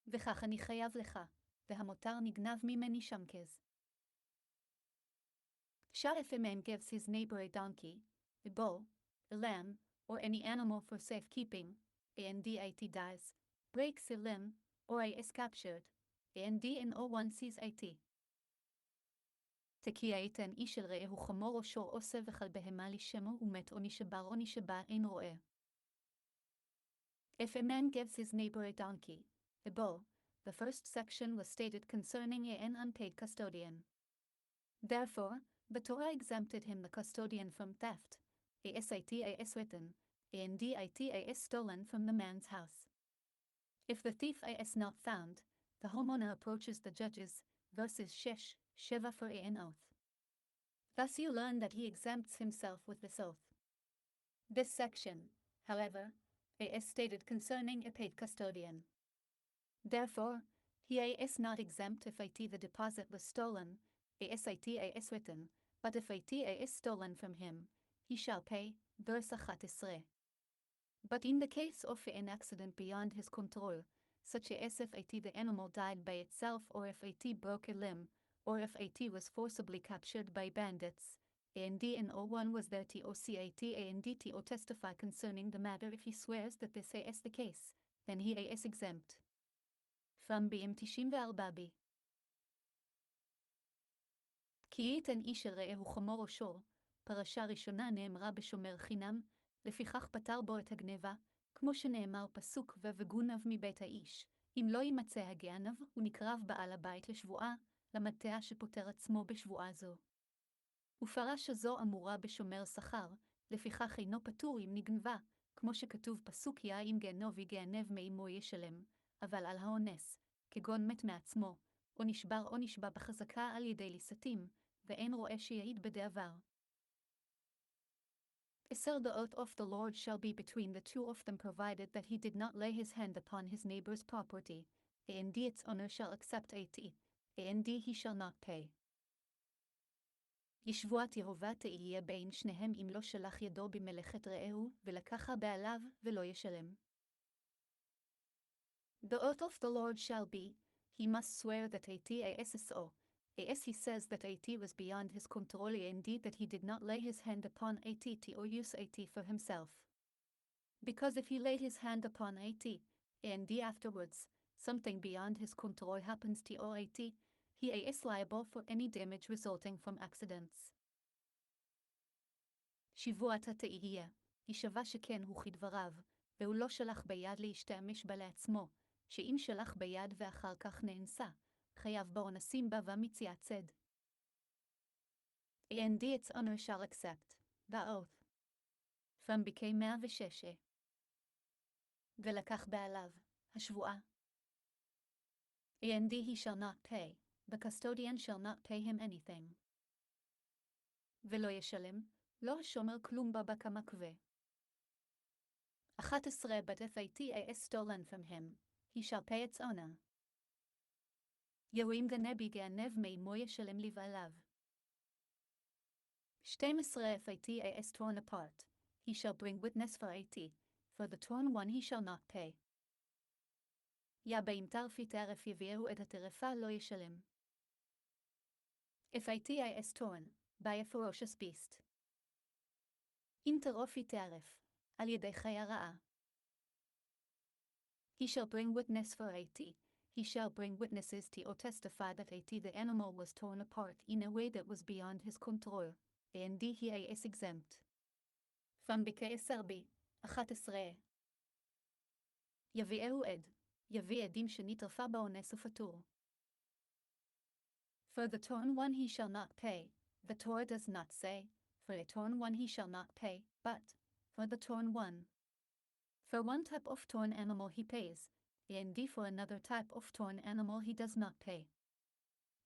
וכך אני חייב לך, והמותר נגנב ממני שמכז. Shall if a man gives his neighbor a donkey, a bull, a lamb, or any animal for safekeeping, and it dies, breaks a limb, or is captured, and in one sees it. תקיע יתן איש אל רעהו חמור או שור עושה וכל בהמה לשמו ומת או נשבע אין רואה. If a man gives his neighbor a donkey, Above, the first section was stated concerning an unpaid custodian. Therefore, the Torah exempted him the custodian from theft, as written, and as stolen from the man's house. If the thief is not found, the homeowner approaches the judges, verses 6-7 for an oath. Thus you learn that he exempts himself with this oath. This section, however, is stated concerning a paid custodian. Therefore, he is not exempt if the deposit was stolen, as written, but if is stolen from him, he shall pay, verse 11. But in the case of an accident beyond his control, such as if the animal died by itself or if broke a limb, or if was forcibly captured by bandits, and one was there to testify concerning the matter. If he swears that this is the case, then he is exempt. From BM 94b. כי ייתן איש אל רעהו חמור או שור, פרשה ראשונה נאמרה בשומר חינם, לפיכך פטר בו את הגנבה, כמו שנאמר פסוק וגונב מבית האיש, אם לא יימצא הגנב, הוא נקרב בעל הבית לשבועה, למטע שפוטר עצמו בשבועה זו. ופרשה זו אמורה בשומר שכר, לפיכך אינו פטור אם נגנבה, כמו שכתוב פסוק אם גנוב יגנב מאמו ישלם, אבל על האונס, כגון מת מעצמו, או נשבע בחזקה על ידי ליסטים, ואין רואה שיעיד בדעבר. 10 The oath of the Lord shall be between the two of them provided that he did not lay his hand upon his neighbor's property, and its owner shall accept and he shall not pay. ישבועת יהובה תהיה בין שניהם אם לא שלח ידו במלאכת רעהו, ולקחה בעליו, ולא ישלם. The oath of the Lord shall be, he must swear that as he says that was beyond his control, indeed that he did not lay his hand upon or use for himself. Because if he laid his hand upon and afterwards, something beyond his control happens to he is liable for any damage resulting from accidents. שבועת התהיה, יישבע שכן הוא כדבריו, והוא לא שלח ביד להשתמש בה לעצמו, שאם שלח ביד ואחר כך נאנסה, חייב באונסים בה ומציאת צד. And its owner shall accept the oath. From became 106. ולקח בעליו, השבועה. And he shall not pay, the custodian shall not pay him anything. ולא ישלם, לא השומר כלום בה כמקווה. 11 But if is stolen from him, he shall pay its owner. יורים גנב יגנב מאמו ישלם לבעליו. 12 If is torn apart, he shall bring witness for the torn one he shall not pay. אם טרפי טרף יביאו את הטרפה לא ישלם. If is torn, by a ferocious beast. אם טרופי טרף, על ידי חיה רעה. He shall bring witness for he shall bring witnesses to testify that the animal was torn apart in a way that was beyond his control, and he is exempt. From בקע 11 יביאהו עד, יביא עדים שנטרפה באונס ופטור. For the torn one he shall not pay, the Torah does not say, for a torn one he shall not pay, but, for the torn one. For one type of torn animal he pays, and for another type of torn animal he does not pay.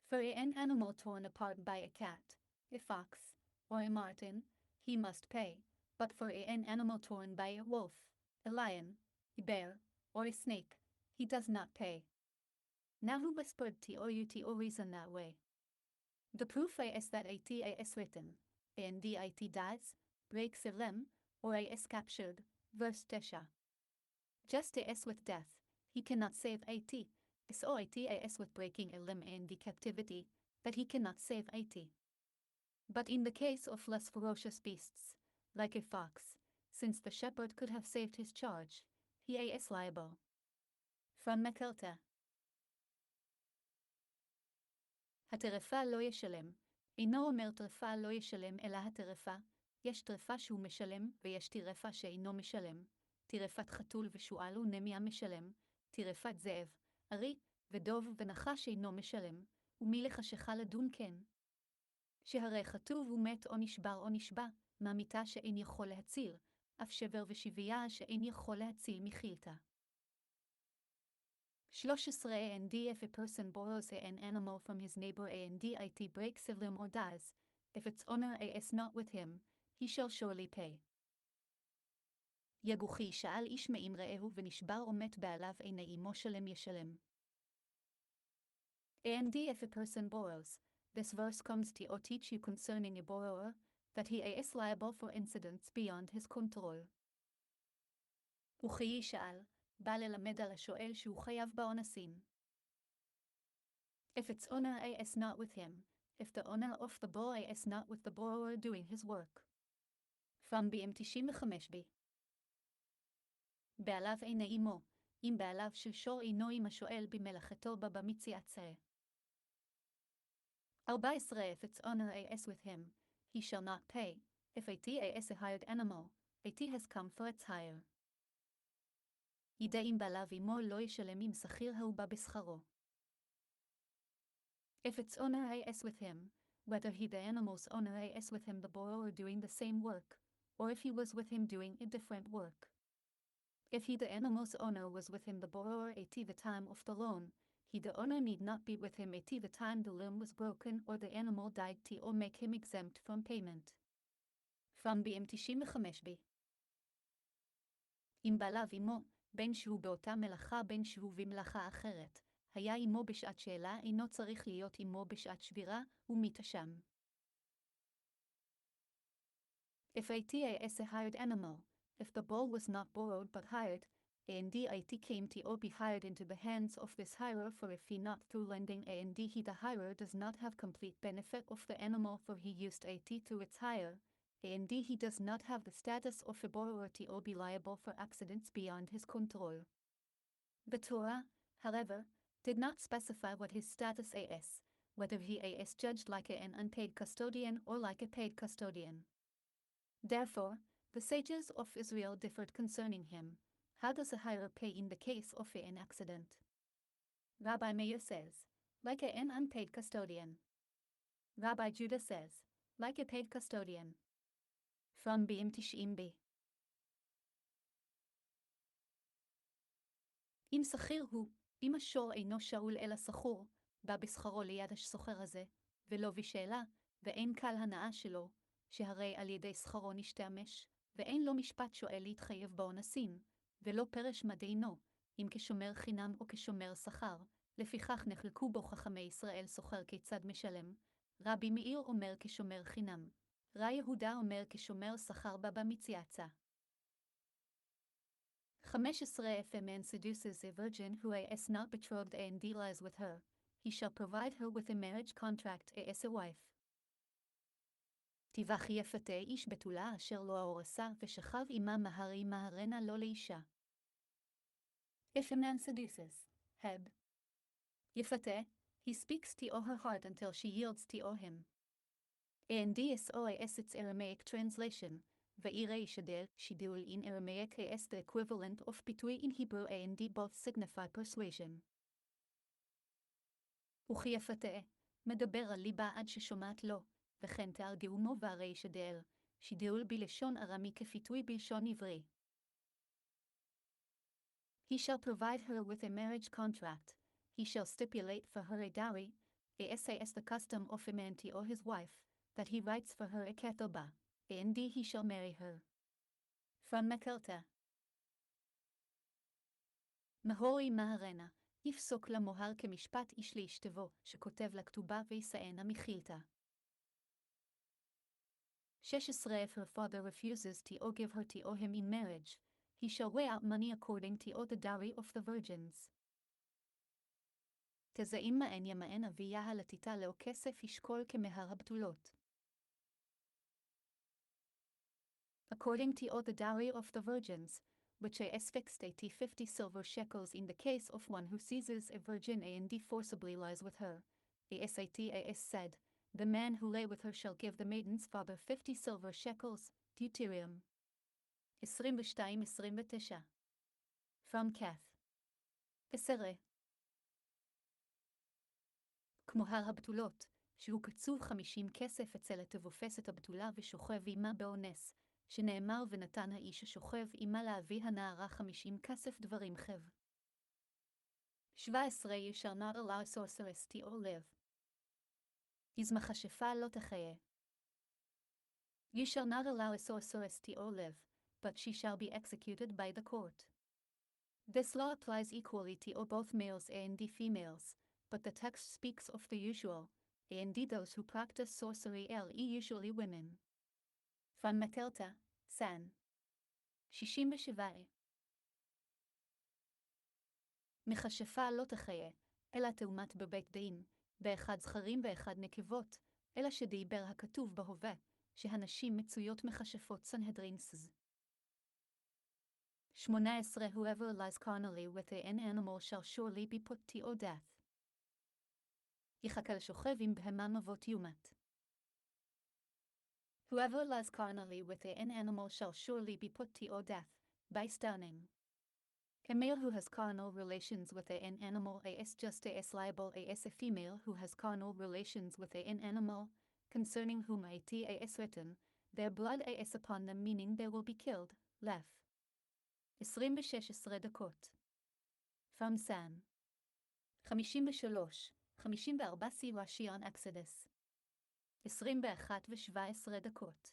For an animal torn apart by a cat, a fox, or a marten, he must pay, but for an animal torn by a wolf, a lion, a bear, or a snake, he does not pay. Now who whispered to reason that way? The proof is that is written, and dies, breaks a limb, or is captured, verse 10. Just as with death, he cannot save so is with breaking a limb and the captivity, that he cannot save But in the case of less ferocious beasts, like a fox, since the shepherd could have saved his charge, he is liable. From Mekilta. הטרפה לא ישלם, אינו אומר טרפה לא ישלם אלא הטרפה, יש טרפה שהוא משלם ויש טרפה שאינו משלם, טרפת חתול ושועל הוא נמיה משלם, טרפת זאב, ארי, ודוב ונחש אינו משלם, ומי לחשך לדון כן? שהרי כתוב ומת או נשבר או נשבע, מה מיתה שאין יכול להציל, אף שבר ושבייה שאין יכול להציל מחילתה. 13 and if a person borrows an animal from his neighbor and it breaks a limb or dies, if its owner is not with him, he shall surely pay. יגוחי שאל איש מאם רעהו ונשבר או מת בעליו אינה אמו שלם ישלם. And if a person borrows, this verse comes to teach you concerning a borrower, that he is liable for incidents beyond his control. וכי שאל, בא ללמד על השואל שהוא חייב באונסין. If its owner is not with him, if the owner of the boy is not with the borrower doing his work. From BM 95b. בעליו אינה אמו, אם בעליו של שור אינו עם השואל במלאכתו בה במציאת צרה. 14 If its owner is with him, he shall not pay, if it is a hired animal, it has come for its hire. ידע אם בעליו אמו לא ישלם אם שכיר הוא בא בשכרו. If its owner is with him, whether he the animal's owner is with him the borrower doing the same work, or if he was with him doing a different work. If he the animal's owner was with him the borrower at the time of the loan, he the owner need not be with him at the time the loan was broken or the animal died to or make him exempt from payment. From BM 95b. אם בעליו אמו, בין שהוא באותה מלאכה בין שהוא במלאכה אחרת, היה אמו בשעת שאלה אינו צריך להיות אמו בשעת שבירה, ומתשם. If it is a hired animal, if the bull was not borrowed but hired, and it came to or be hired into the hands of this hirer for if he not through lending and he the hirer does not have complete benefit of the animal for he used it through its hire, and he does not have the status of a borrower to or be liable for accidents beyond his control. The Torah, however, did not specify what his status is, whether he is judged like an unpaid custodian or like a paid custodian. Therefore, the sages of Israel differed concerning him. How does a hirer pay in the case of an accident? Rabbi Meir says, like an unpaid custodian. Rabbi Judah says, like a paid custodian. From BM 90b. אם שכיר הוא, אם השור אינו שאול אלא שכור, בא בשכרו ליד השוכר הזה, ולא בשאלה, ואין קל הנאה שלו, שהרי על ידי שכרו נשתמש, ואין לו משפט שואל להתחייב באונסין, ולא פרש מדינו, אם כשומר חינם או כשומר שכר, לפיכך נחלקו בו חכמי ישראל שוכר כיצד משלם, רבי מאיר אומר כשומר חינם, רב יהודה אומר כשומר שכר בה במציאצה. 15 If a man seduces a virgin who is not betrothed and lies with her, he shall provide her with a marriage contract as a wife. תיווך יפתה איש בתולה אשר לא האורסה ושכב עמה מהרי מהרנה לא לאישה. If a man seduces, heb. יפתה, he speaks to her heart until she yields to him. And this is its Aramaic translation, ואירי ישדל, שידול in Aramaic is the equivalent of פיתוי in Hebrew and both signify persuasion. וכי יפתה, מדבר על ליבה עד ששומעת לו, וכן תרגמו והרי ישדל, שידול בלשון ארמי כפיתוי בלשון עברי. He shall provide her with a marriage contract, he shall stipulate for her a dowry, as the custom of a man to his wife, that he writes for her a ketubah, and he shall marry her. From Mekilta. מהורי מהרנה, יפסוק למוהר כמשפט איש לאשתבו, שכותב לכתובה וישאנה מחילתה. 16 If her father refuses to give her to him in marriage, he shall weigh out money according to the dowry of the virgins. תזעים מאן ימאן אביה הלתיתה לאו כסף ישקול כמהר הבתולות. According to all the dowry of the virgins, which is fixed at 50 silver shekels in the case of one who seizes a virgin and forcibly lies with her, as said, the man who lay with her shall give the maiden's father 50 silver shekels, Deuterium 22-29. From Kath. Esere. כמו הר הבתולות, שהוא קצוב 50 כסף אצל התבופסת הבתולה ושוכב עמה באונס, שנאמר ונתן האיש השוכב עמה להביא הנערה 50 כסף דברים חב. 17 You shall not allow sorceress to live. אז מכשפה לא תחיה. You shall not allow a sorceress to live, but she shall be executed by the court. This law applies equally to both males and females, but the text speaks of the usual, and those who practice sorcery are usually women. Van Metelta, San. 67. מכשפה לא תחיה, אלא תאומת בבית דין, באחד זכרים ואחד נקבות, אלא שדיבר הכתוב בהווה, שהנשים מצויות מכשפות סנהדרין סז. 18 Whoever lies carnally with an animal shall surely be put to death. יחקל שוכב עם בהמה מבות יומת. Whoever lies carnally with an animal shall surely be put to death, by stoning. A male who has carnal relations with an animal is just as liable as a female who has carnal relations with an animal, concerning whom it is written, their blood is upon them, meaning they will be killed. Lef. 26 דקות. From San. 53, 54 רש"י on Exodus. 21 ו-17 דקות.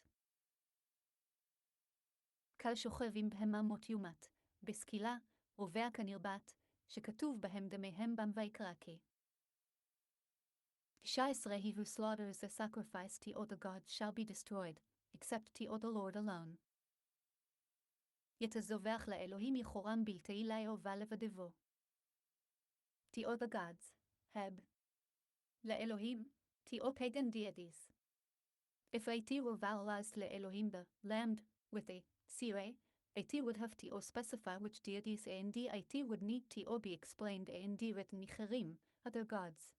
קל שוכב עם בהמה מות יומת, בסקילה, רובע כנרבת, שכתוב בהם דמיהם בם ויקרא כי. 19 He who slaughters a sacrifice to the gods shall be destroyed, except to the Lord alone. יתזובח לאלוהים יחורם בלתי לאהובה לבדבו. To the gods, heb. לאלוהים, to pagan deities. If it were vowelized לאלוהים the land, with a sire, it would have to specify which deities and it would need to be explained and written nicherim, other gods.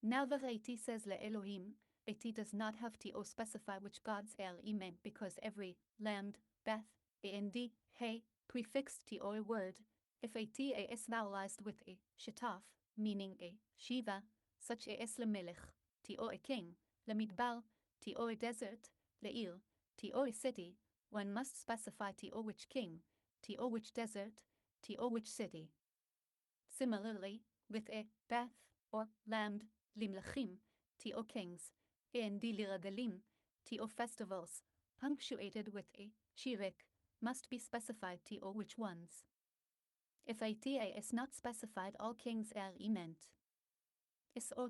Now that it says לאלוהים, it does not have to specify which gods are meant because every land, beth, and hey, prefixed to a word, if it is vowelized with a shetaf, meaning a shiva, such as lemelech, to a king, lemidbar, to a desert, leir, to a city, one must specify to which king, to which desert, to which city. Similarly, with a beth, or land, limlachim, to kings, and liragalim, to festivals, punctuated with a shirik, must be specified to which ones. If it is not specified, all kings are meant. So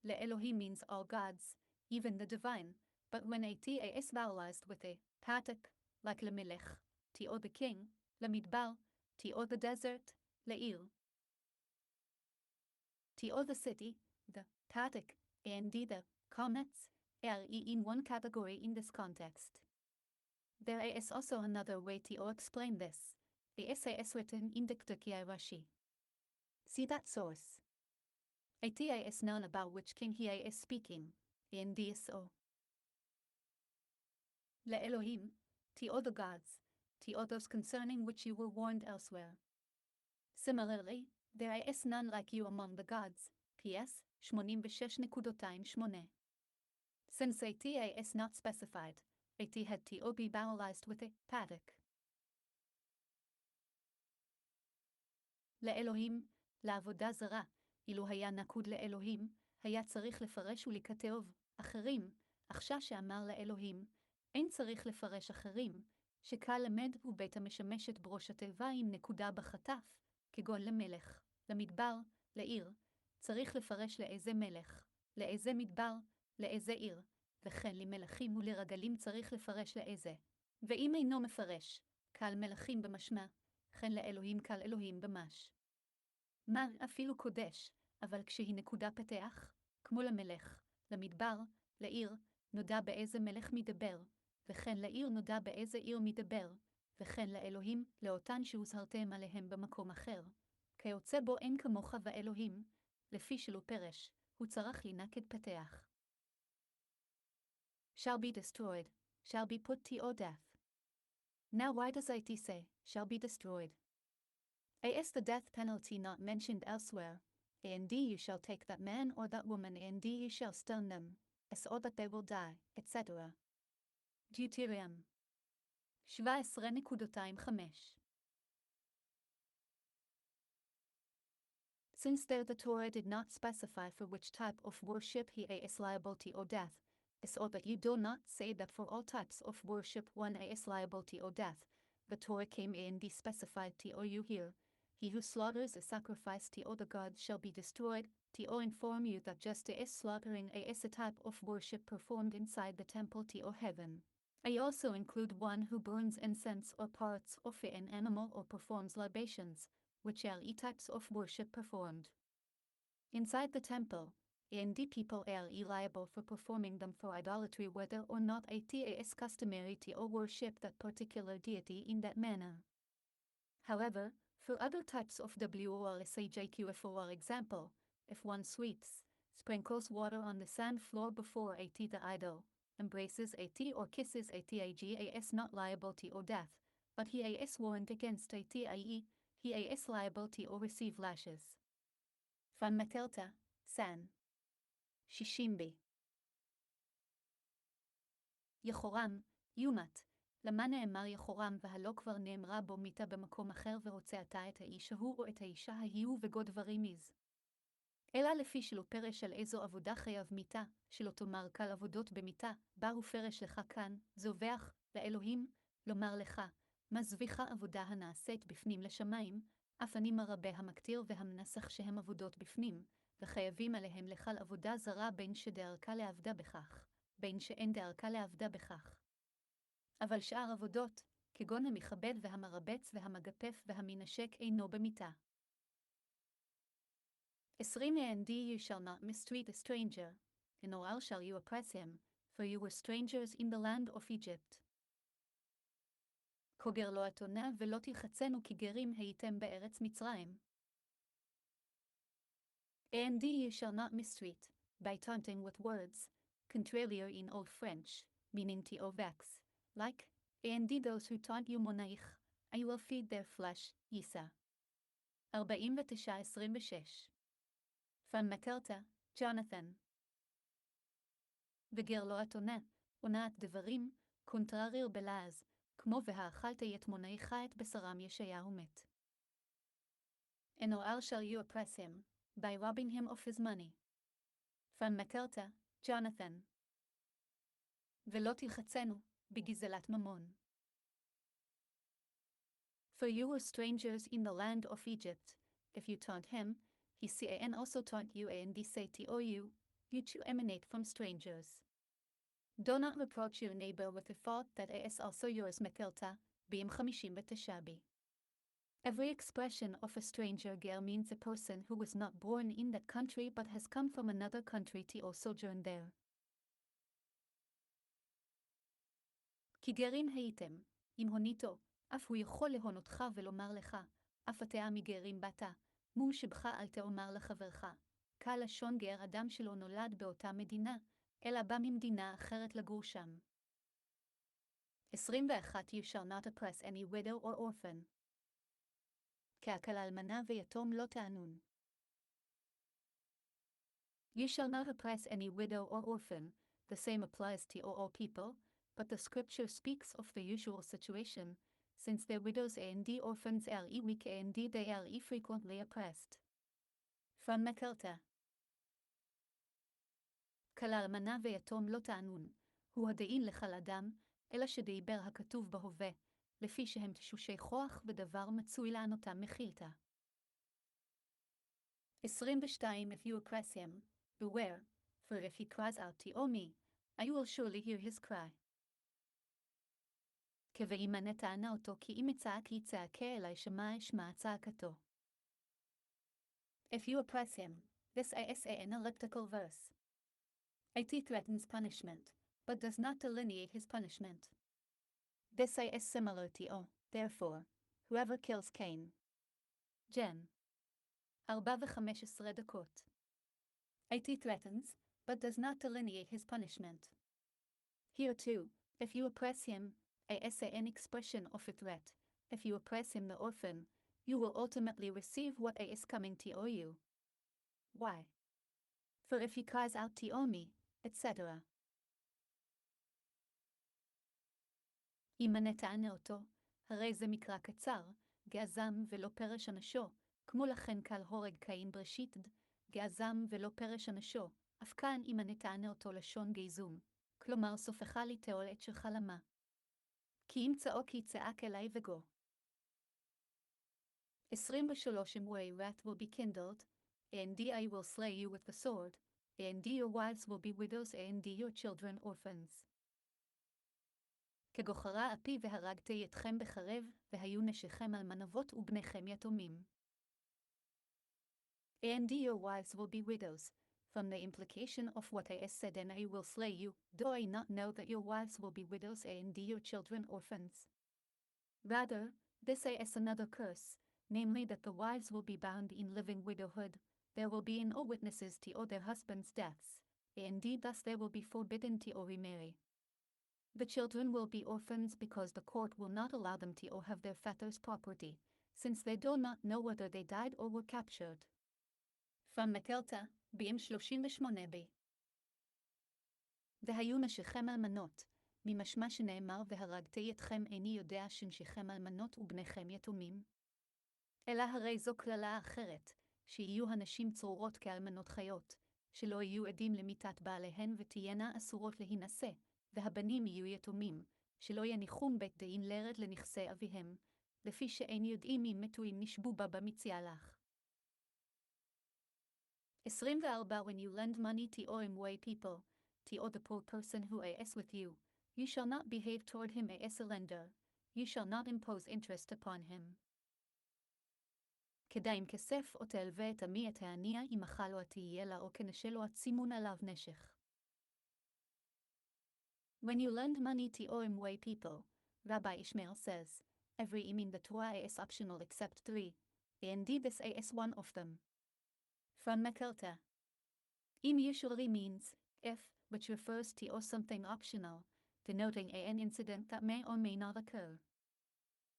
le'elohim means all gods, even the divine, but when it is vowelized with a patak, like lemelech, to the king, lemidbar, to the desert, le'ir, to the city, the patak, and the comets, are in one category in this context. There is also another way to explain this. The essay is written in Diktukia Rashi. See that source. It is known about which king he is speaking, in DSO. Le'elohim, to the gods, to those concerning which you were warned elsewhere. Similarly, there is none like you among the gods, PS 86.28. Since it is not specified, it had to be vowelized with a patak. לאלוהים, לעבודה זרה, אילו היה נקוד לאלוהים, היה צריך לפרש ולכתוב אחרים, עכשיו שאמר לאלוהים, אין צריך לפרש אחרים, שקל למד ובית המשמשת בראש התיבה עם נקודה בחטף, כגון למלך, למדבר, לעיר, צריך לפרש לאיזה מלך, לאיזה מדבר, לאיזה עיר, וכן למלכים ולרגלים צריך לפרש לאיזה. ואם אינו מפרש, קל מלכים במשמע, כן לאלוהים קל אלוהים במש. מה אפילו קודש, אבל כשהיא נקודה פתח, כמו למלך, למדבר, לעיר, נודע באיזה מלך מדבר, וכן לעיר נודע באיזה עיר מדבר, וכן לאלוהים, לאותן שהוזהרתם עליהם במקום אחר. כיוצא בו אין כמוך ואלוהים, לפי שלא פרש, הוא צריך לנקד פתח. Shall be destroyed, shall be put to death. Now why does it say, shall be destroyed? Is the death penalty not mentioned elsewhere, and you shall take that man or that woman, and you shall stone them, so that they will die, etc. Deuterium 17.5. Since there the Torah did not specify for which type of worship he is liable to or death, so that you do not say that for all types of worship one is liable to or death, the Torah came and specified to or you here, he who slaughters a sacrifice to all the gods shall be destroyed, to or inform you that just as slaughtering is a type of worship performed inside the temple to or heaven. I also include one who burns incense or parts of an animal or performs libations, which are types of worship performed inside the temple, and the people are liable for performing them for idolatry whether or not it is customary to or worship that particular deity in that manner. However, for other types of WORSAJQ, for example, if one sprinkles water on the sand floor before the idol, embraces or kisses he is not liable to or death, but he is warned against ie, he is liable to or receive lashes. Van Metelta, San. Shishimbi. יחורם, יומת, למה נאמר יחורם והלא כבר נאמרה בו מיתה במקום אחר ורוצה אתה את האיש ההוא או את האישה ההיא וגו דברים איז. אלא לפי שלא פרש על איזו עבודה חייב מיתה, שלא תאמר קל עבודות במיתה, באו פרש לך כאן, זובח, לאלוהים, לומר לך, מה זביחה עבודה הנעשית בפנים לשמיים, אף אני מרבה המקטיר והמנסח שהם עבודות בפנים, וחייבים עליהם לכל עבודה זרה בין שדערכה לעבדה בכך, בין שאין דערכה לעבדה בכך. אבל שאר עבודות, כגון המכבד והמרבץ והמגפף והמנשק אינו במיתה. 20 And you shall not mistreat a stranger, nor shall you oppress him, for you were strangers in the land of Egypt. כוגר לא אתונה ולא תלחצנו כי גרים הייתם בארץ מצרים. And you shall not mistreat, by taunting with words, contrarier in Old French, meaning to vex, like, and those who taunt you monaich, I will feed their flesh, Yisa. 49-26. Van Metelta, Jonathan. וגר לא אתונה, עונת דברים, קונטרריר בלעז, כמו והאכלת את מונעיך את בשרם ישעיהו מת. And nor shall you oppress him, by robbing him of his money. Van Metelta, Jonathan. ולא תלחצנו, בגזלת ממון. For you were strangers in the land of Egypt, if you taunt him, he can also taunt you and say to you, you too emanate from strangers. Do not reproach your neighbor with the thought that it is also yours. Metilta, Bim 59. Every expression of a stranger ger means a person who was not born in that country but has come from another country to sojourn there. כי גרים הייתם, אם הוניתו, אף הוא יכול להונותך ולומר לך, אף אתה מגרים באת, מו שבך אל תאמר לחברך, קל לשון גר אדם שלא נולד באותה מדינה, אלא בא ממדינה אחרת לגור שם. 21 You shall not oppress any widow or orphan. כעקל אלמנה ויתום לא תענון. You shall not oppress any widow or orphan, the same applies to all people, but the scripture speaks of the usual situation, since their widows and orphans are weak and they are frequently oppressed. From Mekelta. כל אלמנה ויתום לא תענון, הוא הדין לכל אדם, אלא שדיבר הכתוב בהווה, לפי שהם תשושי כוח ודבר מצוי לענותם מחילתה. 22 If you oppress him, beware, for if he cries out to me, I will surely hear his cry. כבאמא נתענה אותו כי אם יצעק יצעקה אלי שמע אשמע צעקתו. If you oppress him, this is an elliptical verse. It threatens punishment, but does not delineate his punishment. This is similar to O, therefore, whoever kills Cain. Gen. 4:15. It threatens, but does not delineate his punishment. Here too, if you oppress him, is an expression of a threat. If you oppress him the orphan, you will ultimately receive what is coming to you. Why? For if he cries out Tiomi, etc. אם הנתענה אותו, הרי זה מקרא קצר, געזם ולא פרש אנשו, כמו לכן קל הורג קין בראשית, געזם ולא פרש אנשו, אף כאן אם הנתענה אותו לשון גזום, כלומר סופך לי תאול את שלך למה. כי אם צעוק יצעק אלי וגו. 23 way wrath will be kindled, and I will slay you with the sword, and your wives will be widows and your children orphans. כגוחרה אפי והרגתי אתכם בחרב, והיו נשיכם אלמנבות ובניכם יתומים. And your wives will be widows, from the implication of what I said, and I will slay you, do I not know that your wives will be widows and your children orphans? Rather, this is another curse, namely that the wives will be bound in living widowhood, there will be no witnesses to their husbands' deaths, and thus they will be forbidden to remarry. The children will be orphans because the court will not allow them to have their father's property, since they do not know whether they died or were captured. From מקלתא, בי"ם 38b. והיו נשיכם אלמנות, ממשמע שנאמר והרגתי אתכם איני יודע שנשיכם אלמנות ובניכם יתומים. אלא הרי זו כללה אחרת, שיהיו הנשים צרורות כאלמנות חיות, שלא יהיו עדים למיתת בעליהן ותהיינה אסורות להינשא, והבנים יהיו יתומים, שלא יניחום בית דין לרד לנכסי אביהם, לפי שאין יודעים אם מתו אם נשבו בה במציאה לך. 24 When you lend money to way people, to the poor person who is with you, you shall not behave toward him as a lender, you shall not impose interest upon him. כדאי אם כסף או תלווה את עמי את הענייה אם אכל או תהיה לה או כנשל או הצימון עליו נשך. When you lend money to way people, Rabbi Ishmael says, every in the Torah is optional except 3, and this is one of them. From Mekelta. Im usually means if, which refers to something optional, denoting an incident that may or may not occur.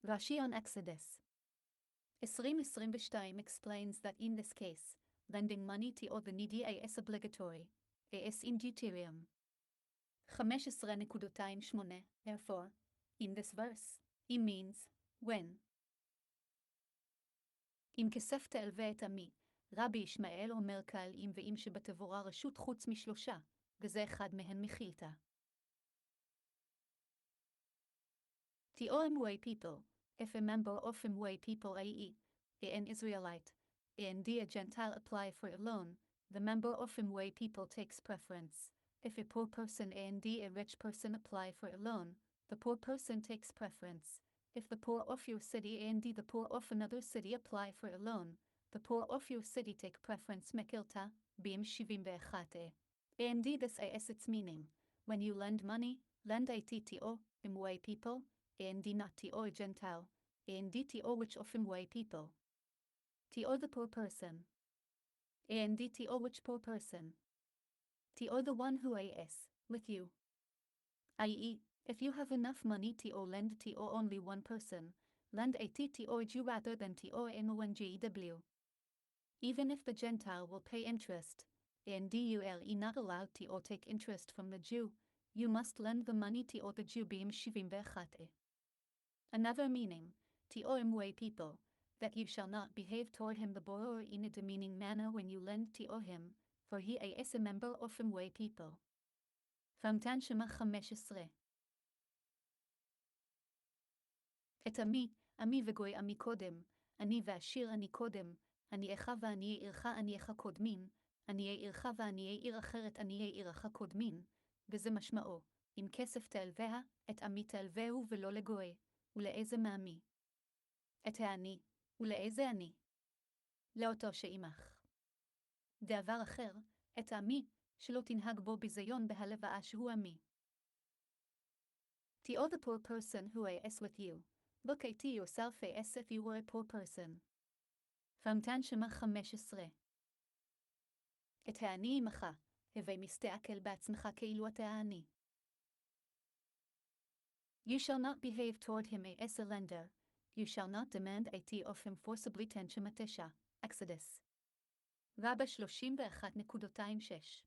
Rashi on Exodus 20:22 explains that in this case, lending money to the needy is obligatory, is in deuterium. 15:8 Therefore, in this verse, it means when. אם כסף תלווה את עמי, רבי ישמעאל אומר קהל אם ואם שבתבורה רשות חוץ משלושה, וזה אחד מהן מחילתה. To way people, if a member of way people i.e., an Israelite, and a Gentile apply for a loan, the member of way people takes preference. If a poor person and a rich person apply for a loan, the poor person takes preference. If the poor of your city and the poor of another city apply for a loan, the poor of your city take preference. Mekilta, Bim Shivim Be'echate. And this is its meaning. When you lend money, lend it to way people, and not to Gentile, and to which of way people. To the poor person. And to which poor person. To the one who is with you. I.e., if you have enough money to lend to only one person, lend a to Jew rather than to NONGW. Even if the Gentile will pay interest, and DULE not allowed to take interest from the Jew, you must lend the money to the Jew Bim Shivim Be'echate. Another meaning, to way people, that you shall not behave toward him the borrower in a demeaning manner when you lend to him, for he is a member of way people. From Tanshema 15. את עמי וגוי עמי קודם, אני ועשיר אני קודם, עניך ועניי עירך ענייך קודמין, עניי עירך ועניי עיר אחרת עניי עירך קודמין, וזה משמעו, אם כסף תלווה, את עמי תלווהו ולא לגוי, ולאיזה מעמי. את העני, ולאיזה עני. לאותו שעמך. דבר אחר, את עמי, שלא תנהג בו ביזיון בהלוואה שהוא עמי. To the poor person who is with you, look at yourself as if you were a poor person. From Tanshema 15. את העני עמך, הווי מסתעכל בעצמך כאילו אתה העני. You shall not behave toward him as a lender, you shall not demand a tea of him forcibly. Tanshema 9, Exodus רבה 31.26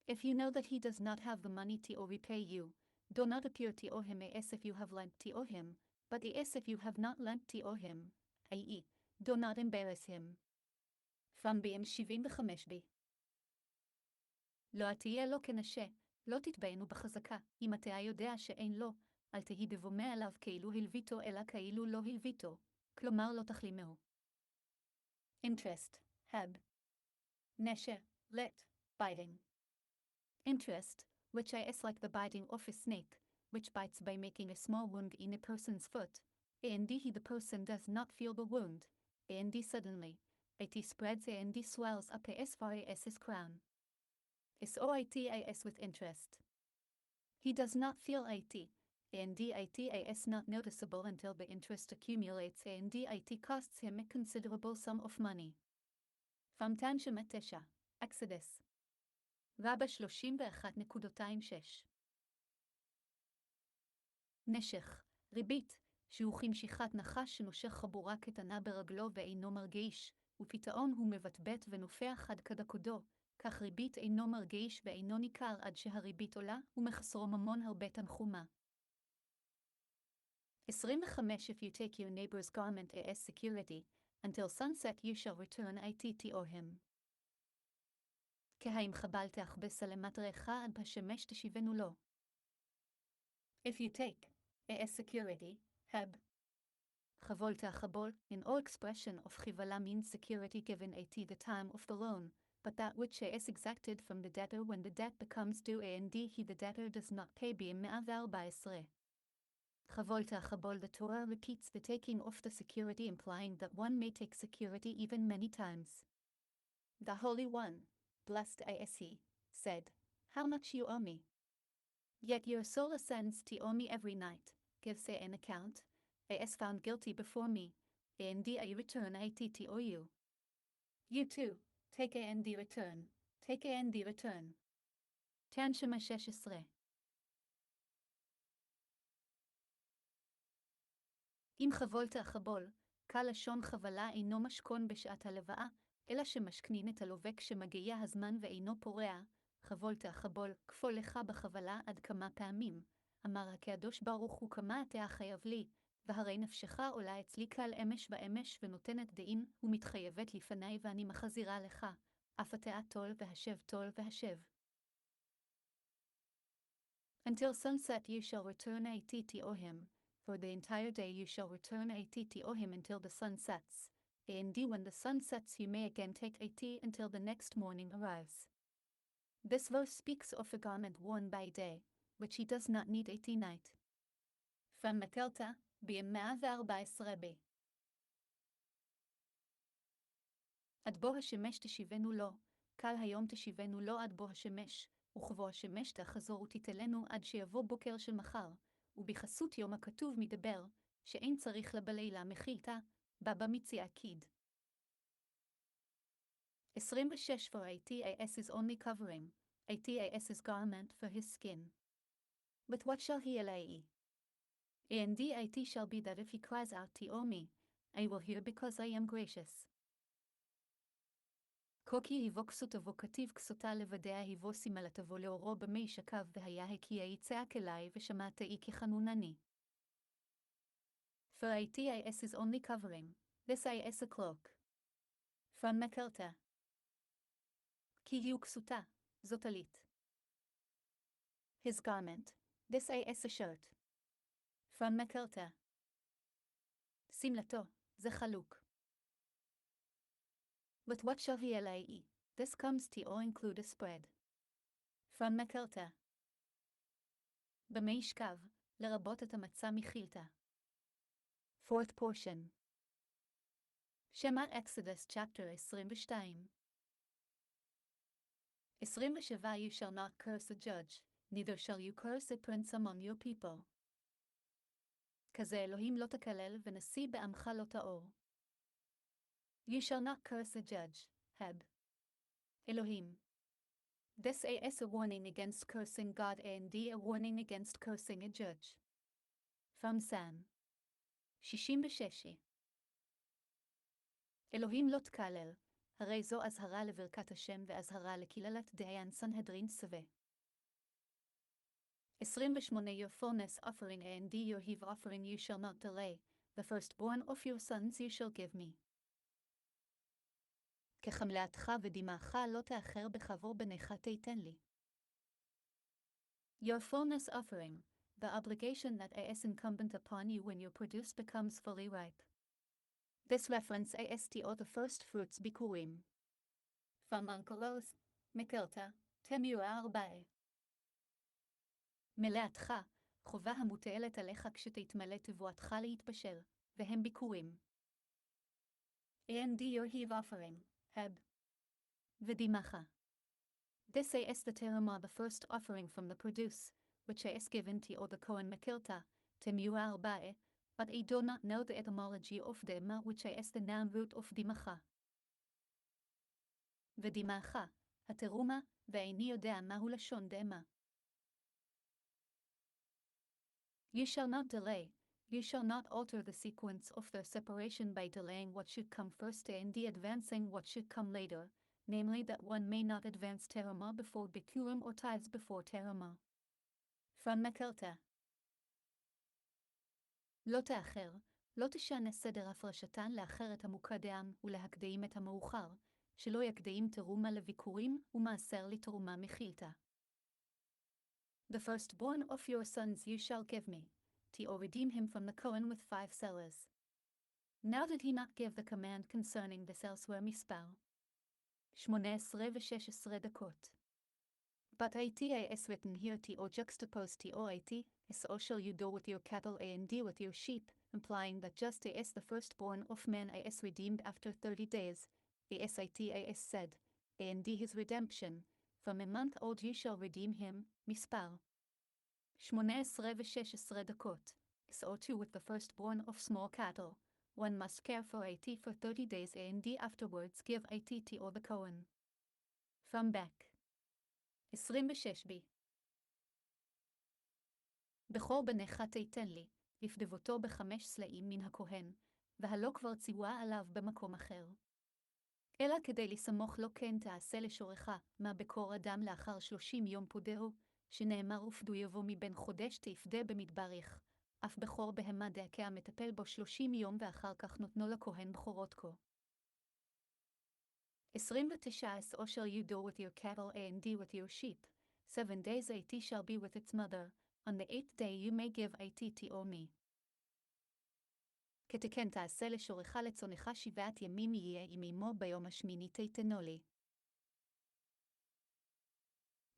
If you know that he does not have the money to repay you, do not appear to him as if you have lent to him, but as if you have not lent to him, i.e., do not embarrass him. From BM 75b לא תהיה לו כנשה, לא תתבענו בחזקה, אם אתה יודע שאין לו, אל תהי בבומה עליו כאילו הלוויתו אלא כאילו לא הלוויתו, כלומר לא תחלימהו. Interest, heb. Neshe, let, biting. Interest, which is like the biting of a snake, which bites by making a small wound in a person's foot, and the person does not feel the wound, and suddenly, it spreads and swells up as far as his crown. Soitas with interest. He does not feel it, and it is not noticeable until the interest accumulates and it costs him a considerable sum of money. From Tanshim Tesha, Exodus. רבה 31.26 נשך, ריבית, שהוא כמשיכת נחש שנושך חבורה קטנה ברגלו ואינו מרגיש, ופתאום הוא מבטבט ונופח עד כדקודו, כך ריבית אינו מרגיש ואינו ניכר עד שהריבית עולה, ומחסרו ממון הרבה תנחומה. 25 If you take your neighbor's garment as security, until sunset you shall return it to him. כהאם חבל תאכבס על מטרך עד בשמש תשיבנו לו. If you take as security, heb. חבול תאכבול, an old expression of חיבלה means security given at the time of the loan, but that which is exacted from the debtor when the debt becomes due and he the debtor does not pay being 114. חבול תאכבול The Torah repeats the taking of the security implying that one may take security even many times. The Holy One, blessed is he, said, How much you owe me? Yet your soul ascends to owe me every night, gives an account, is found guilty before me, and I return it to owe you. You too, take and return, take and return. Tanshim 16 אם חבול תאכבול, קל לשון חבלה אינו משכון בשעת הלוואה, אלא שמשכנין את הלווה כשמגיע הזמן ואינו פורע, חבול תאכבול, כפול לך בחבלה עד כמה פעמים, אמר הקדוש ברוך הוא כמה אתה חייב לי, והרי נפשך עולה אצלי כל אמש ואמש ונותנת דעים, ומתחייבת לפני ואני מחזירה לך, אף אתה תול והשב תול והשב. Until sunset you shall return it to him, for the entire day you shall return it to him until the sun sets, and when the sun sets you may again take it until the next morning arrives. This verse speaks of a garment worn by day, which he does not need at night. From Mekelta, ב-114b עד בוא השמש תשיבנו לו, קל היום תשיבנו לו עד בוא השמש, וכבוא השמש תחזור ותיתלנו עד שיבוא בוקר של מחר, ובחסות יום הכתוב מדבר, שאין צריך לבלילה מחילתה, בה במציאה קיד. 26 For Atas is only covering, Atas is garment for his skin. With what shall he allay? And it shall be that if he cries out to me, I will hear because I am gracious. קוקי היבו כסות אבו כתיב כסותה לבדיה היבו סימלת אבו לאורו במי שקב והיה הקיה יצעק אליי ושמעתי כחנונני. For Atas is only covering, this is a cloak. From Mekelta. כי הוא כסותה, זאת עלית. His garment, this is a shirt. From Mekelta. שמלתו, זה חלוק. With what shall he allay? This comes to all include a spread. From Mekelta. במי ישכב, לרבות את המצה מחילתה. Fourth portion. Shema Exodus chapter 22. 27 You shall not curse a judge, neither shall you curse a prince among your people. כזה אלוהים לא תקלל ונשיא בעמך לא תאור. You shall not curse a judge, heb. Elohim. This is a warning against cursing God and a warning against cursing a judge. From Sam. 66 אלוהים לא תקלל, הרי זו אזהרה לברכת השם ואזהרה לקללת דיין סנהדרין שווה. 28 Your fullness offering and your heave offering you shall not delay, the firstborn of your sons you shall give me. כחמלתך ודמעך לא תאחר בחבור בניך תיתן לי. Your fullness offering, the obligation that is incumbent upon you when your produce becomes fully ripe. This reference is to the first fruits bikurim. From Onkelos, Mikilta, Temua 4. מלאתך, חובה המוטלת עליך כשתתמלא תבואתך להתבשל, והם ביקורים. And your heave offering, heb. ודמעך. This is the teruma, the first offering from the produce, which is given to the Kohen Mekilta, Temua 4, but I do not know the etymology of dema, which is the noun root of דמעך. ודמעך, התרומה, ואיני יודע מהו לשון דמה. You shall not delay, you shall not alter the sequence of their separation by delaying what should come first and advancing what should come later, namely that one may not advance teruma before bikurim or tithes before teruma. From Mekilta. לא תאחר, לא תשנה סדר הפרשתן לאחר את המוקדם ולהקדים את המאוחר, שלא יקדים תרומה לביקורים ומעשר לתרומה מחילתה. The firstborn of your sons you shall give me, to redeem him from the Kohen with 5 sellers. Now did he not give the command concerning this elsewhere מספר? 18 ו-16 דקות. But it is written here to juxtapose to it, so shall you do with your cattle and with your sheep, implying that just as the firstborn of man is redeemed after 30 days, as it is said, and his redemption, from a month old you shall redeem him, מספר. 18 ו-16 דקות. So too with the firstborn of small cattle, one must care for it for 30 days and afterwards give it to the Kohen. From back. 26b. בכור בניך תיתן לי, לפדבותו ב5 סלעים מן הכהן, והלא כבר ציווה עליו במקום אחר. אלא כדי לסמוך לו כן תעשה לשורך, מה בכור אדם לאחר 30 יום פודהו, שנאמר ופדו יבוא מבין חודש תפדה במדבריך, אף בכור בהמה דקה מטפל בו 30 יום ואחר כך נותנו לכהן בכורות כה. 29 So shall you do with your cattle and with your sheep, 7 days it shall be with its mother, on the 8th day you may give it to me. כתקן תעשה לשורך לצונך 7 ימים יהיה עם אמו ביום השמיני תיתנו לי.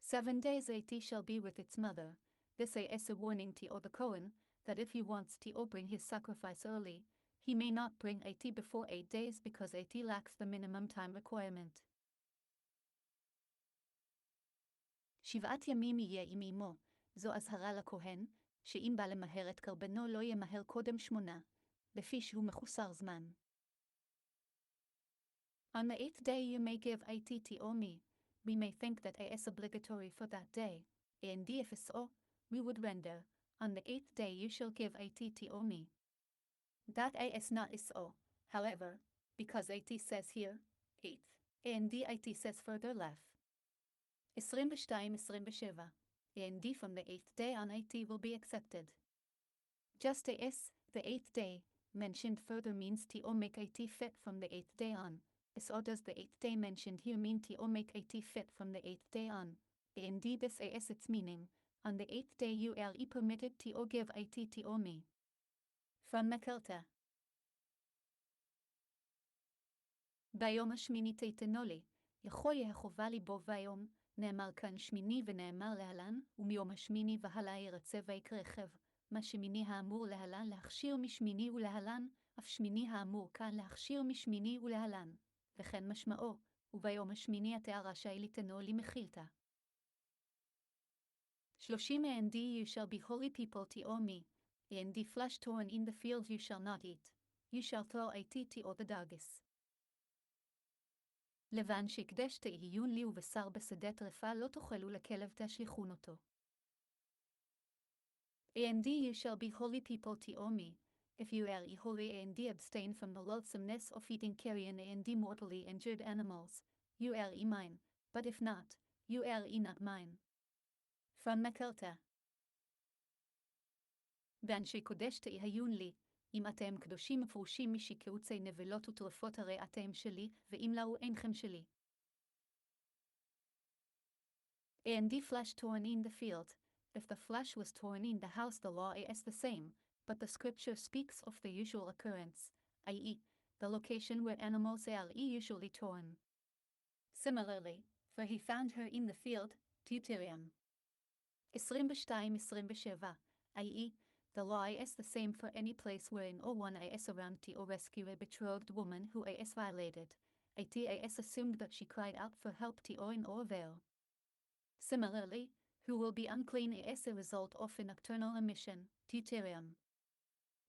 7 days it shall be with its mother. This is a warning to the Kohen, that if he wants to bring his sacrifice early, he may not bring it before 8 days because it lacks the minimum time requirement. 7 ימים יהיה עם אמו, זו אזהרה לכהן, שאם בא למהר את קרבנו לא ימהר קודם 8, לפי שהוא מחוסר זמן. On the 8th day you may give it to me. We may think that it is obligatory for that day, and if so, we would render, on the 8th day you shall give it to me. That is not so, however, because it says here, 8th, and it says further left. 22-27, and from the 8th day on it will be accepted. Just as, the 8th day, mentioned further means to make it fit from the 8th day on, so does the 8th day mentioned here mean to make it fit from the 8th day on. Indeed this is its meaning, on the 8th day you are permitted to give it to me. From Mekilta. ביום השמיני תיתנו לי, יכול יהיה חובה לי בו ביום, נאמר כאן שמיני ונאמר להלן, ומיום השמיני והלאה ירצה ויקרא רכב, מה שמיני האמור להלן להכשיר משמיני ולהלן, אף שמיני האמור כאן להכשיר משמיני ולהלן, וכן משמעו, וביום השמיני אתה רשאי ליתנו לי מחילתה. 30 And you shall be holy people to me, and the flesh torn in the field you shall not eat, you shall throw it to the dogs. לבן שהקדש תהיון לי ובשר בשדה טרפה לא תאכלו לכלב תשליכון אותו. And you shall be holy people to me, If you are holy and abstain from the loathsomeness of eating carrion and mortally injured animals, you are mine, but if not, you are not mine. From מקלתא. ואנשי קודש תהיון לי, אם אתם קדושים ופרושים משקעוצי נבלות וטרפות הרי אתם שלי, ואם לאו אינכם שלי. And the flesh torn in the field, if the flesh was torn in the house the law is the same, but the scripture speaks of the usual occurrence, i.e., the location where animals are usually torn. Similarly, for he found her in the field, Deuterium 22-27, i.e., the law is the same for any place wherein one is around to rescue a betrothed woman who is violated. It is assumed that she cried out for help to in avail. Similarly, who will be unclean is a result of a nocturnal emission, Deuterium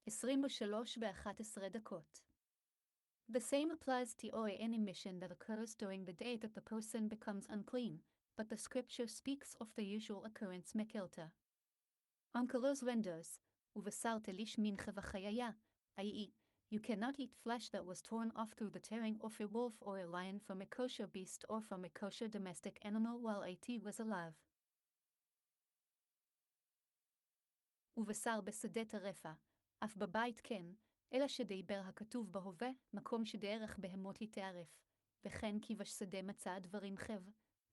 23:11. The same applies to any emission that occurs during the day that the person becomes unclean, but the scripture speaks of the usual occurrence מקלתא. Onkelos renders, ובשר תליש מנחה וחיה, i.e., you cannot eat flesh that was torn off through the tearing of a wolf or a lion from a kosher beast or from a kosher domestic animal while it was alive. ובשר בשדה טרפה, אף בבית כן, אלא שדיבר הכתוב בהווה, מקום שדרך בהמות יתערף, וכן כיבש שדה מצא דברים חב,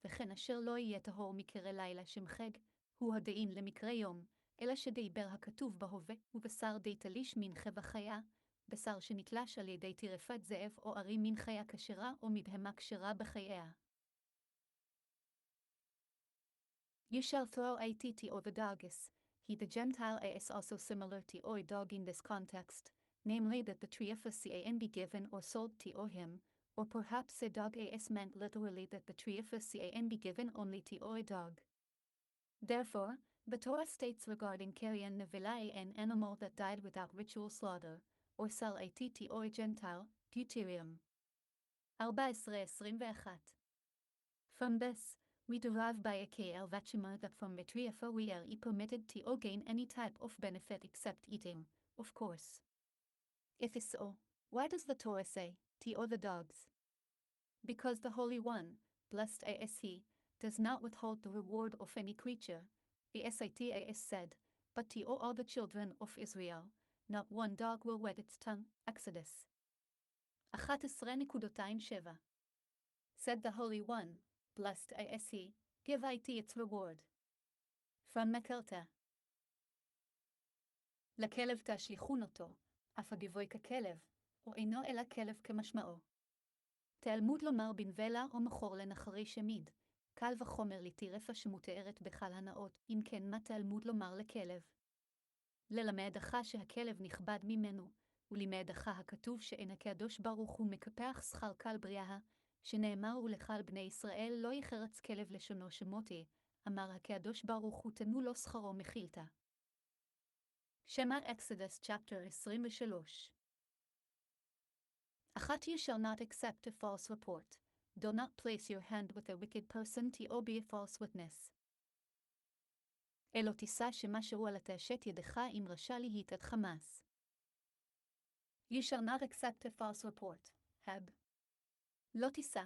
וכן אשר לא יהיה טהור מקרה לילה שמחג, הוא הדין למקרה יום, אלא שדיבר הכתוב בהווה, ובשר די תליש מנחה וחיה, בשר שנתלש על ידי טרפת זאב או ארי מן חיה כשרה או מבהמה כשרה בחייה. You shall throw a titi or the dogus. He the Gentile is also similar to or dog in this context, namely that the triophysian be given or sold to or him, or perhaps a dog is meant literally that the triophysian be given only to or a dog. Therefore, the Torah states regarding carrion nevilae an animal that died without ritual slaughter, or sal a titi or a Gentile, Deuterium 14:21. From this, we derive by a KL Vachima that from Metriafa we are permitted to gain any type of benefit except eating, of course. If so, why does the Torah say, to the dogs? Because the Holy One, blessed is He, does not withhold the reward of any creature, as said, but to all the children of Israel, not one dog will wet its tongue, Exodus 11:7. Said the Holy One, blessed is He, give it its reward. From מקלתא. לכלב תשליכון אותו, אף הגבוי ככלב, או אינו אלא כלב כמשמעו. תלמוד לומר בנבלה או מכור לנחרי שמיד, קל וחומר לטרפה שמותארת בחל הנאות, אם כן מה תלמוד לומר לכלב. ללמדך שהכלב נכבד ממנו, ולמדך הכתוב שאין הקדוש ברוך הוא מקפח שכר כל בריאה, שנאמר ולכל בני ישראל לא יחרץ כלב לשונו שמותי, אמר הקדוש ברוך הוא תנו לו שכרו מחילתא. שמע Exodus chapter 23. You shall not accept a false report. Do not place your hand with a wicked person to be a false witness. אלא תישא שמשהו על תעשת ידך אם רשע להיות עד חמאס. You shall not accept a false report, Heb. לא תישא,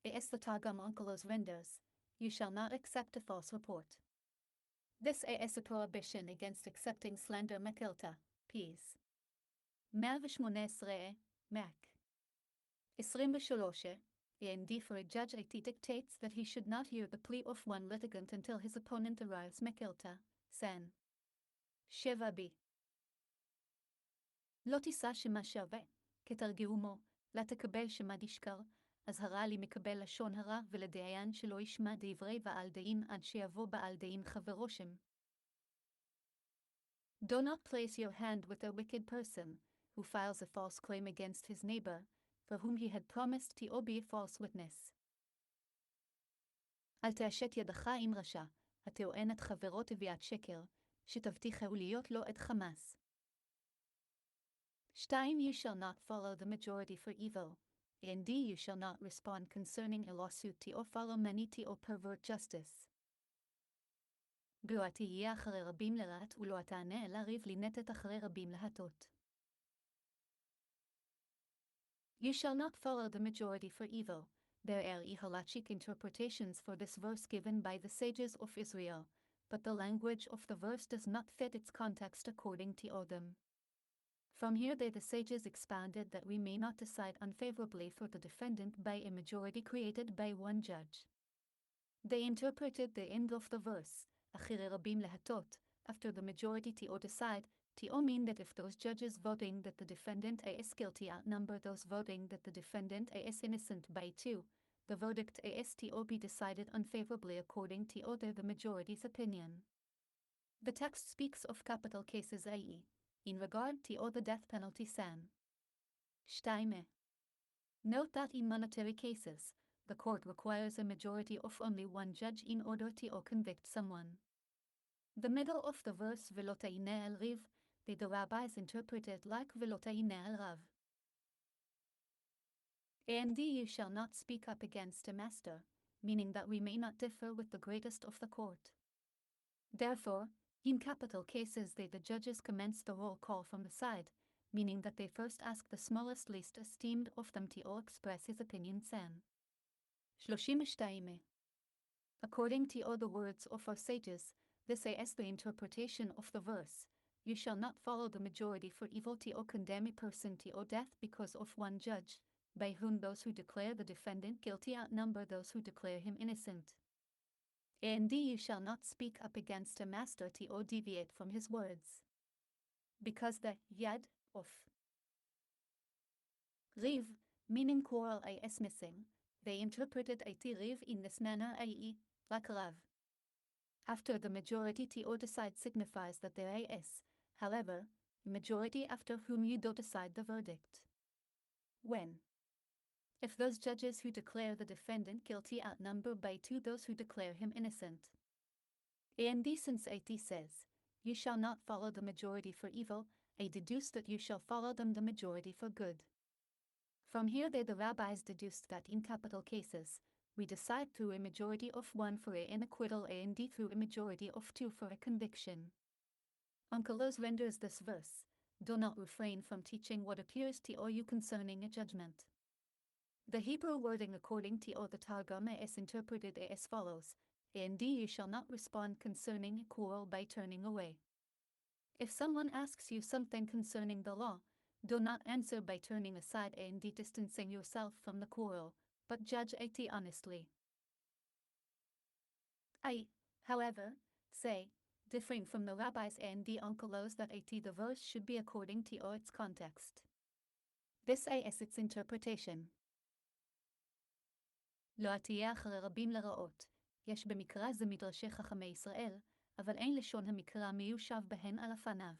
as the Targum Onkelos renders, you shall not accept a false report. This is a prohibition against accepting slander מקלתא, peace. 118, Mac. 23, and for a judge it dictates that he should not hear the plea of one litigant until his opponent arrives מקלתא, sen. 7b. לא תישא שמה שווה, כתרגומו, לא תקבל שמה דשקר, אזהרה לי מקבל לשון הרע ולדיין שלא ישמע דברי בעל דין עד שיבוא בעל דין חברו שם. Do not place your hand with a wicked person, who files a false claim against his neighbor, for whom he had promised to be a false witness. אל תעשת ידך עם רשע, הטוען את חברו תביעת שקר, שתבטיחהו להיות לו עד חמאס. 2. You shall not follow the majority for evil. And you shall not respond concerning a lawsuit to follow many to pervert justice. גלו תהיה אחרי רבים לרעת ולא תענה אלא ריב לנטט אחרי רבים להטות. You shall not follow the majority for evil. There are halachic interpretations for this verse given by the sages of Israel, but the language of the verse does not fit its context according to them. From here the sages expounded that we may not decide unfavorably for the defendant by a majority created by one judge. They interpreted the end of the verse, Achire rabim lehatot, after the majority to decide, to mean that if those judges voting that the defendant is guilty outnumber those voting that the defendant is innocent by 2, the verdict is to be decided unfavorably according to the majority's opinion. The text speaks of capital cases, i.e., in regard to the death penalty san. Steime. Note that in monetary cases, the court requires a majority of only one judge in order to convict someone. The middle of the verse Velotaine el riv, the rabbis interpreted like Velotaine el rav. And you shall not speak up against a master, meaning that we may not differ with the greatest of the court. Therefore, in capital cases the judges commence the roll call from the side, meaning that they first ask the smallest least esteemed of them to express his opinion san. 32. According to all the words of our sages, this is the interpretation of the verse. You shall not follow the majority for evil to condemn a person to death because of one judge, by whom those who declare the defendant guilty outnumber those who declare him innocent. And you shall not speak up against a master to deviate from his words. Because the yad of riv, meaning quarrel is missing, they interpreted a riv in this manner, i.e., like rav. After the majority to decide signifies that there is, however, a majority after whom you do decide the verdict. When? If those judges who declare the defendant guilty outnumber by 2 those who declare him innocent. And since 80 says, you shall not follow the majority for evil, I deduce that you shall follow them the majority for good. From here the rabbis deduced that in capital cases, we decide through a majority of 1 for an acquittal and through a majority of 2 for a conviction. Onkelos renders this verse, do not refrain from teaching what appears to you concerning a judgment. The Hebrew wording according to the Targum is interpreted as follows, and you shall not respond concerning a quarrel by turning away. If someone asks you something concerning the law, do not answer by turning aside and distancing yourself from the quarrel, but judge it honestly. I, however, say, differing from the rabbis and the onkelos that the verse should be according to its context. This is its interpretation. לא תהיה אחרי רבים לרעות, יש במקרא זה מדרשי חכמי ישראל, אבל אין לשון המקרא מיושב בהן על הפניו.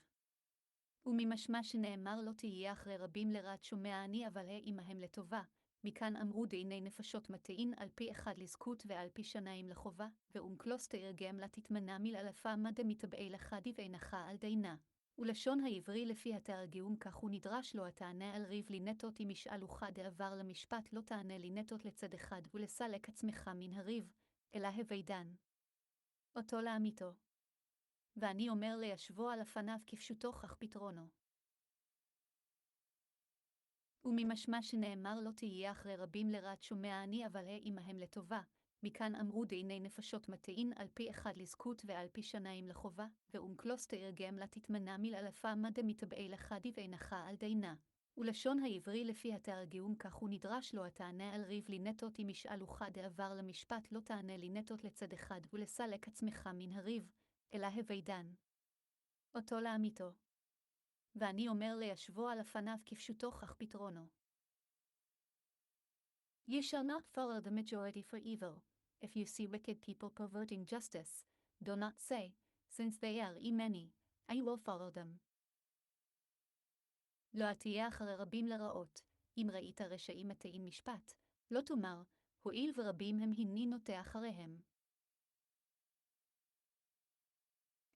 וממשמע שנאמר לא תהיה אחרי רבים לרעת שומע אני אבל עמהם לטובה, מכאן אמרו דיני נפשות מטעין על פי אחד לזכות ועל פי שניים לחובה, ואונקלוס תרגם לה תתמנה מלאלפה מה דמתבעי לחדי ואינך על דינה. ולשון העברי לפי התרגום כך הוא נדרש לו התענה על ריב לינטות אם ישאלוך דעבר למשפט לא תענה לינטות לצד אחד ולסלק עצמך מן הריב, אלא הווידן. אותו לאמיתו. ואני אומר לישבו על הפניו כפשוטו כך פתרונו. וממשמע שנאמר לא תהיה אחרי רבים לרעת שומע אני אבל עמהם לטובה, מכאן אמרו דיני נפשות מטעין על פי אחד לזכות ועל פי שניים לחובה, ואונקלוס תרגם לה תתמנה מלאלפה מה דמתבעי לחדי ואינך על דינה. ולשון העברי לפי התרגום כך הוא נדרש לו התענה על ריב לינטות אם ישאלוך דעבר למשפט לא תענה לינטות לצד אחד ולסלק עצמך מן הריב, אלא הווידן. אותו לאמיתו. ואני אומר לישבו על הפניו כפשוטו כך פתרונו. You shall not follow the majority for evil. If you see wicked people perverting justice, do not say, since they are many, I will follow them. לא תהיה אחרי רבים לרעות, אם ראית רשעים מטעים משפט, לא תאמר, הואיל ורבים הם הני נוטה אחריהם.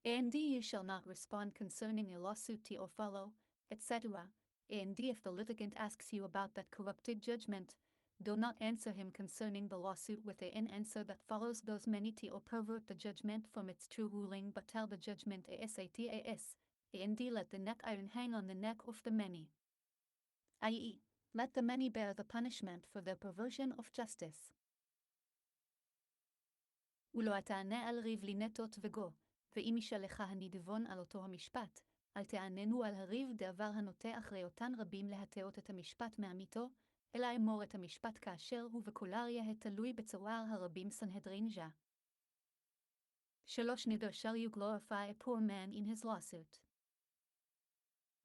And you shall not respond concerning a lawsuit to or follow, etc. And if the litigant asks you about that corrupted judgment, do not answer him concerning the lawsuit with an answer that follows those many to or pervert the judgment from its true ruling but tell the judgment asatas, and let the neck iron hang on the neck of the many. I.e., Let the many bear the punishment for their perversion of justice. ולא תענה על ריב לינטות וגו, ואם ישאלך הנדבון על אותו המשפט, אל תעננו על הריב דעבר הנוטה אחרי אותן רבים להטעות את המשפט מאמיתו, אלא אמור את המשפט כאשר הוא וקולר יהא תלוי בצוואר הרבים סנהדרין ז'ה. 3. Neither shall you glorify a poor man in his lawsuit.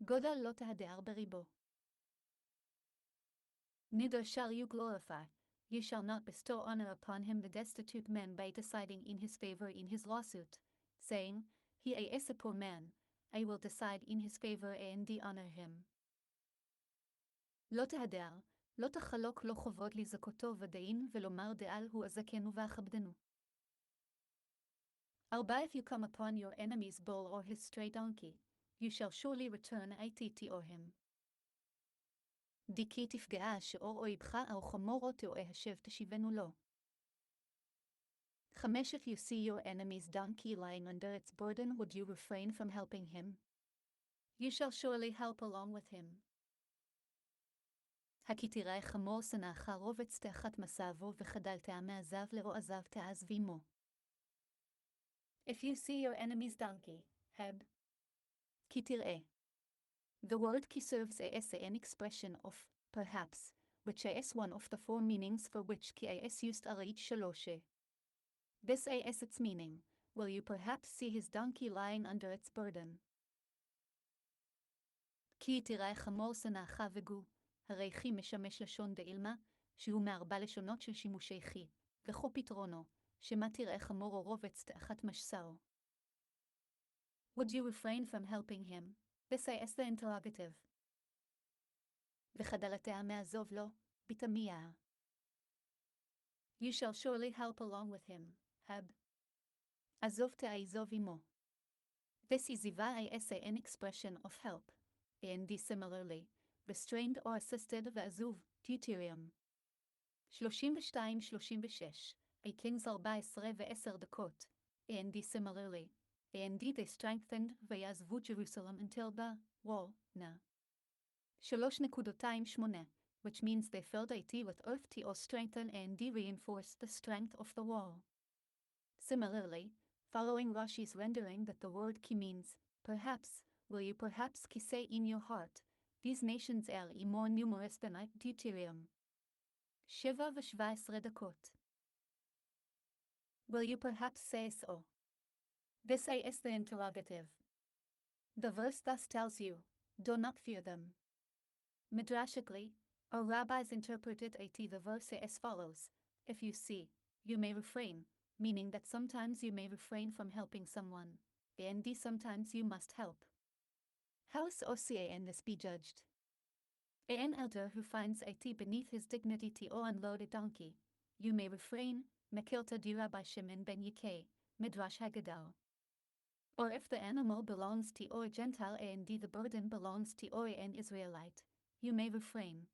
גודל לא תהדר בריבו. Neither shall you glorify, you shall not bestow honor upon him the destitute man by deciding in his favor in his lawsuit, saying, He is a poor man, I will decide in his favor and honor him. לא תהדר, לא תחלוק לו חובות לזכותו ודין ולומר דעל הוא אזכנו ואכבדנו. 4. If you come upon your enemy's bull or his stray donkey, you shall surely return it or him. דיקי תפגעה שאור אויבך או חמורו תאוה השב תשיבנו לו. 5. If you see your enemy's donkey lying under its burden, would you refrain from helping him? You shall surely help along with him. הכי תראה חמור שנאך רובץ תחת מסעבו וחדלת מעזב לרועזיו תעזב עמו. If you see your enemy's donkey, heb. כי תראה. The word ki serves as an expression of, perhaps, which is one of the four meanings for which ki is used arit shaloshe. This is its meaning, will you perhaps see his donkey lying under its burden? כי תראה חמור שנאך וגו, הרי חי משמש לשון דעילמה, שהוא מארבע לשונות של שימושי חי, וכו פתרונו, שמה תראה חמור או רובץ תחת משסאו. Would you refrain from helping him? This is the interrogative. וחדלתיה מעזוב לו, בתמיה. You shall surely help along with him, heb. עזוב תעזוב עמו. This is an expression of help, and similarly, restrained or assisted ועזוב, deuterium. 32-36, Kings 14 ו10 דקות, and similarly, and they strengthened ויעזבו Jerusalem until the wall, na. 3.28, which means they filled it with earth to strengthen and reinforce the strength of the wall. Similarly, following Rashi's rendering that the word ki means, perhaps, will you perhaps ki say in your heart, these nations are more numerous than I, deuterium. 7-17 דקות. Will you perhaps say so? This is the interrogative. The verse thus tells you, do not fear them. Midrashically, our rabbis interpreted the verse as follows, if you see, you may refrain, meaning that sometimes you may refrain from helping someone, and sometimes you must help. How is OCAN this be judged? An elder who finds beneath his dignity to unload a donkey, you may refrain, Mekilta di Rabbi Shimon ben Yekei, Midrash Haggadah. Or if the animal belongs to a Gentile and the burden belongs to an Israelite, you may refrain.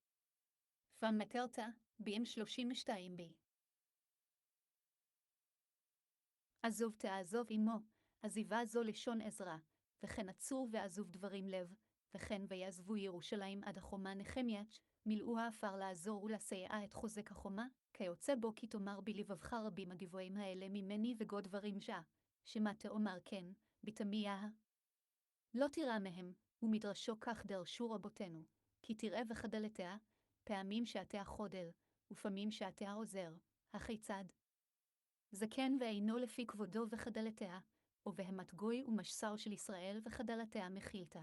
From Mekilta, B'im 32b. עזוב תעזוב עמו, עזיבה זו לשון עזרא, וכן עצור ועזוב דברים לב, וכן ויעזבו ירושלים עד החומה נחמיאץ', מילאו האפר לעזור ולסייע את חוזק החומה, כיוצא בו כי תאמר בלבבך רבים הדברים האלה ממני וגו דברים ז'ה, שמה תאמר כן, בתמיה. לא תירא מהם, ומדרשו כך דרשו רבותינו, כי תראה וחדלתיה, פעמים שאתה חודל, ופעמים שאתה עוזר, הכיצד? זקן ואינו לפי כבודו וחדלתיה, ובהמת גוי ומשסר של ישראל וחדלתיה מחילתה.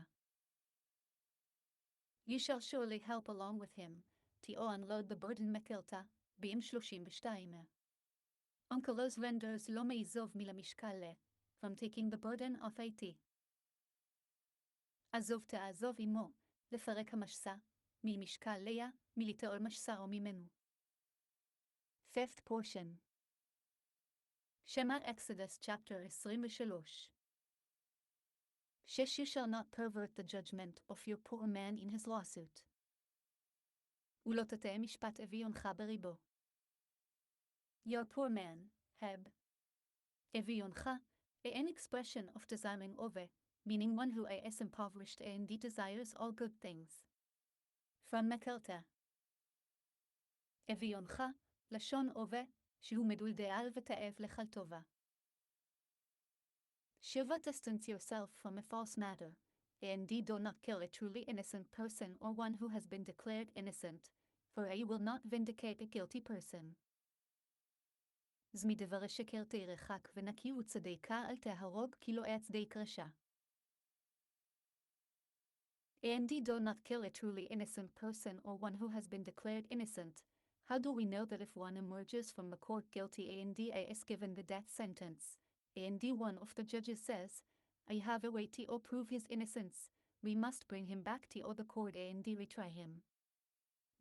You shall surely help along with him, to unload the burden מקילתה, B'im 32. Onkelos renders לא מעזוב מלמשקל לה, from taking the burden of it. עזוב תעזוב עמו, לפרק המשסה, מלמשקל ליה, מלטעול משסרו ממנו. 5th portion. Shema Exodus chapter 23. 6. You shall not pervert the judgment of your poor man in his lawsuit. ולא תטעה משפט אביונך בריבו. Your poor man, heb. אביונך, an expression of desiring over, meaning one who is impoverished and desires all good things. From Mekilta, אביונך, לשון הווה, שהוא מדולדל ותאב לכל טובה. Shiva distance yourself from a false matter, and do not kill a truly innocent person or one who has been declared innocent, for you will not vindicate a guilty person. אז מדבר השקר תרחק ונקי וצדקה אל תהרוג כי לא אצדק רשע. And do not kill a truly innocent person or one who has been declared innocent. How do we know that if one emerges from the court guilty and is given the death sentence, and one of the judges says, I have a way to prove his innocence, we must bring him back to the court and retry him?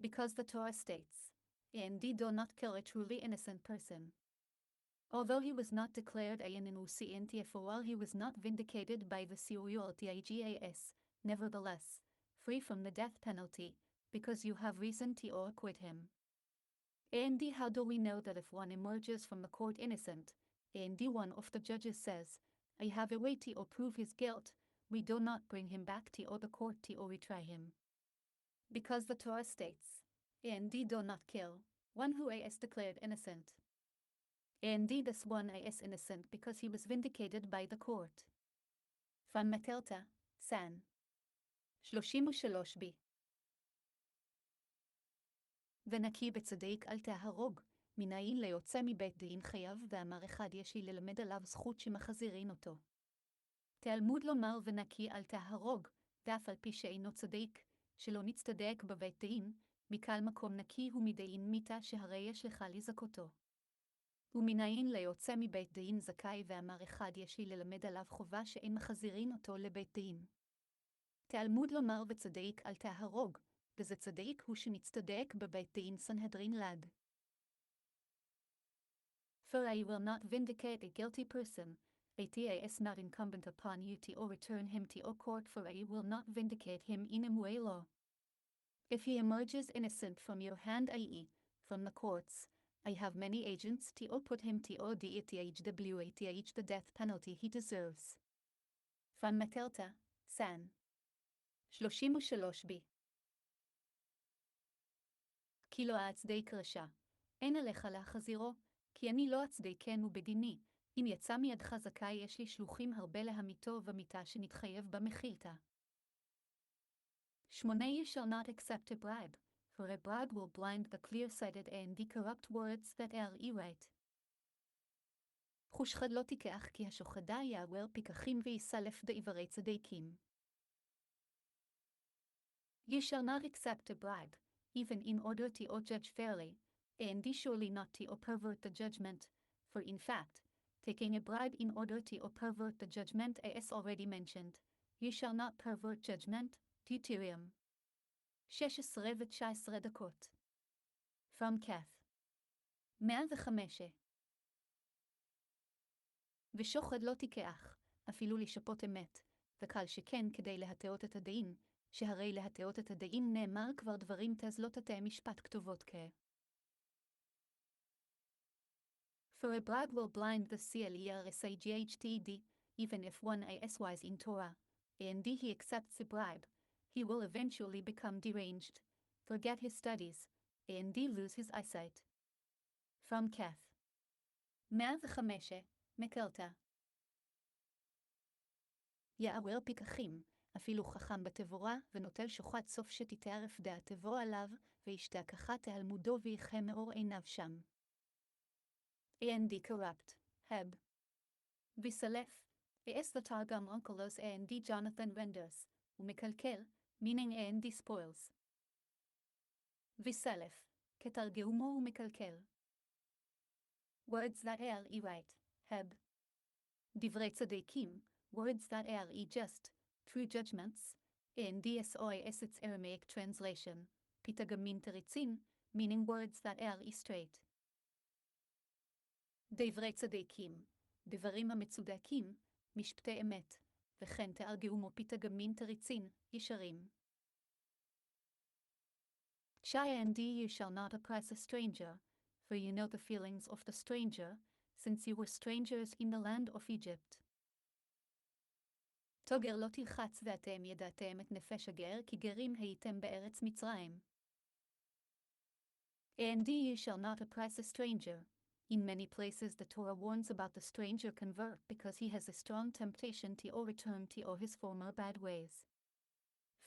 Because the Torah states, and do not kill a truly innocent person. Although he was not declared an innocent for while he was not vindicated by the COULTIGAS, nevertheless, free from the death penalty, because you have reason to acquit him. And how do we know that if one emerges from the court innocent, and one of the judges says, I have a way to prove his guilt, we do not bring him back to the court to retry him? Because the Torah states, and do not kill one who is declared innocent. And this one is innocent because he was vindicated by the court. From Metelta, San. 33b. ונקי בצדק אל תהרוג, מנין ליוצא מבית דין חייב ואמר אחד יש לי ללמד עליו זכות שמחזירין אותו. תלמוד לומר ונקי אל תהרוג, דף על פי שאינו צדק, שלא נצטדק בבית דין, מקל מקום נקי ומדין מיתה שהרי יש לך לזכותו. ומנין ליוצא מבית דין זכאי ואמר אחד יש לי ללמד עליו חובה שאין מחזירין אותו לבית דין. תלמוד לומר וצדק אל תהרוג, וזה צדק הוא שנצטדק בבית דין סנהדרין לד. For I will not vindicate a guilty person, it is not incumbent upon you to return him to court, for I will not vindicate him in a law. If he emerges innocent from your hand, i.e., from the courts, I have many agents to put him to the death penalty he deserves. From Metelta, San. 33b. כי לא אצדק רשע, אין עליך להחזירו, כי אני לא אצדקנו בדיני, אם יצא מידך זכאי יש לי שלוחים הרבה להמיתו ומיתה שנתחייב במחילתה. 8. You shall not accept a bribe, for a bribe will blind the clear-sighted and the corrupt words that are right. חושחד לא תיקח כי השוחדה יעורר פיקחים ויסלף דעברי צדיקים. You shall not accept a bribe, even in order to judge fairly, and surely not to pervert the judgment, for in fact, taking a bribe in order to pervert the judgment is already mentioned. You shall not pervert judgment, Deuterium. 16 ו-19 דקות. From Kath. 105. ושוחד לא תיקח, אפילו לשפוט אמת, וקל שכן כדי להטעות את הדין, שהרי להטעות את הדין נאמר כבר דברים תזלות תתי משפט כתובות כ. For a bribe will blind the clear-sighted, even if one is wise in Torah, and he accepts a bribe, he will eventually become deranged, forget his studies, and lose his eyesight. From Kath. 105, מקלטה. יעורר פיקחים, אפילו חכם בתבורה, ונוטל שוחד סוף שתתערף דעתבו עליו, וישתכחה תלמודו ויחם מאור עיניו שם. And corrupt, Heb. Visalef, es the Targum Onkelos and Jonathan renders, ומקלקל, meaning and spoils. Visalef, כתרגמו ומקלקל. Words that are right, Heb. דברי צדיקים, words that are just, true judgments, and is its Aramaic translation, pitagamin teritzin, meaning words that are straight. דברי צדיקים, דברים המצודקים, משפטי אמת, וכן תארגאומו פיתגמין תריצין, ישרים. Chai and you shall not oppress a stranger, for you know the feelings of the stranger, since you were strangers in the land of Egypt. תוגר לא תלחץ ואתם ידעתם את נפש הגר, כי גרים הייתם בארץ מצרים. And you shall not oppress a stranger. In many places the Torah warns about the stranger convert because he has a strong temptation to return to his former bad ways.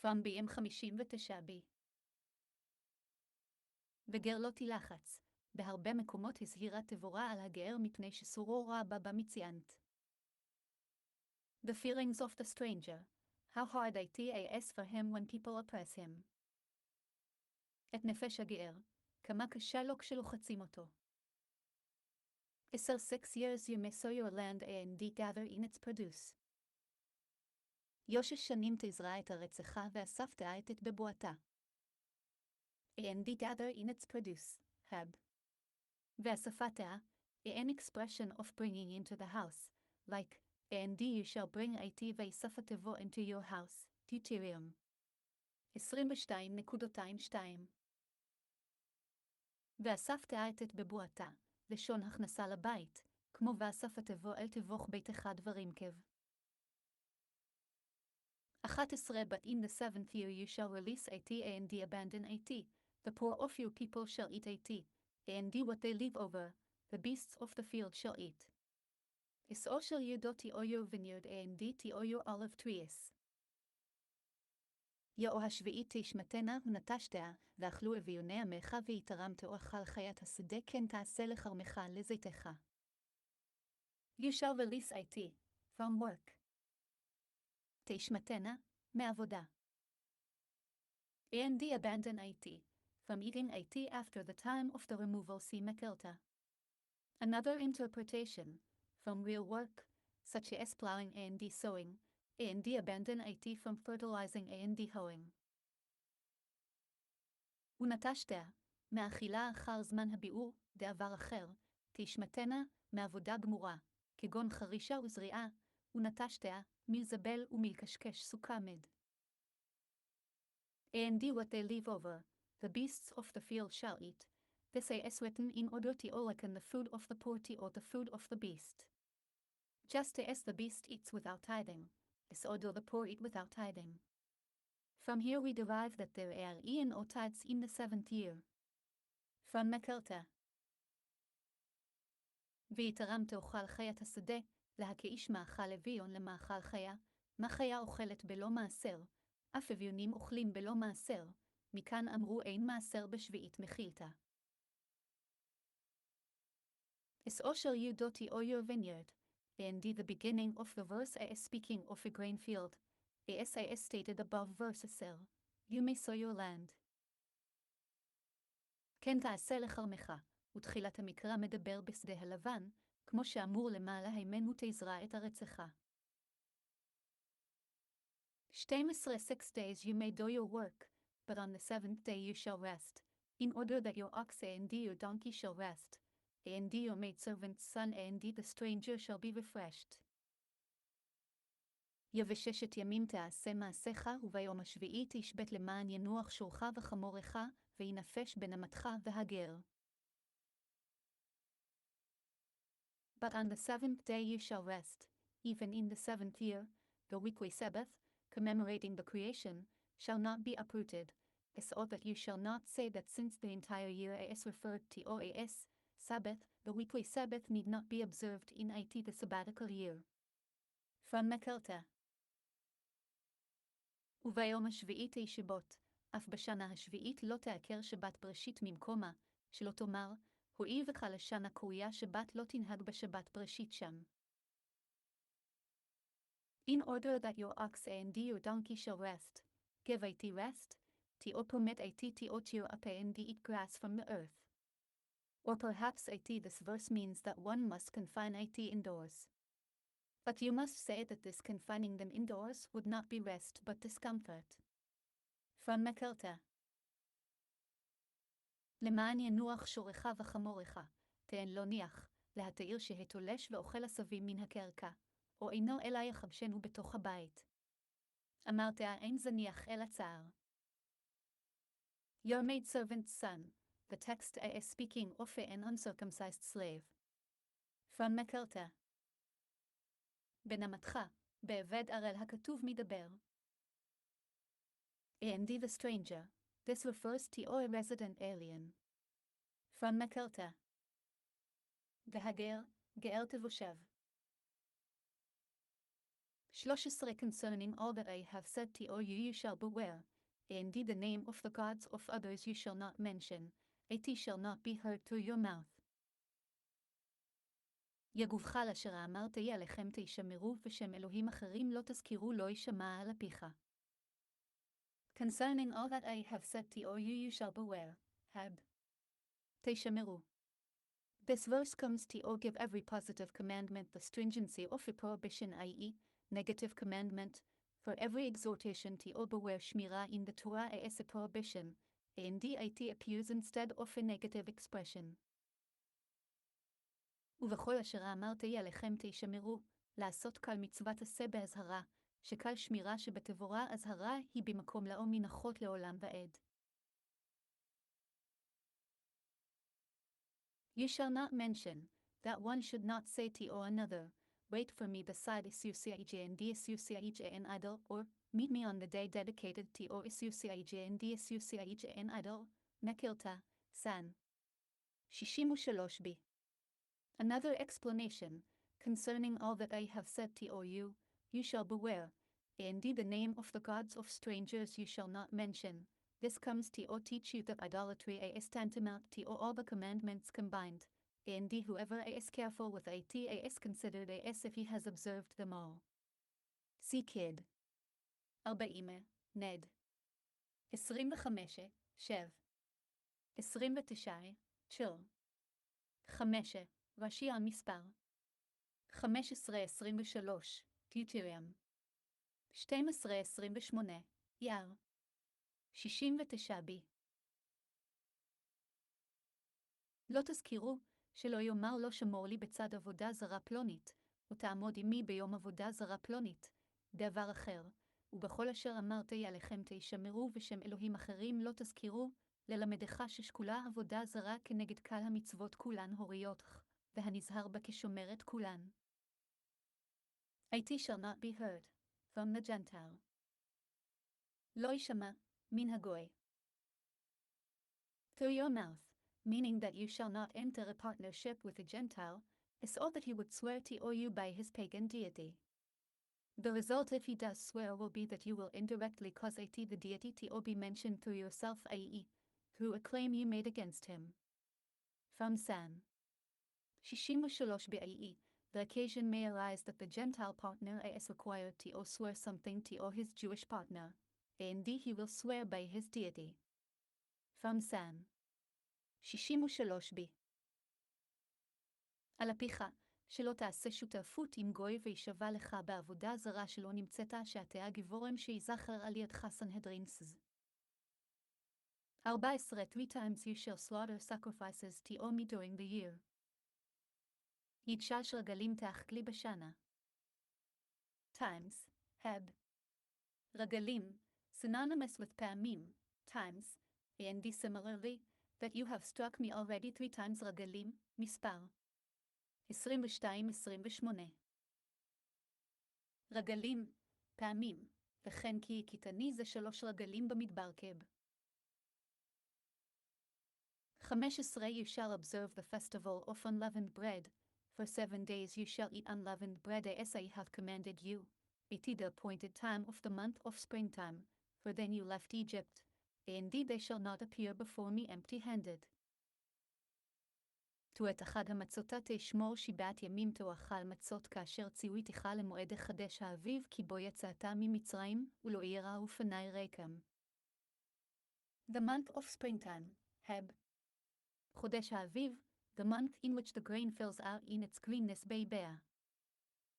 From BM 59b וגר לא תלחץ, בהרבה מקומות הזהירה תבורה על הגר מפני שסורו רע בה במציאות. The feelings of the stranger, how hard it is for him when people oppress him. את נפש הגר, כמה קשה לו כשלוחצים אותו. 6 years you may sow your land and gather in its produce. 6 שנים תזרע את ארצך ואספת את בבואתה. And gather in its produce, hab. ואספתה, an expression of bringing into the house, like, and you shall bring it ואספתבו into your house, Deuterium. 22.2 ואספת את בבואתה, לשון הכנסה לבית, כמו ואספתבו אל תבוך ביתך דברים כב. 11 But in the 7th year you shall release it and abandon it, the poor of your people shall eat it, and what they leave over, the beasts of the field shall eat. So shall you do to your vineyard and to your olive trees. יאו השביעית תשמטנה ונטשתה, ואכלו אביוני עמך ויתרם תאכל חיית השדה כן תעשה לכרמך לזיתך. You shall release it, from work. תשמטנה, מעבודה. And abandon it, from eating it after the time of the removal see Mekilta. Another interpretation, from real work, such as plowing and sowing, and abandon it from fertilizing and hoeing. ונטשתה, מאכילה אחר זמן הביאור, דעבר אחר, תשמטנה, מעבודה גמורה, כגון חרישה וזריעה, ונטשתה, מזבל ומקשקש סוכמד. And what they leave over, the beasts of the field shall eat, this is written in order to olaken the food of the poor or the food of the beast. Just as the beast eats without tithing, so do the poor eat without tithing. From here we derive that there are or tithes in the 7th year. From Mekilta. ויתרם תאכל חיית השדה, להכאיש מאכל אביון למאכל חיה, מה חיה אוכלת בלא מעשר, אף אביונים אוכלים בלא מעשר, מכאן אמרו אין מעשר בשביעית מחילתה. So shall you do to your vineyard, and the beginning of the verse is speaking of a grain field, as stated above verse 10, you may sow your land. כן תעשה לכרמך, ותחילת המקרא מדבר בשדה הלבן, כמו שאמור למעלה הימנו תזרע את ארצך. 12 6 days you may do your work, but on the 7th day you shall rest, in order that your ox and your donkey shall rest, and your maidservant's son and the stranger shall be refreshed. יבששת ימים תעשה מעשיך, וביום השביעי תשבת למען ינוח שורך וחמורך, וינפש בין אמתך והגר. But on the 7th day you shall rest, even in the 7th year, the weekly Sabbath, commemorating the creation, shall not be uprooted, so that you shall not say that since the entire year is referred to as Sabbath, the weekly Sabbath need not be observed in it the sabbatical year. From Mekilta. וביום השביעי תשבות, אף בשנה השביעית לא תעקר שבת בראשית ממקומה, שלא תאמר, הואיל וכך לשנה קרויה שבת לא תנהג בשבת בראשית שם. In order that your ox and your donkey shall rest, give it rest, to permit it to cheer up and eat grass from the earth. Or perhaps this verse means that one must confine it indoors. But you must say that this confining them indoors would not be rest but discomfort. From Mekilta. למען ינוח שורך וחמורך, תן לו ניח, להתאיר שהתולש ואוכל עשבים מן הקרקע, או אינו אלא יחבשנו בתוך הבית. אמרת אין זניח אל הצער. Your maidservant's son, the text is speaking of an uncircumcised slave. From Mekilta. בנמתך, בעבד ערל הכתוב מדבר. And the stranger, this refers to a resident alien. From Makelta. והגר, גאר תבושב. 13 Concerning all that I have said to you shall beware. Indeed the name of the gods of others you shall not mention. It shall not be heard through your mouth. יגובך אשר אמרת עליכם תשמרו, ושם אלוהים אחרים לא תזכירו לא יישמע על אפיך. Concerning all that I have said to you shall beware. Hab. תשמרו. This verse comes to give every positive commandment the stringency of a prohibition, i.e., negative commandment, for every exhortation to beware shmira in the Torah as a prohibition, and it appears instead of a negative expression. ובכל אשר אמרתי עליכם תשמרו, לעשות כל מצוות עשה באזהרה, שכל שמירה שבתבורה אזהרה היא במקום לאום מנחות לעולם ועד. You shall not mention, that one should not say to another, wait for me beside Isuciij and Isuciij an idol, or meet me on the day dedicated to Isuciij and Isuciij an idol, Mekilta, San. 63b. Another explanation, concerning all that I have said to you, you shall beware. Indeed the name of the gods of strangers you shall not mention. This comes to teach you that idolatry is tantamount to all the commandments combined. Indeed whoever is careful with it is considered as if he has observed them all. See Kid. 40, Ned. 25, Shev. 29, Chill. 5, רש"י המספר. 15-23, טיוטריאם. 12-28, יער. 69b. לא תזכירו, שלא יאמר לא שמור לי בצד עבודה זרה פלונית, ותעמוד עמי ביום עבודה זרה פלונית, דבר אחר, ובכל אשר אמרתי עליכם תשמרו ושם אלוהים אחרים לא תזכירו, ללמדך ששקולה עבודה זרה כנגד כל המצוות כולן הוריות, והנזהר בה כשומרת כולן. It shall not be heard, from the Gentile. לא יישמע, מן הגוי. Through your mouth, meaning that you shall not enter a partnership with a Gentile, is all that he would swear to you by his pagan deity. The result if he does swear will be that you will indirectly cause the deity to be mentioned through yourself, i.e., through a claim you made against him. From San. 63b, the occasion may arise that the Gentile partner is required to swear something to his Jewish partner. Indeed he will swear by his deity. From San. 63b. על הפיך, שלא תעשה שותפות עם גוי וישבע לך בעבודה זרה שלא נמצאת שאתה גיבורם שיזכר על ידך סנהדרינס. 14 3 times you shall slaughter sacrifices to me during the year. ידשש רגלים תאכלי בשנה. Times, heb. רגלים, synonymous with פעמים, times, and similarly, that you have struck me already 3 times רגלים, מספר. 22-28. רגלים, פעמים, וכן כי הכיתני זה 3 רגלים במדבר קב. 15 You shall observe the festival of unleavened bread. For 7 days you shall eat unleavened bread as I have commanded you. It is the appointed time of the month of springtime, for then you left Egypt. Indeed they shall not appear before me empty-handed. את אחד המצותה תשמור 7 ימים תאכל מצות כאשר ציוויתך למועד חדש האביב כי בו יצאת ממצרים ולא יראו פני ריקם. The month of springtime, Heb. חודש האביב, the month in which the grain fills out in its greenness beibea.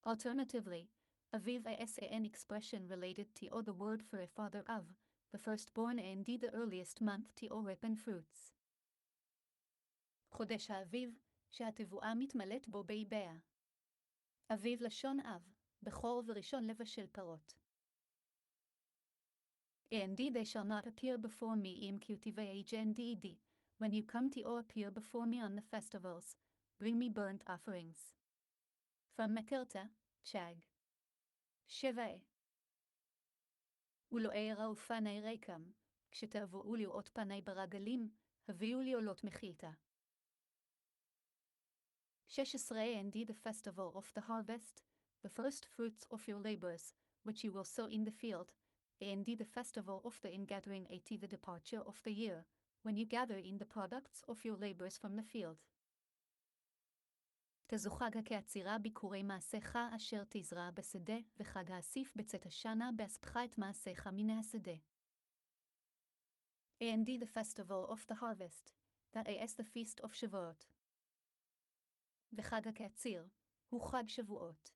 Alternatively, Aviv is an expression related to the word for a father of, the firstborn and indeed the earliest month to ripen fruits. חודש האביב, שהתבואה מתמלאת בו beibea. אביב לשון אב, בכור וראשון לבשל פירות. Indeed they shall not appear before me im cultivage and when you come to appear before me on the festivals, bring me burnt offerings. From Mekilta, Chag. 7. ולא יראו פני ריקם, כשתבואו לראות פני ברגלים, הביאו לי עולות מחילתה. 16 And the festival of the harvest, the first fruits of your labors, which you will sow in the field, and the festival of the ingathering at the departure of the year, when you gather in the products of your labors from the field. תזוכג כעצירה ביקורי מעשיך אשר תזרע בשדה, וחג האסיף בצאת השנה באספך את מעשיך מן השדה. And the festival of the harvest, that is the feast of Shavuot. וחג הקציר, הוא חג שבועות.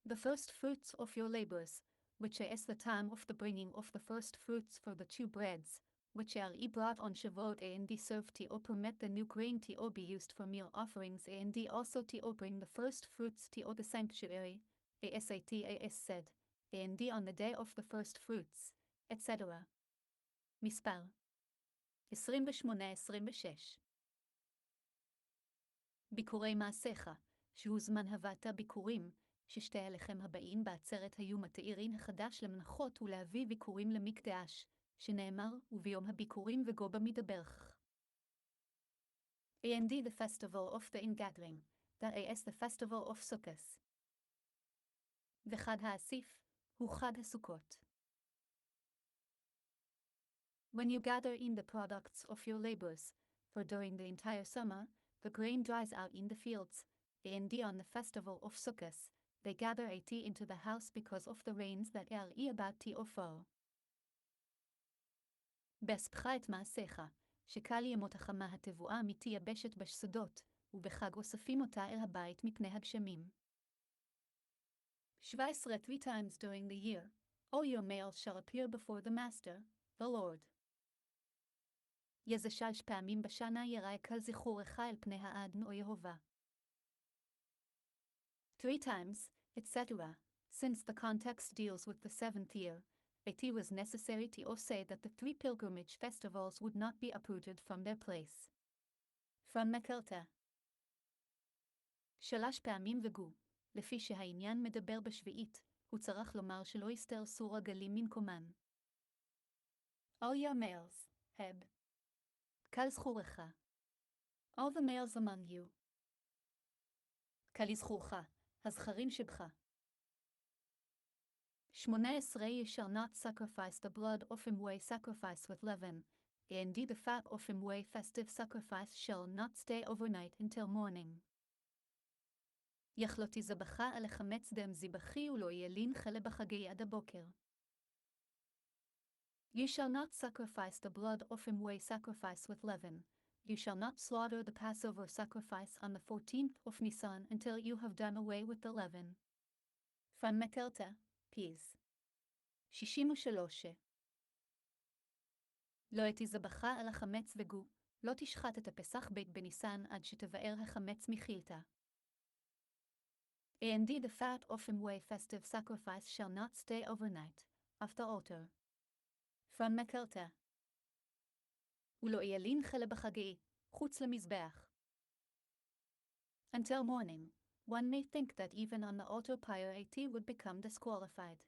The first fruits of your labors, which is the time of the bringing of the first fruits for the two breads, which are brought on Shavuot and serve to permit the new grain to be used for meal offerings and also to bring the first fruits to the sanctuary, as said, and on the day of the first fruits, etc. מספר 28-26 ביקורי מעשיך, שהוא זמן הבאת ביקורים, ששתי הלחם הבאים בעצרת היו מתאירין החדש למנחות ולהביא ביקורים למקדש, שנאמר, וביום הביקורים וגובה מדברך. And the festival of the ingathering, that is the festival of Sukkot. וחג האסיף, הוא חג הסוכות. When you gather in the products of your labors, for during the entire summer, the grain dries out in the fields, and on the festival of Sukkot, they gather into the house because of the rains that are about to fall. באספך את מעשיך, שקל ימותך מה התבואה מתייבשת בשדות, ובחג אוספים אותה אל הבית מפני הגשמים. 17 Three times during the year, all your males shall appear before the Master, the Lord. יזה 3 פעמים בשנה יראה כל זכורך אל פני האדן או יהובה. 3 times, etc., since the context deals with the 7th year, it was necessary to say that the 3 pilgrimage festivals would not be uprooted from their place. From מקלתא 3 פעמים וגו, לפי שהעניין מדבר בשביעית, הוא צריך לומר שלא יסתר סור הגלים ממקומן. All your males, heb. כל זכורך. All the males among you. כל זכורך, הזכרים שבך. 18 You shall not sacrifice the blood of him way sacrifice with leaven, and the fat of him way festive sacrifice shall not stay overnight until morning. יכלותי זבחה על החמץ דם זבחי ולא ילין חלה בחגי עד הבוקר. You shall not sacrifice the blood of him way sacrifice with leaven. You shall not slaughter the Passover sacrifice on the 14th of Nisan until you have done away with the leaven. From מקלתא, peas. 63 לא תזבחה על החמץ וגו, לא תשחט את הפסח בית בניסן עד שתבאר החמץ מחילתא. And the fat of him way festive sacrifice shall not stay overnight, off the altar. From מקלתא. ולא ילין חלה בחגי, חוץ למזבח. Until morning, one may think that even on the altar piety would become disqualified.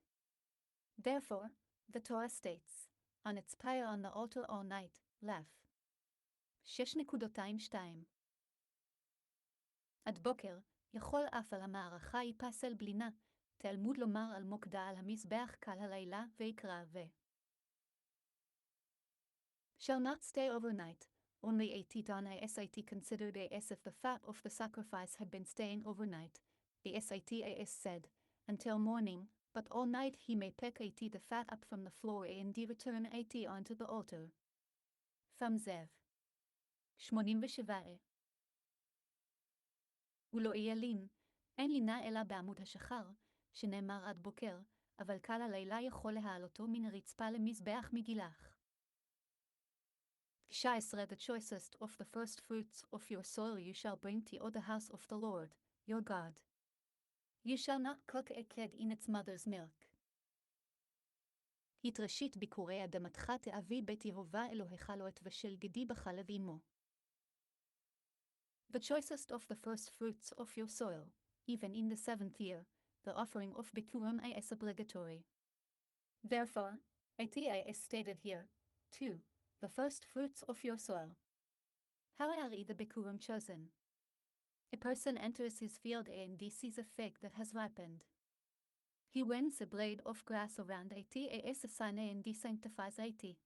Therefore, the Torah states, on its pyre on the altar all night, laugh. 6.22 עד בוקר, יכול אף על המערכה ייפסל בלינה, תלמוד לומר על מוקדה על המזבח כל הלילה ויקרא shall not stay overnight, only sit considered as if the fat of the sacrifice had been staying overnight, as said, until morning, but all night he may pick the fat up from the floor and return onto the altar. From Zev 87 ולא ילין, אין לינה אלא בעמוד השחר, שנאמר עד בוקר, אבל כל הלילה יכול להעלותו מן הרצפה למזבח מגילח. 19 The choicest of the first fruits of your soil you shall bring to the house of the Lord, your God. You shall not cook a kid in its mother's milk. את ראשית ביקורי אדמתך תאבי בית יהובה אלוהיך לא אתבשל גדי בחלב עמו. The choicest of the first fruits of your soil, even in the 7th year, the offering of bikurim is obligatory. Therefore, it is stated here, too, the first fruits of your soil. How are the bikurim chosen? A person enters his field and sees a fig that has ripened. He winds a blade of grass around it as a sign and sanctifies it.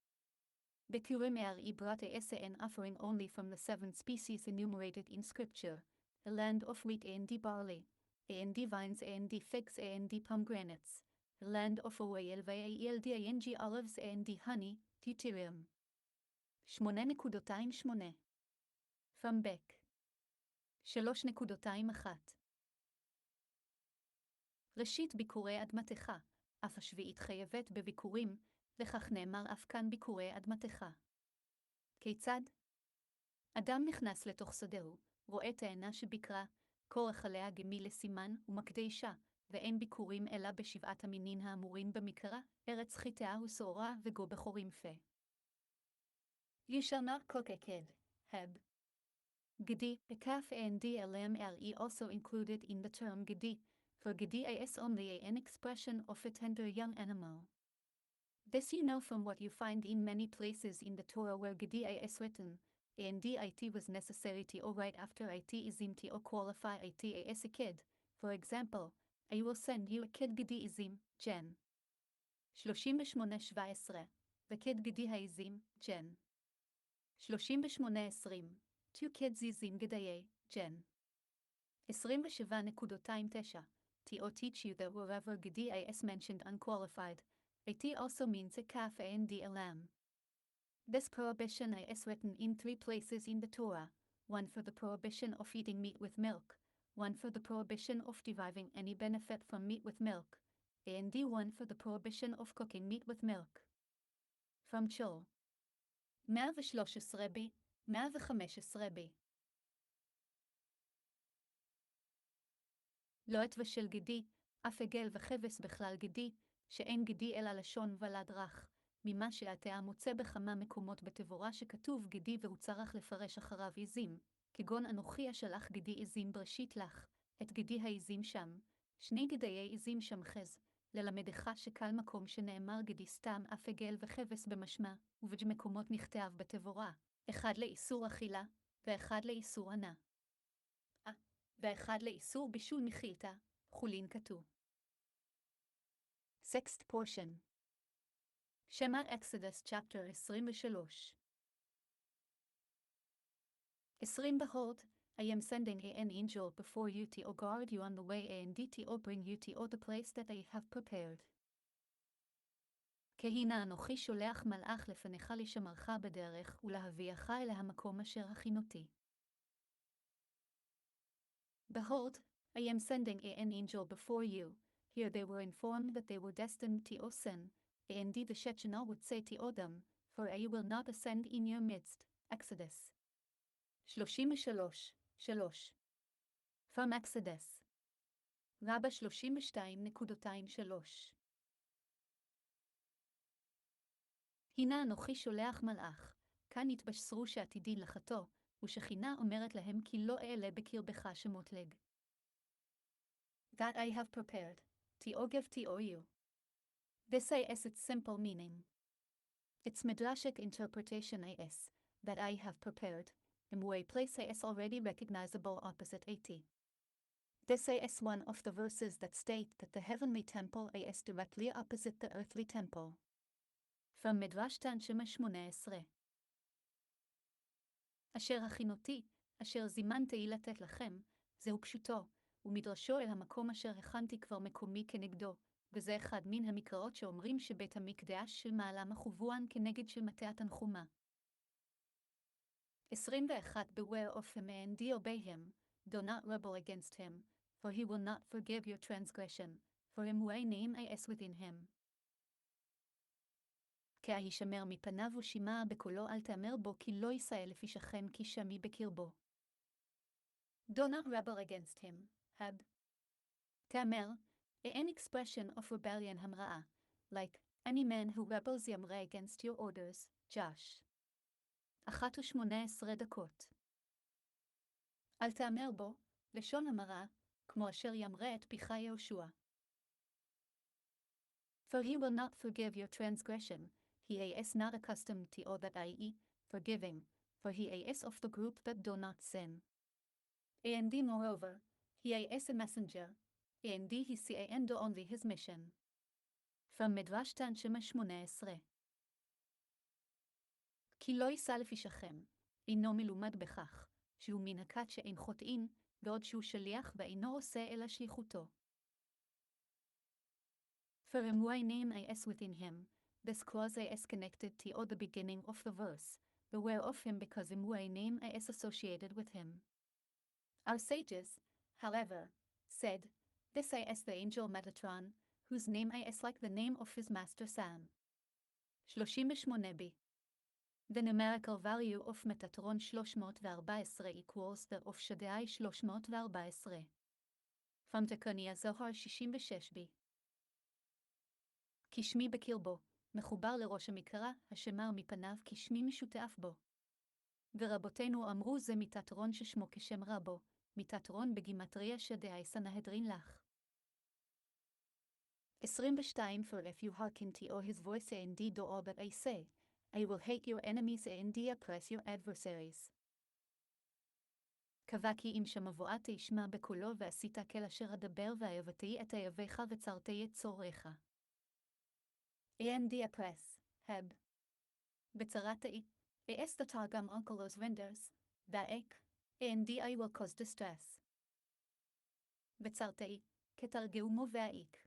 Bikurim brought an offering only from the 7 species enumerated in Scripture, a land of wheat and barley, and vines and figs and pomegranates, a land of oil and olives and honey, deuterium. 8.8 From Beck 3.1 ראשית ביקורי אדמתך, אף השביעית חייבת בביקורים, לכך נאמר אף כאן ביקורי אדמתך. כיצד? אדם נכנס לתוך שדהו, רואה תאנה שביקרה, כורך עליה גמי לסימן ומקדישה, ואין ביקורים אלא בשבעת המינין האמורים במקרא, ארץ חיטה ושעורה וגו בחורים פה. You shall not cook a kid, Heb. Gedi, a calf and DLMRE also included in the term gedi, for gedi is only an expression of a tender young animal. This you know from what you find in many places in the Torah where gedi is written, and it was necessary to right after it izim to qualify it as a kid. For example, I will send you a kid gedi izim, Jen. 38.17 וכד גדי העזים, ג'ן. 38.20 two kids izim גדיי, ג'ן. 27.29 T.O. teach you that wherever gedi is mentioned unqualified, it also means a calf and a lamb. This prohibition is written in 3 places in the Torah, one for the prohibition of eating meat with milk, one for the prohibition of deriving any benefit from meat with milk, and one for the prohibition of cooking meat with milk. From Chol 113b, 115b. לא אתבשל גדי, אף עגל וכבש בכלל גדי, שאין גדי אלא לשון ולד רך, ממה שאתה מוצא בכמה מקומות בתבורה שכתוב גדי והוא צריך לפרש אחריו עזים, כגון אנוכי אשלח גדי עזים בראשית לך, את גדי העזים שם, 2 גדיי עזים שם חז, ללמדך שקל מקום שנאמר גדי סתם אף עגל וכבש במשמע, ובמקומות נכתב בתבורה, 1 לאיסור אכילה, ו1 לאיסור ענה. ו1 לאיסור בישול מחילתה, חולין כתוב. Sixth portion. Shema Exodus chapter 23. 20 Behold, I am sending an angel before you to guard you on the way and to bring you to the place that I have prepared. כהנה אנוכי שולח מלאך לפניך לשמרך בדרך ולהביאך אל המקום אשר הכינותי. Behold, I am sending an angel before you. Here they were informed that they were destined to sin, and the Shechinah would say to them, for I will not ascend in your midst. Exodus 33. From Exodus. רבה 32.23 הנה אנוכי שולח מלאך, כאן התבשרו שעתידין לחתו, ושכינה אומרת להם כי לא אעלה בקרבך שמותלג. That I have prepared, to give to you. This is its simple meaning. Its midrashic interpretation is, that I have prepared, in way place is already recognizable opposite 80. This is one of the verses that state that the heavenly temple is directly opposite the earthly temple. From Midrash Tanshima 18. אשר הכינותי, אשר זימנתי לתת לכם, זהו פשוטו, ומדרשו אל המקום אשר הכנתי כבר מקומי כנגדו, וזה אחד מן המקראות שאומרים שבית המקדש של מעלה מכוון כנגד של מטה התנחומה. 21 Beware of him and obey him, do not rebel against him, for he will not forgive your transgression, for him way name is within him. כי הישמר מפניו ושימע בקולו אל תאמר בו כי לא יישא לפשעכם כי שמי בקרבו. Do not rebel against him, Heb. תאמר, an expression of rebellion המראה, like, any man who rebels ימרה against your orders, Josh. 1:18. אל תאמר בו, לשון המראה, כמו אשר ימרה את פיך יהושע. For he will not forgive your transgression, he is not accustomed to all that I forgiving, for he is of the group that do not sin. And moreover, he is a messenger, and he can do only his mission. From Midrash Tanshima 18 כי לא יישא לפשעכם, אינו מלומד בכך, שהוא מן הכת שאין חוטאים, בעוד שהוא שליח ואינו עושה אלא שליחותו. For my name is within him, this clause is connected to the beginning of the verse, beware of him because my name is associated with him. Our sages, however, said, this is the angel Metatron, whose name is like the name of his master Sam. 38b. The numerical value of Metatron 314 equals that of Shaddai 314. From Tekania Zohar 66b. כי שמי בקרבו, מחובר לראש המקרא, השמר מפניו כי שמי משותף בו. ורבותינו אמרו זה מתתרון ששמו כשם רבו, מתתרון בגימטריה שדאי סנהדרין לך. 22 For if you hearken to his voice and do all that I say, I will hate your enemies and oppress your adversaries. קבע כי אם שמבואה תשמע בקולו ועשית כל אשר אדבר ואהבתי את אהביך וצרתי את צורך. And oppress, heb. בצרתי, אסתתר גם uncle vendors, ואק, and I will cause distress. בצרתי, כתרגאומו והאיק.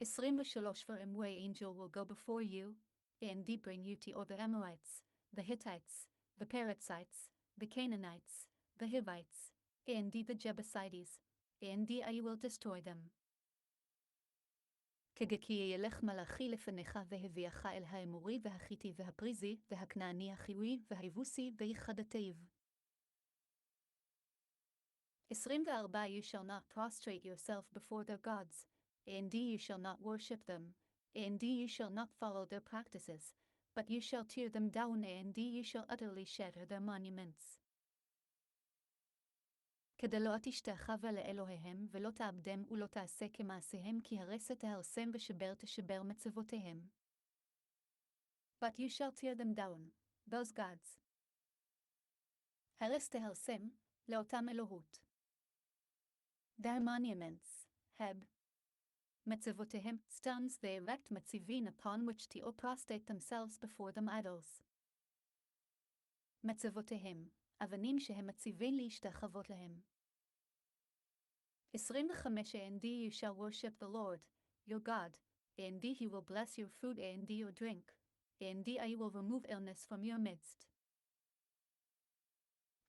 23 For my angel will go before you, and bring you to the Amorites, the Hittites, the Perizzites, the Canaanites, the Hivites, and the Jebusites, and I will destroy them. כגכי ילך מלאכי לפניך והביאך אל האמורי והחיתי והפריזי והכנעני החיווי והיבוסי ויחדתיו. 24 You shall not prostrate yourself before their gods, and you shall not worship them, and you shall not follow their practices, but you shall tear them down and you shall utterly shatter their monuments. כדי לא תשתחווה לאלוהיהם ולא תעבדם ולא תעשה כמעשיהם כי הרסת תהרסם ושבר תשבר מצבותיהם. But you shall tear them down, those gods. הרס תהרסם, לאותם אלוהות. Their monuments, heb. מצבותיהם, stones they erect מצivin upon which to prostrate themselves before them idols. מצבותיהם, אבנים שהם מציבים להשתחוות להם. 25 And you shall worship the Lord, your God, and he will bless your food and your drink, and I will remove illness from your midst.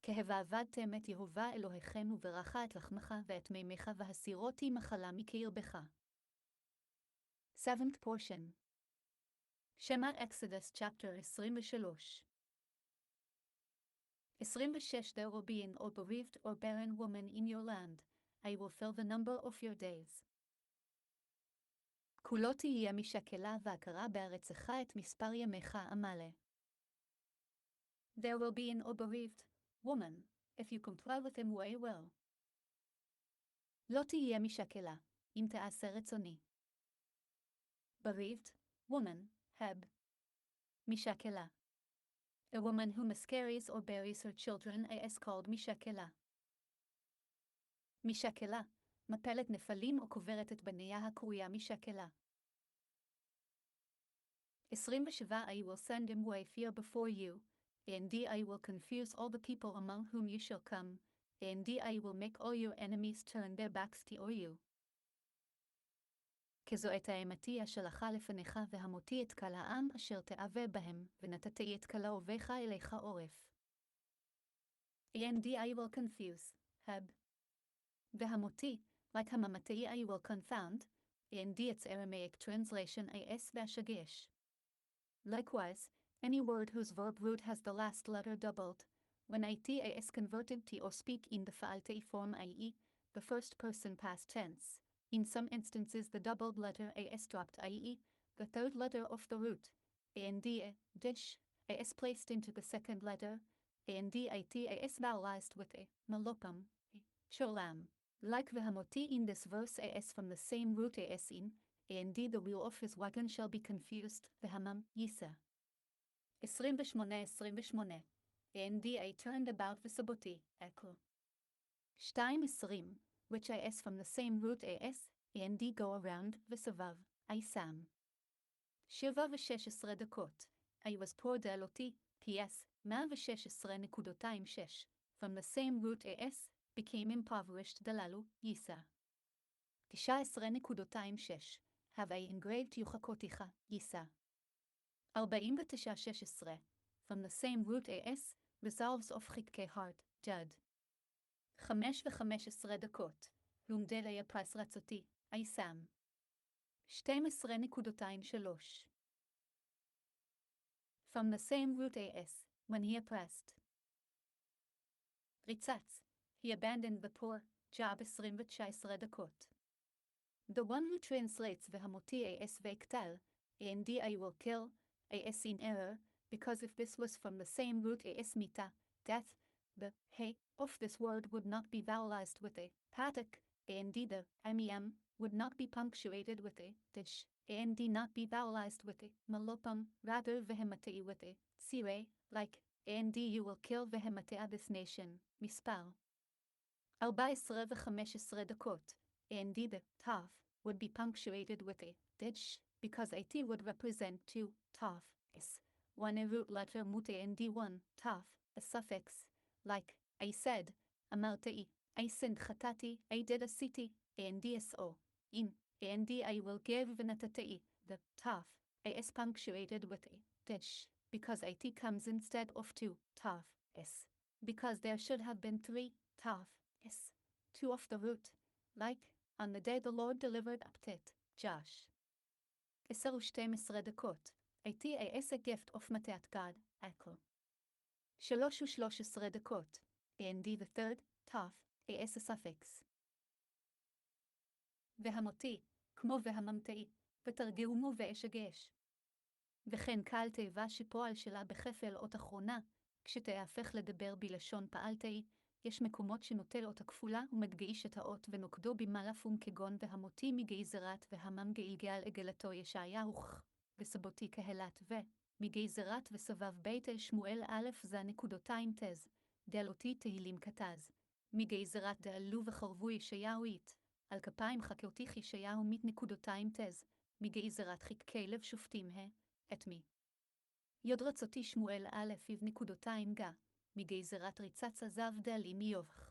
כהבעבדתם את יהובה אלוהיכם וברכה את לחמך ואת מימיך והסירותי מחלה מקרבך. 7th portion. Shema Exodus chapter 23. 26 There will be an bereaved or barren woman in your land, I will fill the number of your days. כולו תהיה משקלה והכרה בארצך את מספר ימיך המלא. There will be an bereaved woman, if you comply with him way well. לא תהיה משקלה, אם תעשה רצוני. Bereaved woman, heb. משקלה. A woman who miscarries or buries her children is called משקלה. משקלה, מפלת נפלים או קוברת את בניה הקרויה משקלה. 27 I will send him way fear before you, and I will confuse all the people among whom you shall come, and I will make all your enemies turn their backs to you. כזו את האמתי השלחה לפניך והמותי את כל העם אשר תאווה בהם, ונתתי את כל אוהביך אליך עורף. And I will confuse, heb. והמותי, like הממתי I will confound, and its Aramaic translation is vashagish. Likewise, any word whose verb root has the last letter doubled, when it is converted to or speak in the fa'alte form i.e., the first person past tense, in some instances the doubled letter is dropped i.e., the third letter of the root, and dish, is placed into the second letter, and it is vowelized with a, malopam, cholam. Like Vehamoti in this verse is from the same root as in, and the wheel of his wagon shall be confused, Vehamam, Yisa. 28 and I turned about וסבותי, אקו. 2 which is from the same root as, and go around, וסבב, I sam. 7 דקות, I was poor דלותי, PS, 116.6, from the same root as, became impoverished דללו, ייסה. 19.6, have I engraved יוחקותיך, ייסה. 49.16, from the same root as, resolves of חיקי heart, jud. 5 דקות, לומדי לי הפרס רצותי, I sam. 12.3, from the same root as, when he oppressed. ריצץ, he abandoned the poor, job 29 דקות. The one who translates והמותי as ויקטל, and I will kill, as in error, because if this was from the same root as mita, death, the he of this word would not be vowelized with a patak, and the mem would not be punctuated with a dish, and not be vowelized with a malopam, rather vehematei with a sire, like, and you will kill vehematei this nation, mispal. 14 דקות, and the taf would be punctuated with a dish, because a t would represent two taf, is one a root letter mute and d1 taf, a suffix, like, I said, amaltei, I sinned chatati, I did a city, and so, in, and I will give venatatei, the taf, is punctuated with a dish, because it comes instead of two taf, is, because there should have been three taf, is, two of the root, like, on the day the Lord delivered Aptet, Josh. 12 דקות, it is a gift of מטעת God, Echo. 13 דקות, and the third, taf, is a suffix. והמותי, כמו והממתאי, ותרגמו ואשגש. וכן קל תיבה שפועל שלה בכפל אות אחרונה, כשתהפך לדבר בלשון פעלתאי, יש מקומות שנוטל אות הכפולה ומדגיש את האות ונוקדו במלאפום כגון והמותי מגזרת והמם גילגל עגלתו ישעיהו וסבותי קהלת מגזרת וסבב בית אל שמואל א' זה נקודותיים תז, דלותי תהילים כתז, מגזרת דעלו וחרבו ישעיהו אית, על כפיים חכאותיך ישעיהו מת נקודותיים תז, מגזרת חיכי לב שופטים את מי. יוד רצותי שמואל א' נקודותיים גה, מגזרת ריצץ עזב דעלים מיובך.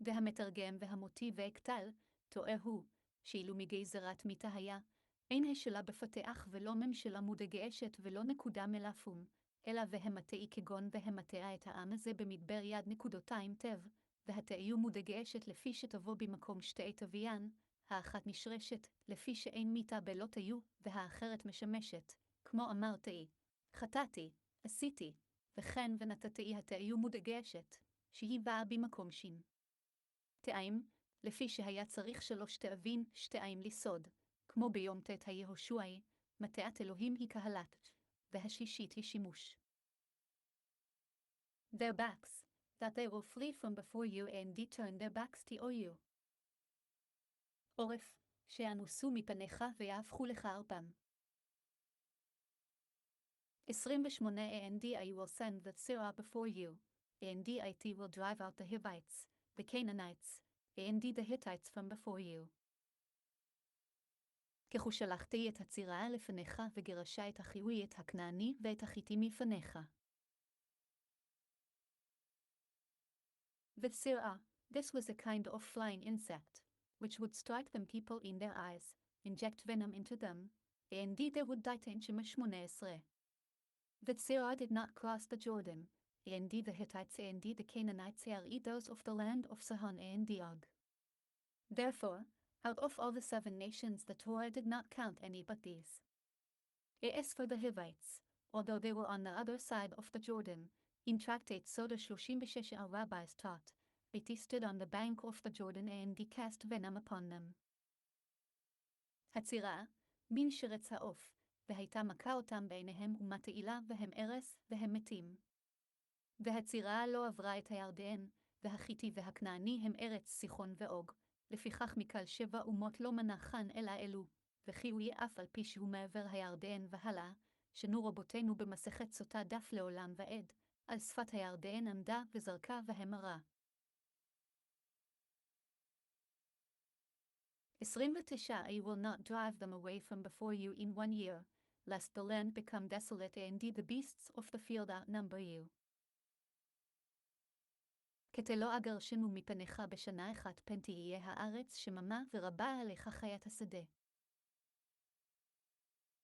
והמתרגם והמותי ואקטל, טועה הוא, שאילו מגזרת מיתה היה, אין השלה בפתח ולא ממשלה מודגשת ולא נקודה מלאפום, אלא והמתאי כגון והמתאה את העם הזה במדבר יד נקודותיים תב, והתאיו מודגשת לפי שתבוא במקום שתי תביין, האחת נשרשת, לפי שאין מיתה בלא תיו, והאחרת משמשת, כמו אמרתי, חטאתי, עשיתי, וכן ונתתי התאיו מודגשת, שהיא באה במקום שין. תאיים, לפי שהיה צריך 3 תאבין, 2 לסוד, כמו ביום ת' היהושועי, מטעת אלוהים היא קהלת, והשישית היא שימוש. Their backs, that they will flee from before you and turn their backs to you. עורף, שאנוסו מפניך ויהפכו לך ארפם. 28 And I will send the Torah before you, and it will drive out the Hivites, the Canaanites, and the Hittites from before you. ככושלחתי את הצירה לפניך וגרשה את החיווי את הכנעני ואת החיתי מפניך. The Torah, this was a kind of flying insect, which would strike them people in their eyes, inject venom into them, and they would die 18. The Torah did not cross the Jordan, and the Hittites and the Canaanites are those of the land of Sihon and Og. Therefore, out of all the 7 nations the Torah did not count any but these. As for the Hivites, although they were on the other side of the Jordan, in Tractate Soda 36 our rabbis taught, it stood on the bank of the Jordan and cast venom upon them. הצירה, מין שרץ העוף, והייתה מכה אותם בעיניהם ומתעילה והם ארס והם מתים. והצירה לא עברה את הירדן, והחיתי והכנעני הם ארץ סיחון ואוג, לפיכך מקל 7 אומות לא מנחן אלא אלו, וכי הוא יהיה אף על פי שהוא מעבר הירדן והלאה, שנו רבותינו במסכת סוטה דף לעולם ועד, על שפת הירדן עמדה וזרקה והמרה. 29 I will not drive them away from before you in 1 year, lest the land become desolate and indeed the beasts of the field outnumber you. כתי לא אגרשנו מפניך בשנה אחת פן תהיה הארץ שממה ורבה עליך חיית השדה.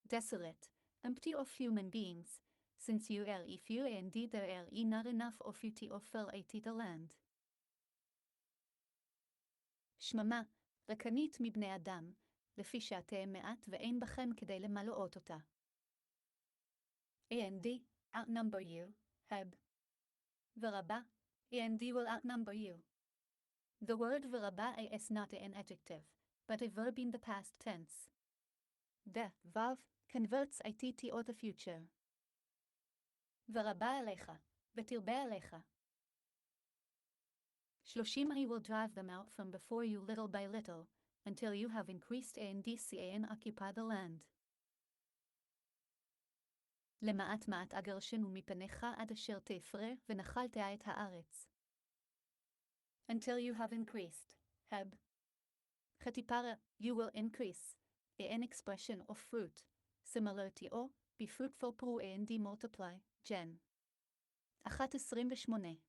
Desolate, empty of human beings, since you are few and indeed there are not enough of you to offer the land. שממה, רקנית מבני אדם, לפי שאתם מעט ואין בכם כדי למלאות אותה. And outnumber you, heb. ורבה, and will outnumber you. The word ורבה is not an adjective, but a verb in the past tense. The vav converts it or the future. ורבה עליך, ותרבה עליך. 30 I will drive them out from before you little by little, until you have increased and occupy the land. למעט מעט אגרשנו מפניך עד אשר תפרה ונחלת את הארץ. Until you have increased, heb. Chetipara, you will increase, an expression of fruit, similar to or, be fruitful pro and multiply, gen. 1:28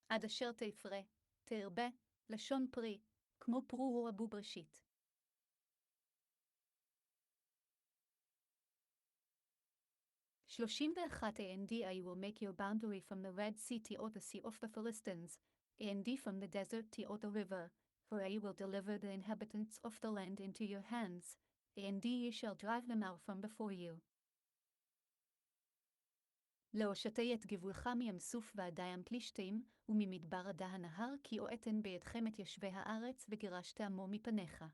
עד אשר תפרה, תרבה, לשון פרי, כמו פרו ורבו בראשית. 31 And I will make your boundary from the Red Sea to the Sea of the Philistines, and from the desert to the river, for I will deliver the inhabitants of the land into your hands, and you shall drive them out from before you. להושטי את גבולך מים סוף ועד ים פלישתים, וממדבר עד הנהר, כי אועתן בידכם את יושבי הארץ וגירשת עמו מפניך.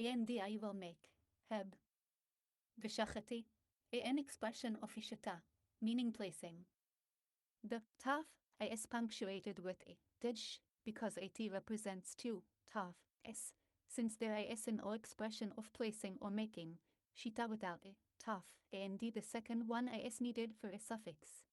And I will make, heb. ושחתי, an expression of ishata, meaning placing. The taf is punctuated with a dish, because it represents two, taf, s, since there is an o expression of placing or making, shita without a, taf, and the second one is needed for a suffix.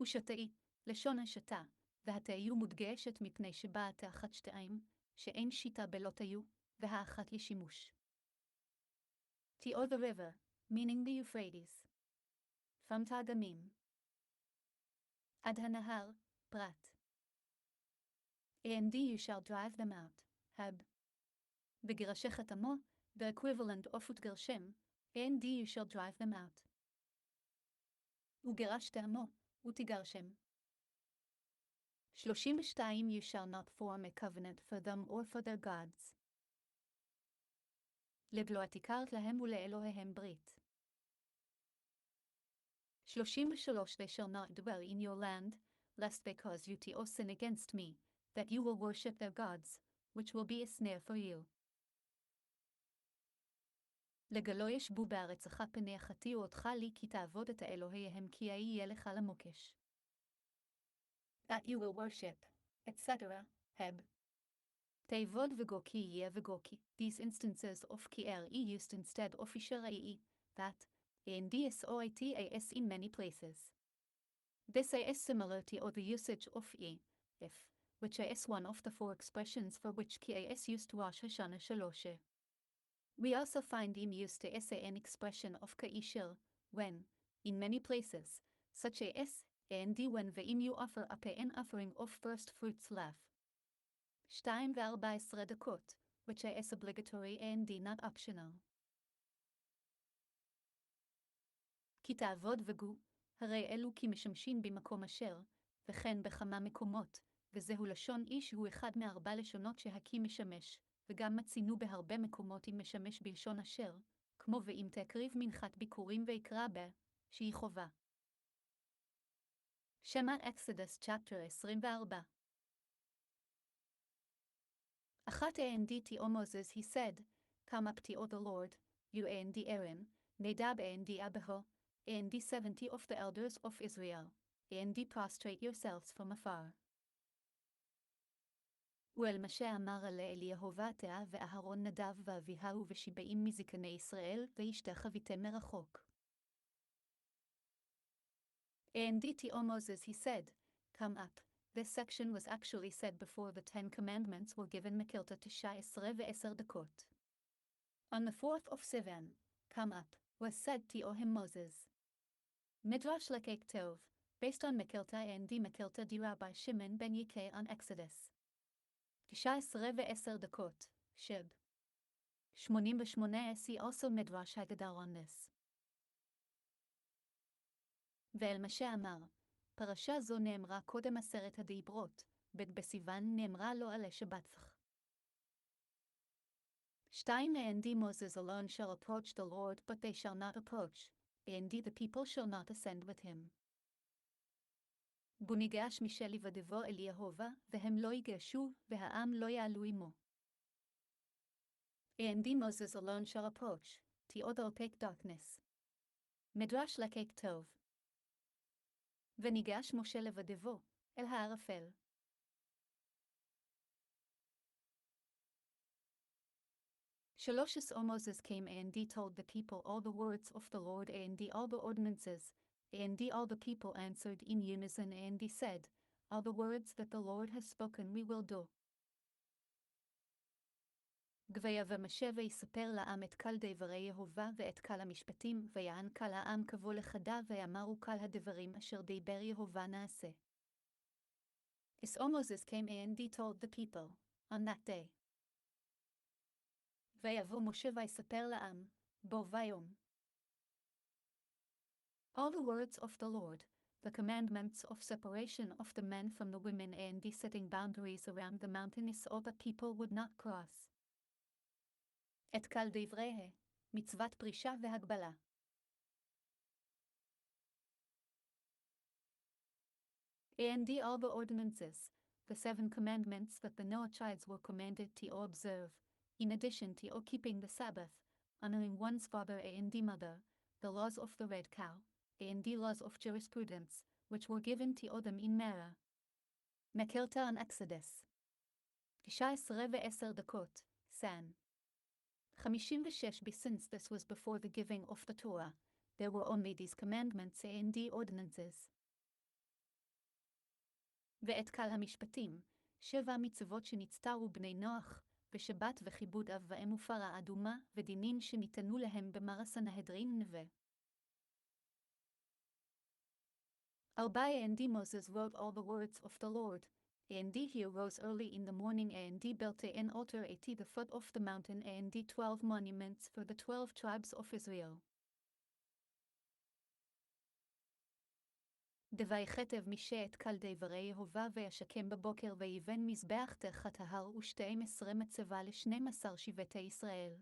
ושתי, לשון השתה, והתיו מודגשת מפני שבאת אחת שתיים, שאין שיטה בלא תיו, והאחת לשימוש. To the river, meaning the Euphrates. From Tagamim. Ad hanahar, prat. And you shall drive them out, heb. V'girashech amo, the equivalent of utgershem, and you shall drive them out. Ugirashte amo, utigarshem. 32 You shall not form a covenant for them or for their gods. לבלוע תיקרת להם ולאלוהיהם ברית. 33 They shall not dwell in your land, lest they cause you to sin against me, that you will worship their gods, which will be a snare for you. לגלו ישבו בארצך פני החטיאו אותך לי כי תעבוד את האלוהיהם כי יהיה לך למוקש. That you will worship, etc., heb. Tevod v'goki ye v'goki. These instances of ki'er used instead of isharai, that, and dsoitas in many places. This is similar to the usage of if, which is one of the four expressions for which ki is used to Rosh Hashanah Shaloshe. We also find used to an expression of ka'ishil, when, in many places, such as, and when ve'im you offer up an offering of first fruits lav. 2:14 דקות, which is obligatory and not optional. כי תעבוד וגו, הרי אלו כי משמשים במקום אשר, וכן בכמה מקומות, וזהו לשון איש הוא אחד מארבע לשונות שהכי משמש, וגם מצינו בהרבה מקומות אם משמש בלשון אשר, כמו ואם תקריב מנחת ביקורים ויקרא בה, שהיא חובה. שמע Exodus chapter 24. Achat and to Moses he said, Come up to the Lord, you and Aaron, Nadab and Abihu, and 70 of the elders of Israel, and prostrate yourselves from afar. ואל משה אמר אלה אל יהוה אתה ואהרון נדב ואביהו ושיבעים מזקני ישראל, וישתחוויתם מרחוק. And to Moses he said, Come up. This section was actually said before the 10 Commandments were given Mekilta Tisha Esre ve'eser Dakot. On the 4th of Sivan, Come up, was said to him Moses. Midrash Lekek Tov, based on Mekilta and Mekilta di Rabbi Shimon ben Yikei on Exodus. Tisha Esre ve'eser Dakot, Shib. 88 see also Midrash Haggadah on this. ואל משה אמר, פרשה זו נאמרה קודם 10 הדיברות, ב' בסיוון נאמרה לו עלי שבתך. 2 And Moses alone shall approach the Lord, but they shall not approach, and the people shall not ascend with him. בו ניגש משה לבדבו אל יהוה, והם לא ייגשו, והעם לא יעלו עמו. And Moses alone shall approach, to the opaque darkness. מדרש לקק טוב. וניגש משה לבדבו, אל הערפל. So Moses came and told the people all the words of the Lord and all the ordinances, and all the people answered in unison and said, All the words that the Lord has spoken we will do. ויבא משה ויספר לעם את כל דברי יהוה ואת כל המשפטים, ויען כל העם כבוא לחדה ואמרו כל הדברים אשר דיבר יהוה נעשה. So Moses came and told the people, on that day. ויבוא משה ויספר לעם, בו ויום. All the words of the Lord, the commandments of separation of the men from the women and the setting boundaries around the mountain so the people would not cross. את כל דבריהם, מצוות פרישה והגבלה. And all the ordinances, the 7 commandments that the Noachites were commanded to observe, in addition to keeping the Sabbath, honoring one's father and mother, the laws of the red cow, and the laws of jurisprudence, which were given to them in Merah. Mekilta on Exodus. 19 ו-10 דקות, San. 56 Since this was before the giving of the Torah, there were only these commandments and the ordinances. ואת כל המשפטים, 7 מצוות שנצטרו בני נוח, ושבת וכיבוד אב ואם ופרה אדומה, ודינין שניתנו להם במרא סנהדרין נווה. 4 And Moses wrote all the words of the Lord, and he arose early in the morning and built an altar at the foot of the mountain and 12 monuments for the 12 tribes of Israel. ויכתב משה את כל דברי יהוה וישכם בבוקר ויבן מזבח תחת ההר ו12 מצבה ל12 שבטי ישראל.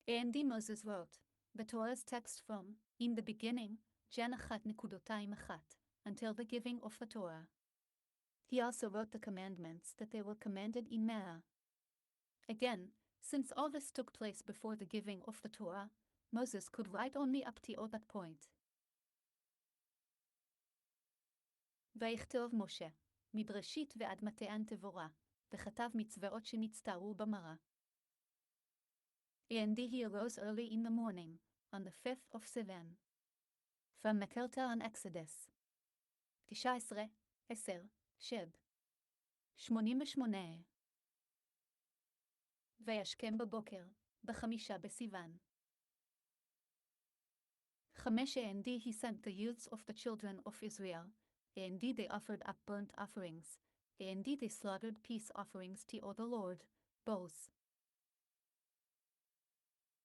And Moses wrote, the Torah's text from, in the beginning, Jan 1:1, until the giving of the Torah. He also wrote the commandments that they were commanded in Merah. Again, since all this took place before the giving of the Torah, Moses could write only up to that point. ויכתוב משה, מבראשית ועד מתן תבורה, וכתב מצוות שנצטרו במראה. And he arose early in the morning, on the 5th of Sivan. From Mekilta on Exodus. 19, 10, Shib. 88. וישכם בבוקר, ב5 בסיוון. 5 And he sent the youths of the children of Israel, and they offered up burnt offerings, and they slaughtered peace offerings to the Lord, bulls.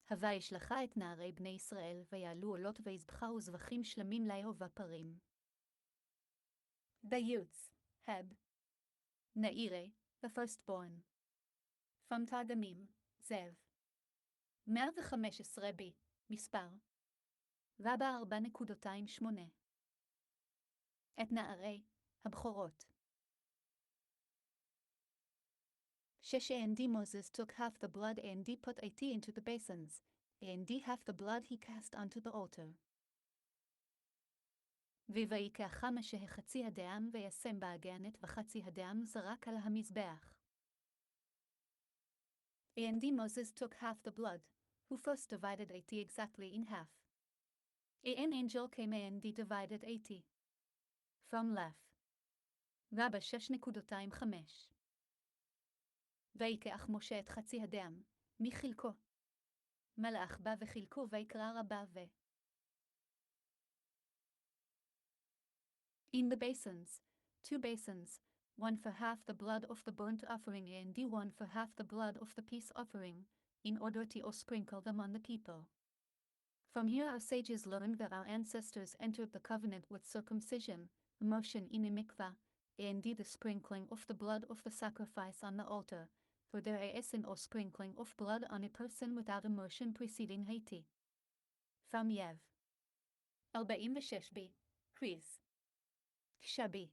הווה ישלחה את נערי בני ישראל, ויעלו עולות ויזבחה וזבחים שלמים ליהוה פרים. The youths, Heb. Naire, the firstborn. From Targumim, Zev. 115 ב, מספר. רבה 4.28. את נערי, הבכורות. 6 And Moses took half the blood and put it into the basins, and half the blood he cast onto the altar. ויקח משה חצי הדם וישם בעגנת וחצי הדם זרק על המזבח. And Moses took half the blood, who first divided 80 exactly in half. An angel came and divided 80. From left. רבה 6.25 ויקח משה את חצי הדם, מחלקו. מלאך בא וחילקו ויקרא רבה ו. In the basins, 2 basins, one for half the blood of the burnt offering and one for half the blood of the peace offering, in order to sprinkle them on the people. From here our sages learned that our ancestors entered the covenant with circumcision, immersion in a mikvah, and the sprinkling of the blood of the sacrifice on the altar, for there is an sprinkling of blood on a person without immersion preceding Haiti. From Yev. 46b. Quiz. Kshabi.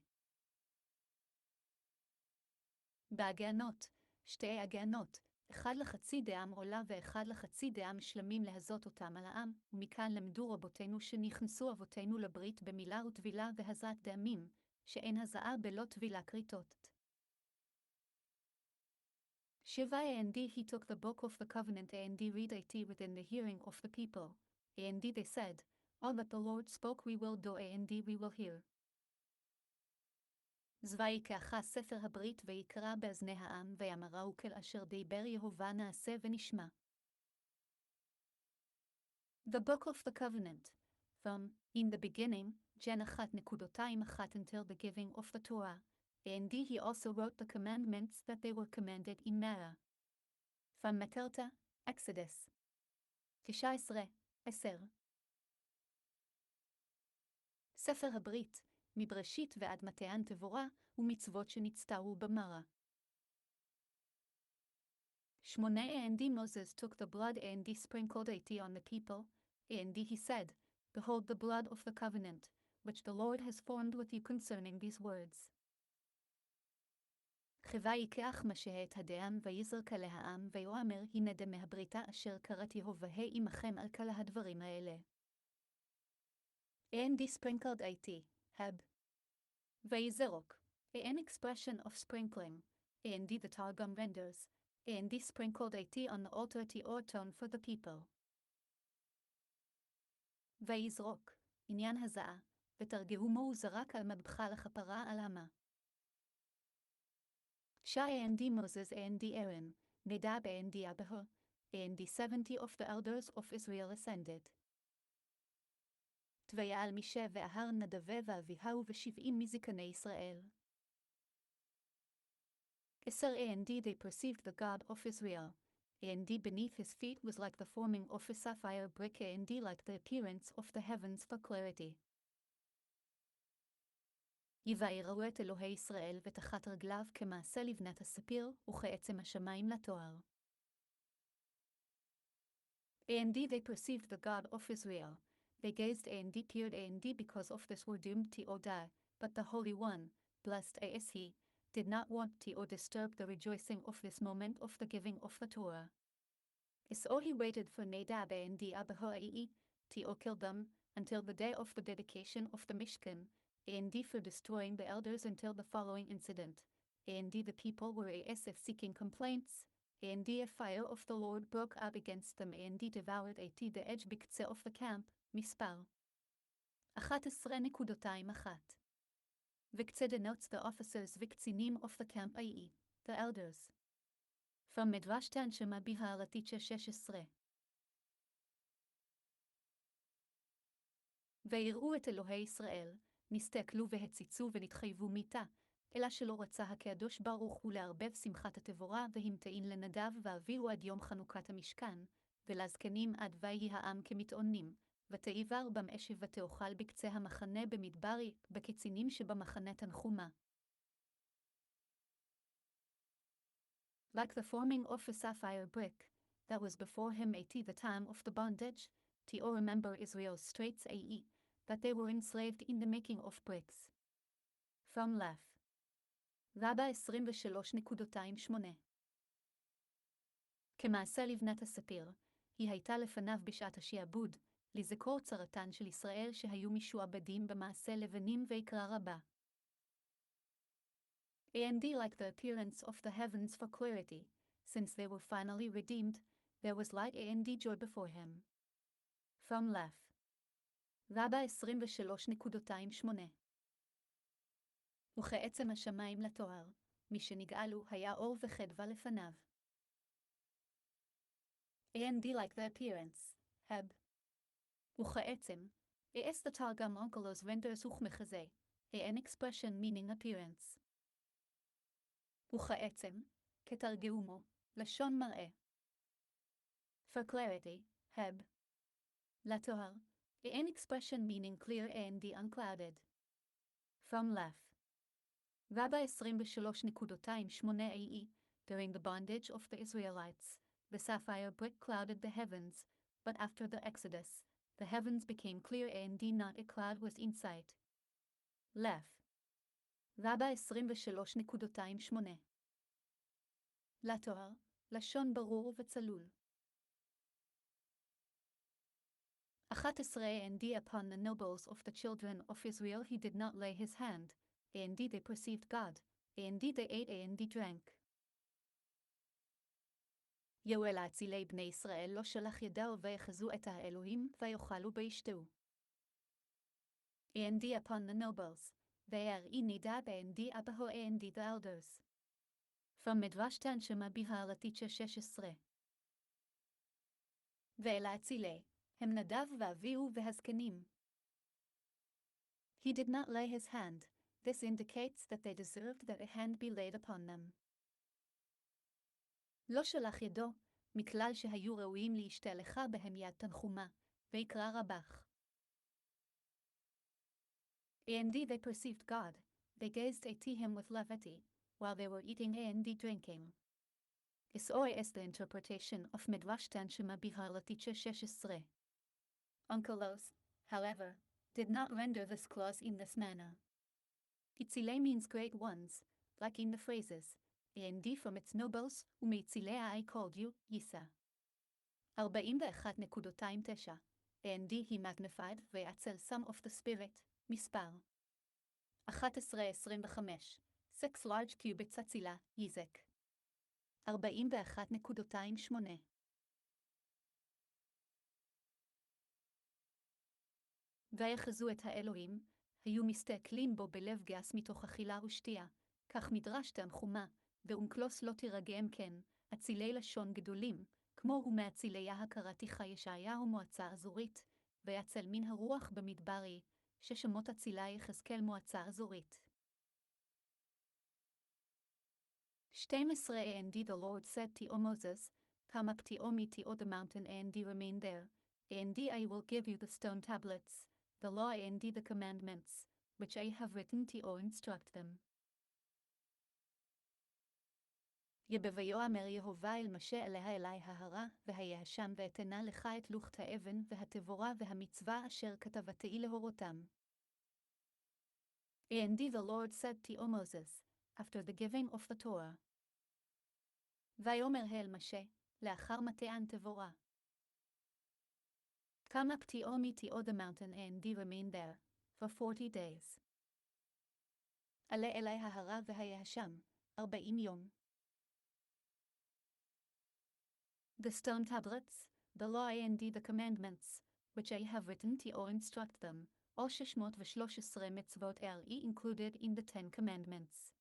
בהגנות, 2 הגנות, 1 לחצי דם עולה ו1 לחצי דם שלמים להזות אותם על העם, ומכאן למדו רבותינו שנכנסו אבותינו לברית במילה וטבילה והזת דמים, שאין הזעה בלא טבילה כריתות. 7 And he took the book of the covenant and read it within the hearing of the people, and they said, all that the Lord spoke we will do and we will hear. ויקח ספר הברית ויקרא באזני העם ויאמרו כל אשר דיבר יהוה נעשה ונשמע. The book of the covenant, from, in the beginning, Gen 1:1 until the giving of the Torah, and he also wrote the commandments that they were commanded in Mara. From Matilta, Exodus. 19:10. ספר הברית, מבראשית ועד מתן תבורה, ומצוות שנצטרו במרה. 8 And Moses took the blood and sprinkled it on the people, and he said, behold the blood of the covenant, which the Lord has formed with you concerning these words. ויקח משה את הדם ויזרק על העם ויאמר הנה דמי הבריתה אשר כרת יהוה עמכם על כל הדברים האלה. And sprinkled it, heb. Vayizerok, an expression of sprinkling, and the Targum renders, and sprinkled it on the altar to atone for the people. Vayizrok, עניין הזעה, ותרגמו הוא זרק על מטבחה לכפרה על המה. Shai and Moses and Aaron, Nadab and Abihu, and 70 of the elders of Israel ascended. ויעל משה ואהר נדבה ואביהו ו70 מזקני ישראל. 10 And they perceived the God of Israel, and beneath his feet was like the forming of a sapphire brick and like the appearance of the heavens for clarity. יבערו את אלוהי ישראל ותחת רגליו כמעשה לבנת הספיר וכעצם השמיים לתואר. And they perceived the God of Israel. They gazed and peered and because of this were doomed to die, but the Holy One, blessed is he, did not want to disturb the rejoicing of this moment of the giving of the Torah. So he waited for Nadab and Abihu to kill them until the day of the dedication of the Mishkan, and for destroying the elders until the following incident, and the people were as if seeking complaints, and the fire of the Lord broke out against them and devoured the edge בקצה of the camp, מספר 11.21 וקצה denotes the officers וקצינים of the camp the elders. From מדרש תנשמה בהערתיצ'ה 16 ויראו את אלוהי ישראל, נסתכלו והציצו ונתחייבו מיתה, אלא שלא רצה הקדוש ברוך הוא לערבב שמחת התבורה והמתאין לנדב ואביהו עד יום חנוכת המשכן, ולזקנים עד ויהי העם כמתאונים, ותעבר בם אש ותאכל בקצה המחנה במדברי, בקצינים שבמחנה תנחומה. Like the forming of a sapphire brick, that was before him at the time of the bondage, to remember Israel's straits that they were enslaved in the making of bricks. From left. רבה 23.28 כמעשה לבנת הספיר, היא הייתה לפניו בשעת השעבוד, לזכור צרתן של ישראל שהיו משועבדים במעשה לבנים ויקרא רבה. And like the appearance of the heavens for clarity, since they were finally redeemed, there was light and joy before him. From left. רבה 23.8 וכעצם השמיים לתואר, מי שנגאלו היה אור וחדווה לפניו. And like the appearance, heb. וכעצם, es the targum onkelos renders וכמחזה, an expression meaning appearance. וכעצם, כתרגאומו, לשון מראה. For clarity, heb. לתואר, an expression meaning clear and unclouded. From left. רבה 23.8 AE, during the bondage of the Israelites, the sapphire brick clouded the heavens, but after the Exodus, the heavens became clear and not a cloud was in sight. Left. רבה 23.8 לתואר, לשון ברור וצלול. 11 And upon the nobles of the children of Israel he did not lay his hand, and they perceived God, and they ate and drank. יואל אצילי בני ישראל לא שלח ידו ויחזו את האלוהים ויאכלו וישתו. And upon the nobles, there Nadab and Abihu and the elders. From מדרש תנחומא בהלכתיצ'ה 16. ואל אצילי, הם נדב ואביהו והזקנים. He did not lay his hand. This indicates that they deserved that a hand be laid upon them. לא שלח ידו, מכלל שהיו ראויים להשתלחה בהם יד תנחומה, ויקרא רבך. And they perceived God, they gazed at him with levity, while they were eating and drinking. Isoi is the interpretation of Midrash Tanshuma Biharlaticha 16. Onkelos, however, did not render this clause in this manner. Itzile means great ones, like in the phrases, and from its nobles, umitzilea I called you, Yisa. 41.9 and he magnified ve'atzel some of the spirit, mispar. 11.25 6 large cubits atzila, Yizek. 41.28 ויחזו את האלוהים, היו מסתכלים בו בלב גס מתוך אכילה ושתייה, כך מדרש תנחומא, ואונקלוס לא תירגעם כן, אצילי לשון גדולים, כמו הוא מאצילי הכרתיך ישעיהו מועצה אזורית, ויצל מן הרוח במדברי, ששמות אצילי יחזקאל מועצה אזורית. 12 And the Lord said to Moses, Come up to me to the mountain and remain there, and I will give you the stone tablets, the law and the commandments, which I have written to instruct them. ויאמר יהוה אל משה אליה אלי ההרה, והיה שם ואתנה לך את לוחות האבן והתבורה והמצווה אשר כתבתי להורותם. And the Lord said to Moses, after the giving of the Torah. ויאמר אל משה, לאחר מתן תבורה. Come up to the mountain and remain there, for 40 days. עלה אלי ההרה והיה שם, 40 יום. The stone tablets, the law and the commandments, which I have written to instruct them, all 613 mitzvot are included in the 10 commandments.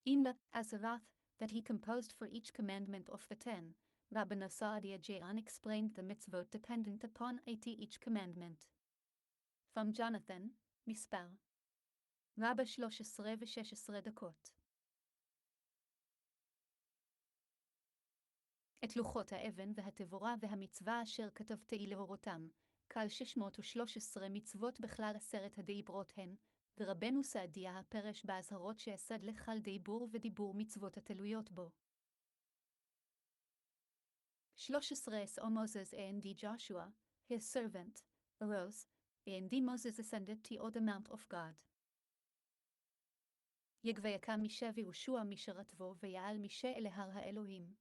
In the Azaroth, that he composed for each commandment of the 10, Rabbeinu Saadia Jayan explained the mitzvot dependent upon each commandment. From Jonathan, Mispar. רבה 13 ו-16 דקות. את לוחות האבן והתבורה והמצווה אשר כתבתי להורותם, כל 613 מצוות בכלל 10 הדיברות הן, ורבנו סעדיה הפרש באזהרות שאסד לכל דיבור ודיבור מצוות התלויות בו. 13 So Moses and Joshua, his servant, arose, and Moses ascended to the mount of God. יגביה משה ויהושע משרתבו ויעל משה אל הר האלוהים.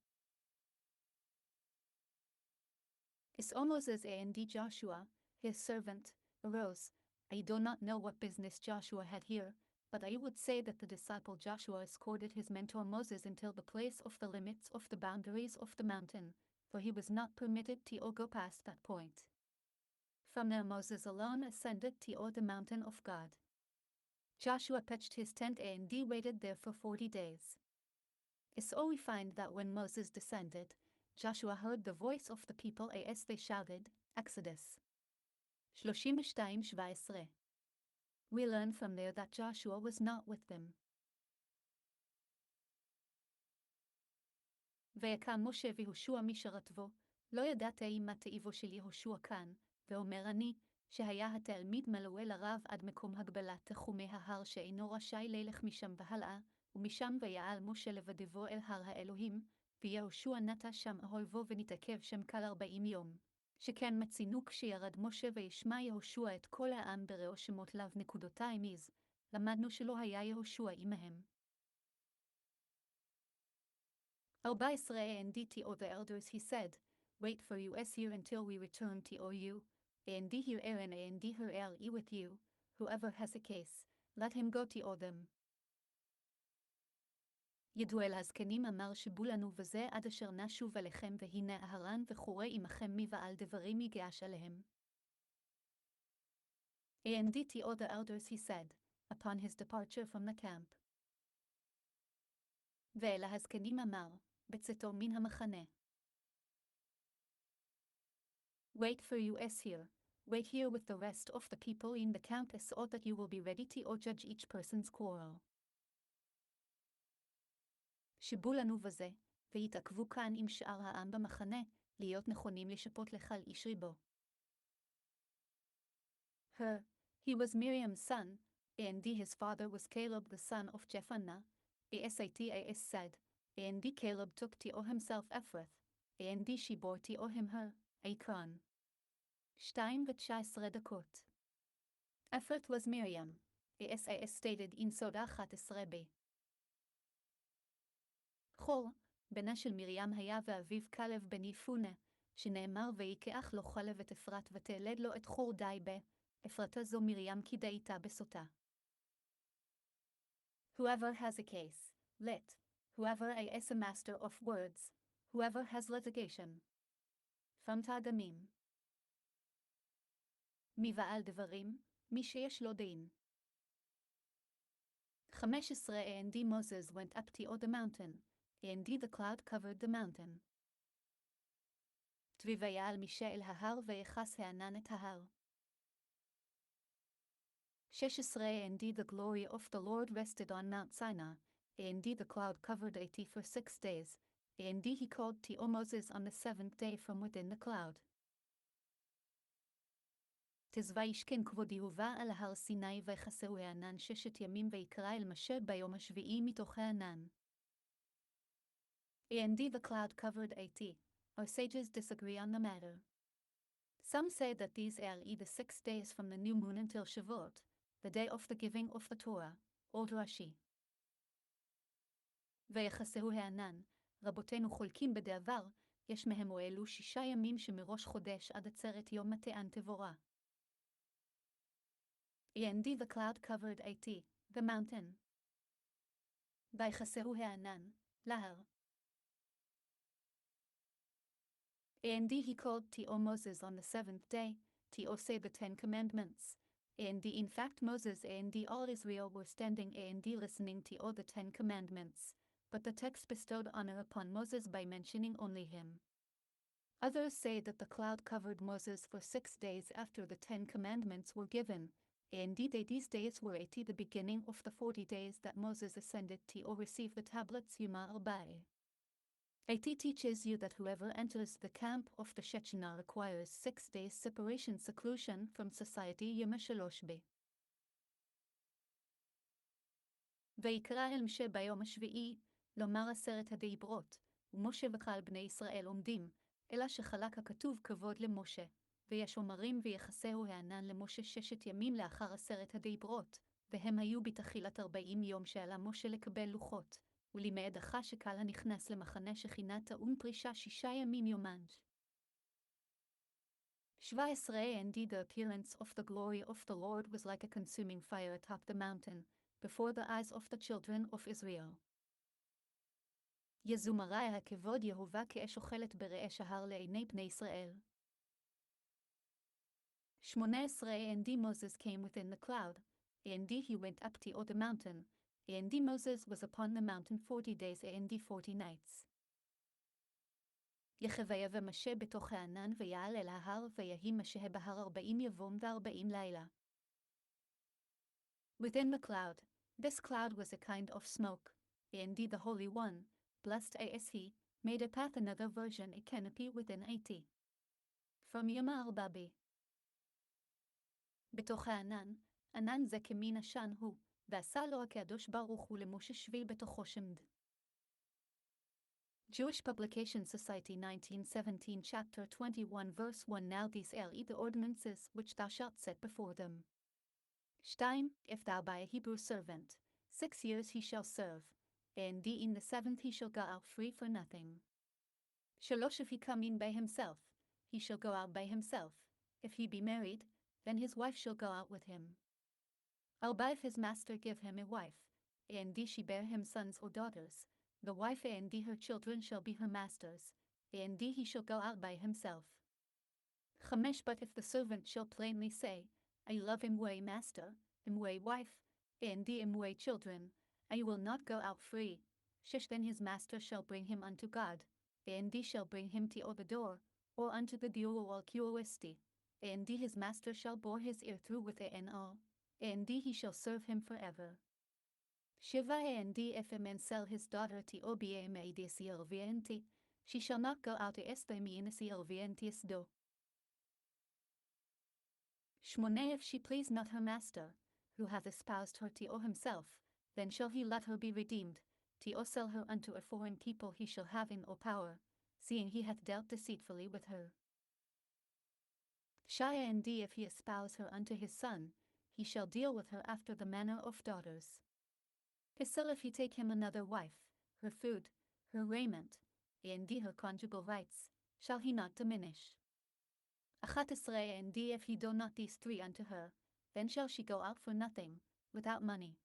So Moses and Joshua, his servant, arose. I do not know what business Joshua had here, but I would say that the disciple Joshua escorted his mentor Moses until the place of the limits of the boundaries of the mountain, for he was not permitted to go past that point. From there Moses alone ascended to the mountain of God. Joshua pitched his tent and waited there for 40 days. So we find that when Moses descended, Joshua heard the voice of the people as they shouted, Exodus 32:17. We learn from there that Joshua was not with them. ויקם משה ויהושע משרתו, לא ידעתי מה תאיבו של יהושע כאן, ואומר אני, שהיה התלמיד מלווה לרב עד מקום הגבלת תחומי ההר שאינו רשאי ללך משם והלאה, ומשם ויעל משה לבדבו אל הר האלוהים, ויהושע נטע שם אוהבו ונתעכב שם כל 40 יום. שכן מצינו כשירד משה וישמע יהושע את כל העם בראו שמות לאו נקודותיים איז, למדנו שלא היה יהושע עמהם. 14 and to the elders he said, Wait for us here until we return to you, and here Aaron and here with you, whoever has a case, let him go to them. ידעו אל הזקנים אמר שבו לנו וזה עד אשר נשוב אליכם והנה אהרן וחורי עמכם מבעל דברים ייגש עליהם. And to the elders he said, upon his departure from the camp. ואל הזקנים אמר, בצאתו מן המחנה. Wait for us here, wait here with the rest of the people in the camp so that you will be ready to judge each person's quarrel. שבו לנו בזה, והתעכבו כאן עם שאר העם במחנה, להיות נכונים לשפוט לכל איש ריבו. He was Miriam's son, and his father was Caleb the son of Jephunneh. Asas said, and Caleb took to himself Ephrath, and she bore to him her, Akron. 2:19 דקות. Ephrath was Miriam. Asas stated in סודה 11b. חור, בנה של מרים היה ואביו כלב בן יפונה, שנאמר ויקח לו חלב את אפרת ותלד לו את חור די אפרתה זו מרים כי דייתה בסוטה. Whoever has a case, lit. Whoever is a master of words, whoever has litigation. From תרגמים. מבעל דברים, מי שיש לו דין. 15 And Moses went up to the mountain, and the cloud covered the mountain. ויעל משה אל ההר ויחס הענן את ההר. 16 And the glory of the Lord rested on Mount Sinai, and the cloud covered it for 6 days, and he called to Moses on the 7th day from within the cloud. וישכן כבוד יהובה על ההר סיני ויחסהו הענן 6 ימים ויקרא אל משה ביום השביעי מתוך הענן. And the cloud covered it. Our sages disagree on the matter. Some say that these are the 6 days from the new moon until Shavuot, the day of the giving of the Torah, Old Rashi. ויחסהו הענן, רבותינו חולקים בדעבר, יש מהם אלו 6 ימים שמראש חודש עד עצרת יום מתען תבורה. And the cloud covered it, the mountain. ויחסהו הענן, להר. And he called to Moses on the 7th day, to say the 10 commandments. And in fact Moses and all Israel were standing and listening to all the 10 commandments, but the text bestowed honor upon Moses by mentioning only him. Others say that the cloud covered Moses for 6 days after the 10 commandments were given, and these days were at the beginning of the 40 days that Moses ascended to receive the tablets Yuma al-Bai. It teaches you that whoever enters the camp of the Shechinah requires 6 days separation seclusion from society Yuma Shalosh B. ויקרא אל משה ביום השביעי, לומר 10 הדיברות, ומשה וכל בני ישראל עומדים, אלא שחלק הכתוב כבוד למשה, ויש אומרים ויחסהו הענן למשה 6 ימים לאחר 10 הדיברות, והם היו בתחילת 40 יום שעלה משה לקבל לוחות. ולימד שקהל הנכנס למחנה שכינה טעון פרישה 6 ימים יומן. 17 And the appearance of the glory of the Lord was like a consuming fire atop the mountain, before the eyes of the children of Israel. יזומרי הכבוד יהובה כאש אוכלת ברעש ההר לעיני בני ישראל. 18 And Moses came within the cloud, and he went up to the mountain, and Moses was upon the mountain 40 days and 40 nights. יחווה משה בתוך הענן ויעל אל ההר ויהי משה בהר 40 יום ו40 לילה. Within the cloud, this cloud was a kind of smoke, and the Holy One, blessed as he, made a path another version a canopy within 80. From Yama al-Babi. בתוך הענן, ענן זה כמין עשן הוא, ועשה לו הקדוש ברוך הוא למשה שביל בתוכו שמד. Jewish Publication Society 1917 Chapter 21 Verse 1 Now these are the ordinances which thou shalt set before them. 2. If thou buy a Hebrew servant, 6 years he shall serve, and in the 7th he shall go out free for nothing. 3. If he come in by himself, he shall go out by himself. If he be married, then his wife shall go out with him. 4. If his master give him a wife, and she bear him sons or daughters, the wife and her children shall be her masters, and he shall go out by himself. 5. But if the servant shall plainly say, I love him way master, him way wife, and him way children, I will not go out free. 6. Then his master shall bring him unto God, and he shall bring him to the door, or unto the door wall curiosity, and his master shall bore his ear through with it and all, and he shall serve him forever. 7. And if a man sell his daughter to obma de silvienti, she shall not go out to estemi in silvientis do. 8. If she please not her master, who hath espoused her to himself, then shall he let her be redeemed, to sell her unto a foreign people he shall have in power, seeing he hath dealt deceitfully with her. 9. And if he espouse her unto his son, he shall deal with her after the manner of daughters. 10. If he take him another wife, her food, her raiment, and her conjugal rights, shall he not diminish. 11. And if he do not these 3 unto her, then shall she go out for nothing, without money.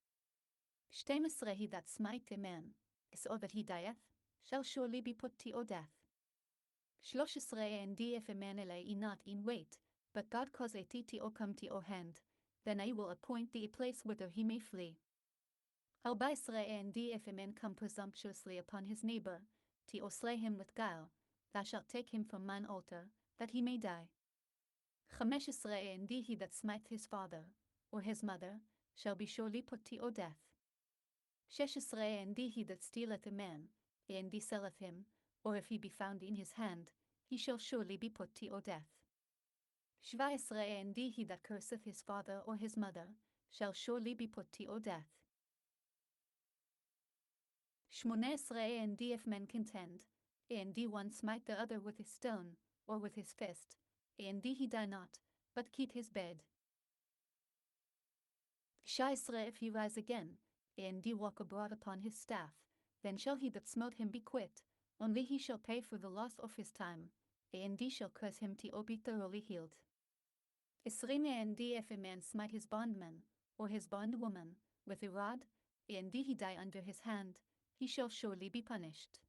12. He that smite a man, so that he dieth, shall surely be put to death. 13. And if a man lay not in wait, but God cause a to come to hand, then I will appoint thee a place whither he may flee. 14. And if a man come presumptuously upon his neighbor, to slay him with guile, thou shalt take him from mine altar, that he may die. 15. And he that smite his father, or his mother, shall be surely put to death. 16. And he that stealeth a man, and selleth him, or if he be found in his hand, he shall surely be put to death. 17. And he that curseth his father or his mother, shall surely be put to death. 18. And if men contend, and one smite the other with his stone, or with his fist, and he die not, but keep his bed. 19. If he rise again, and walk abroad upon his staff, then shall he that smote him be quit, only he shall pay for the loss of his time, and shall cause him to be thoroughly healed. 20. And if a man smite his bondman, or his bondwoman, with a rod, and he die under his hand, he shall surely be punished.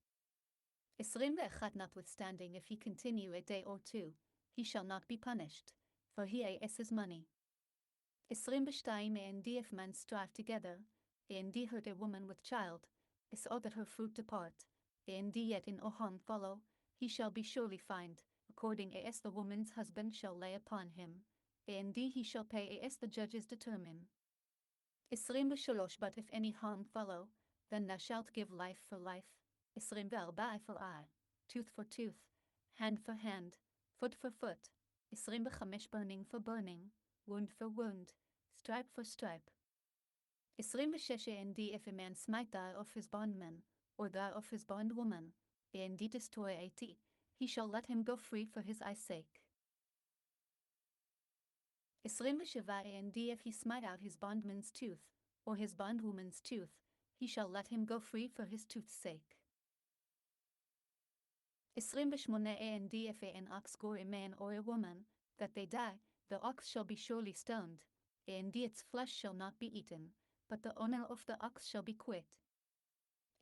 21. Notwithstanding, if he continue a day or 2, he shall not be punished, for he is his money. 22. And if men strive together, and hurt a woman with child, so that her fruit depart, and yet in harm follow, he shall be surely fined, according as the woman's husband shall lay upon him, and he shall pay as the judges determine. 23. But if any harm follow, then thou shalt give life for life, 24 eye for eye, tooth for tooth, hand for hand, foot for foot, 25 burning for burning, wound for wound, stripe for stripe. 26. And if a man smite thou of his bondman, or thou of his bondwoman, and destroy a teeth, he shall let him go free for his eye's sake. 27. And if he smite out his bondman's tooth, or his bondwoman's tooth, he shall let him go free for his tooth's sake. 28. And if an ox gore a man or a woman, that they die, the ox shall be surely stoned, and its flesh shall not be eaten, but the owner of the ox shall be quit.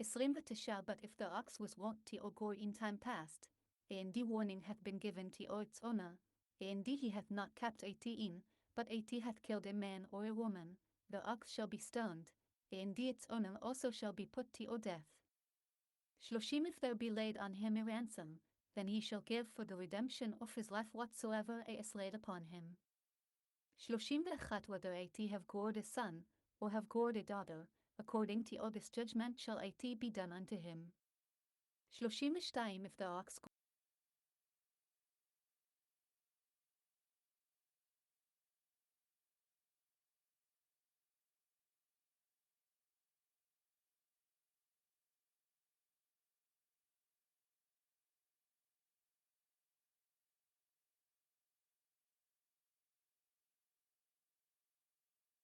29 But if the ox was wont to gore in time past, and the warning hath been given to its owner, and he hath not kept in, but hath killed a man or a woman, the ox shall be stoned, and its owner also shall be put to death. 30 If there be laid on him a ransom, then he shall give for the redemption of his life whatsoever is laid upon him. 31 Whether have gored a son, or have gored a daughter, according to all this judgment shall be done unto him. 32 If the ox